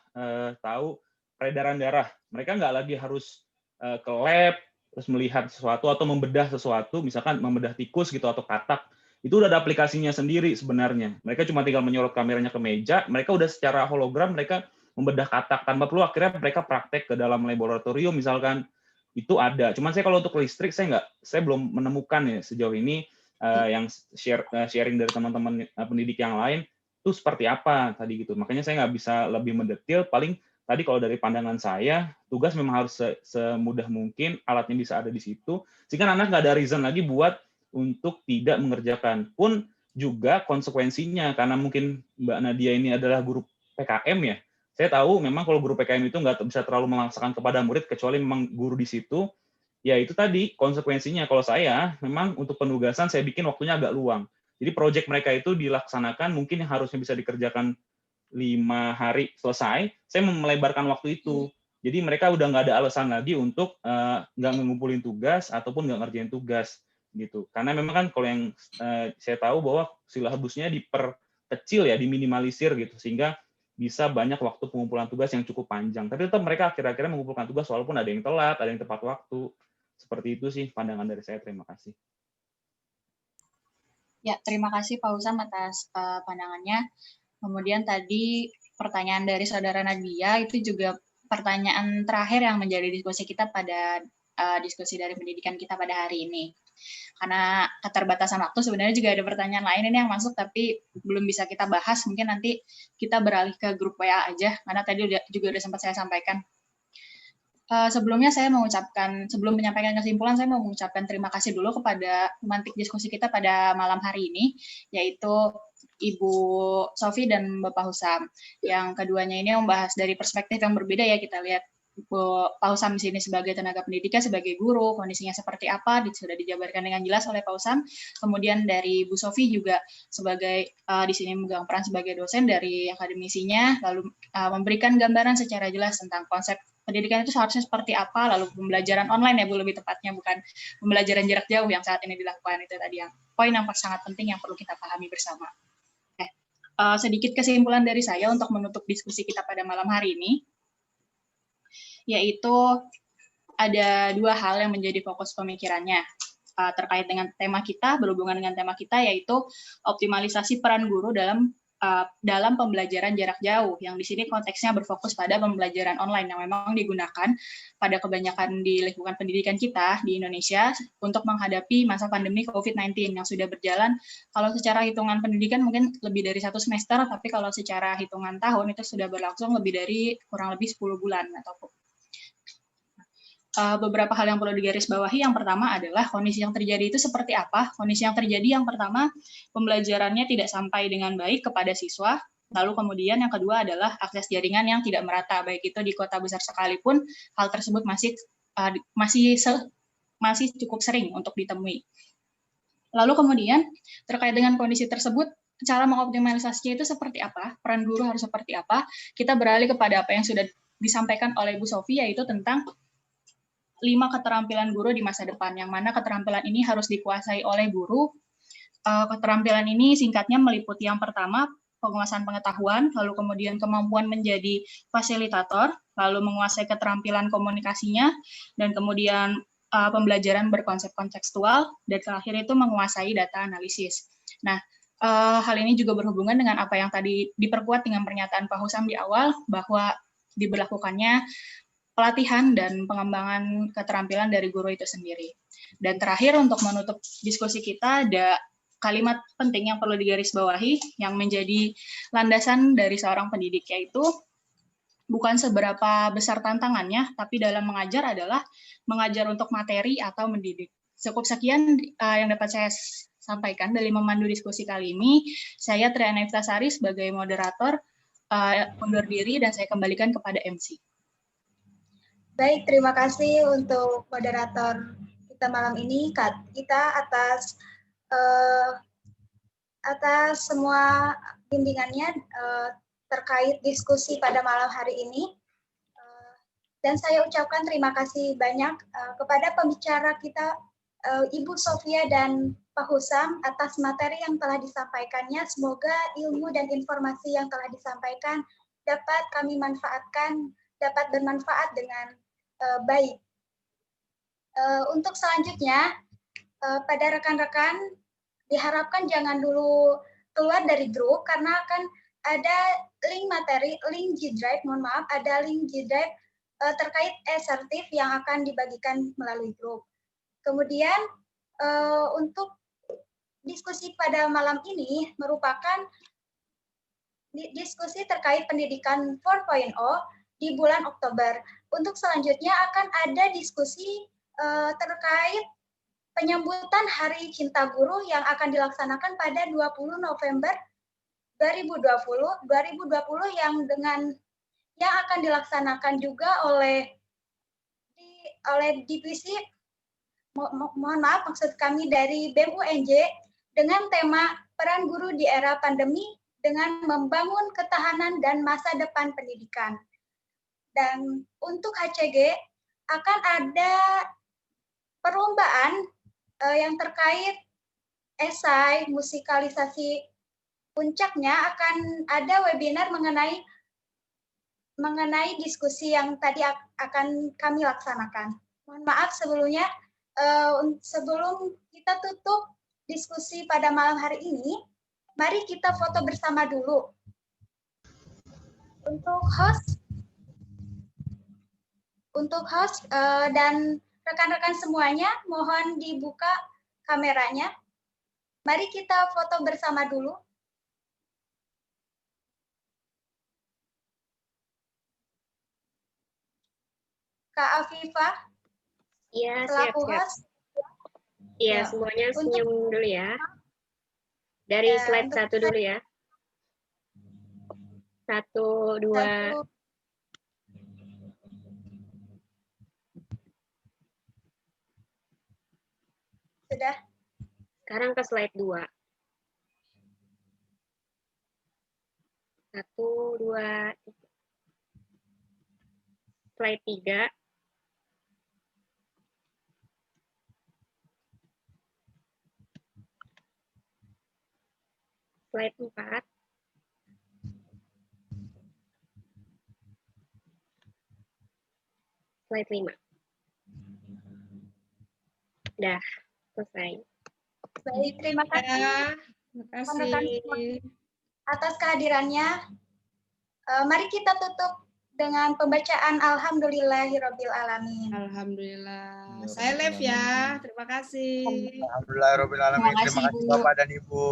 Speaker 2: tahu peredaran darah. Mereka nggak lagi harus ke lab terus melihat sesuatu atau membedah sesuatu, misalkan membedah tikus gitu atau katak. Itu udah ada aplikasinya sendiri sebenarnya. Mereka cuma tinggal menyorot kameranya ke meja, mereka udah secara hologram mereka membedah katak tanpa perlu akhirnya mereka praktek ke dalam laboratorium misalkan. Itu ada. Cuman saya kalau untuk listrik saya belum menemukan ya sejauh ini yang sharing dari teman-teman pendidik yang lain itu seperti apa tadi gitu. Makanya saya nggak bisa lebih mendetil. Paling tadi kalau dari pandangan saya, tugas memang harus semudah mungkin, alatnya bisa ada di situ, sehingga anak nggak ada reason lagi buat untuk tidak mengerjakan. Pun juga konsekuensinya, karena mungkin Mbak Nadia ini adalah guru PKM ya, saya tahu memang kalau guru PKM itu nggak bisa terlalu memaksakan kepada murid, kecuali memang guru di situ, ya itu tadi konsekuensinya. Kalau saya, memang untuk penugasan saya bikin waktunya agak luang. Jadi proyek mereka itu dilaksanakan, mungkin yang harusnya bisa dikerjakan 5 hari selesai, saya melebarkan waktu itu. Jadi mereka udah nggak ada alasan lagi untuk nggak ngumpulin tugas ataupun nggak ngerjain tugas gitu. Karena memang kan kalau yang saya tahu bahwa silabusnya diperkecil ya, diminimalisir gitu, sehingga bisa banyak waktu pengumpulan tugas yang cukup panjang. Tapi tetap mereka akhir-akhirnya mengumpulkan tugas walaupun ada yang telat, ada yang tepat waktu. Seperti itu sih pandangan dari saya. Terima kasih.
Speaker 5: Ya, terima kasih Pak Husam atas pandangannya. Kemudian tadi pertanyaan dari Saudara Nadia itu juga pertanyaan terakhir yang menjadi diskusi kita pada diskusi dari pendidikan kita pada hari ini. Karena keterbatasan waktu sebenarnya juga ada pertanyaan lain ini yang masuk tapi belum bisa kita bahas. Mungkin nanti kita beralih ke grup WA aja karena tadi juga udah sempat saya sampaikan. Sebelumnya saya mengucapkan, sebelum menyampaikan kesimpulan, saya mau mengucapkan terima kasih dulu kepada pemantik diskusi kita pada malam hari ini, yaitu Ibu Sofi dan Bapak Husam. Yang keduanya ini membahas dari perspektif yang berbeda ya, kita lihat Pak Husam di sini sebagai tenaga pendidikan, sebagai guru, kondisinya seperti apa, sudah dijabarkan dengan jelas oleh Pak Husam. Kemudian dari Bu Sofi juga sebagai di sini memegang peran sebagai dosen dari akademisinya, lalu memberikan gambaran secara jelas tentang konsep pendidikan itu seharusnya seperti apa, lalu pembelajaran online ya Bu, lebih tepatnya bukan pembelajaran jarak jauh yang saat ini dilakukan. Itu tadi yang poin yang sangat penting yang perlu kita pahami bersama. Sedikit kesimpulan dari saya untuk menutup diskusi kita pada malam hari ini, yaitu ada 2 hal yang menjadi fokus pemikirannya terkait dengan tema kita, berhubungan dengan tema kita, yaitu optimalisasi peran guru dalam pembelajaran jarak jauh, yang di sini konteksnya berfokus pada pembelajaran online yang memang digunakan pada kebanyakan di lingkungan pendidikan kita di Indonesia untuk menghadapi masa pandemi COVID-19 yang sudah berjalan. Kalau secara hitungan pendidikan mungkin lebih dari 1 semester, tapi kalau secara hitungan tahun itu sudah berlangsung kurang lebih 10 bulan atau beberapa hal yang perlu digarisbawahi. Yang pertama adalah kondisi yang terjadi itu seperti apa. Kondisi yang terjadi yang pertama, pembelajarannya tidak sampai dengan baik kepada siswa. Lalu kemudian yang kedua adalah akses jaringan yang tidak merata, baik itu di kota besar sekalipun, hal tersebut masih cukup sering untuk ditemui. Lalu kemudian terkait dengan kondisi tersebut, cara mengoptimalisasinya itu seperti apa, peran guru harus seperti apa, kita beralih kepada apa yang sudah disampaikan oleh Bu Sofi, yaitu tentang 5 keterampilan guru di masa depan, yang mana keterampilan ini harus dikuasai oleh guru. Keterampilan ini singkatnya meliputi yang pertama, penguasaan pengetahuan, lalu kemudian kemampuan menjadi fasilitator, lalu menguasai keterampilan komunikasinya, dan kemudian pembelajaran berkonsep kontekstual, dan terakhir itu menguasai data analisis. Nah, hal ini juga berhubungan dengan apa yang tadi diperkuat dengan pernyataan Pak Husam di awal, bahwa diberlakukannya pelatihan dan pengembangan keterampilan dari guru itu sendiri. Dan terakhir untuk menutup diskusi kita ada kalimat penting yang perlu digarisbawahi yang menjadi landasan dari seorang pendidik, yaitu bukan seberapa besar tantangannya, tapi dalam mengajar adalah mengajar untuk materi atau mendidik. Cukup sekian yang dapat saya sampaikan dari memandu diskusi kali ini. Saya Triana Iftasari sebagai moderator undur diri dan saya kembalikan kepada MC.
Speaker 1: Baik, terima kasih untuk moderator kita malam ini, kita atas semua bimbingannya terkait diskusi pada malam hari ini. Dan saya ucapkan terima kasih banyak kepada pembicara kita, Ibu Sofia dan Pak Husam, atas materi yang telah disampaikannya. Semoga ilmu dan informasi yang telah disampaikan dapat kami manfaatkan, dapat bermanfaat dengan baik. Untuk selanjutnya, pada rekan-rekan, diharapkan jangan dulu keluar dari grup, karena akan ada link materi, link G-Drive, mohon maaf, ada link G-Drive terkait e-sertif yang akan dibagikan melalui grup. Kemudian untuk diskusi pada malam ini merupakan diskusi terkait pendidikan 4.0 di bulan Oktober. Untuk selanjutnya akan ada diskusi terkait penyambutan Hari Cinta Guru yang akan dilaksanakan pada 20 November 2020 yang akan dilaksanakan juga oleh divisi, mohon maaf, maksud kami dari BEM UNJ, dengan tema peran guru di era pandemi dengan membangun ketahanan dan masa depan pendidikan. Dan untuk HCG akan ada perlombaan yang terkait esai musikalisasi puncaknya, akan ada webinar mengenai diskusi yang tadi akan kami laksanakan. Mohon maaf sebelumnya, sebelum kita tutup diskusi pada malam hari ini, mari kita foto bersama dulu. Untuk host dan rekan-rekan semuanya, mohon dibuka kameranya. Mari kita foto bersama dulu. Kak Afifah,
Speaker 11: Iya,
Speaker 1: selaku
Speaker 11: siap.
Speaker 1: host.
Speaker 11: Iya, semuanya senyum dulu ya. Dari slide 1 dulu ya. 1, 2.
Speaker 1: Sudah.
Speaker 11: Sekarang ke slide 2. 1, 2, 3. Slide 3. Slide 4. Slide 5. Dah, selesai.
Speaker 1: Baik, terima kasih. Rekan-rekan semua atas kehadirannya. Mari kita tutup dengan pembacaan Alhamdulillahirabbil alamin.
Speaker 4: Alhamdulillah. Saya live ya. Terima kasih.
Speaker 12: Alhamdulillahirabbil alamin. Terima kasih Bapak dan Ibu.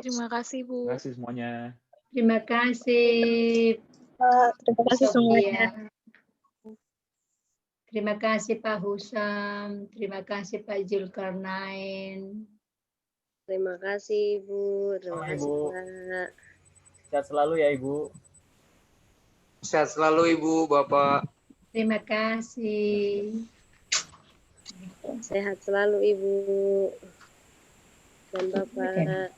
Speaker 8: Terima kasih, Bu.
Speaker 2: Terima kasih semuanya.
Speaker 13: Terima kasih.
Speaker 3: Terima kasih semuanya.
Speaker 13: Terima kasih Pak Husam. Terima kasih Pak Zulkarnain.
Speaker 11: Terima kasih, Ibu. Terima kasih, Pak.
Speaker 14: Sehat selalu ya, Ibu.
Speaker 12: Sehat selalu Ibu, Bapak.
Speaker 13: Terima kasih.
Speaker 11: Sehat selalu, Ibu. Dan Bapak.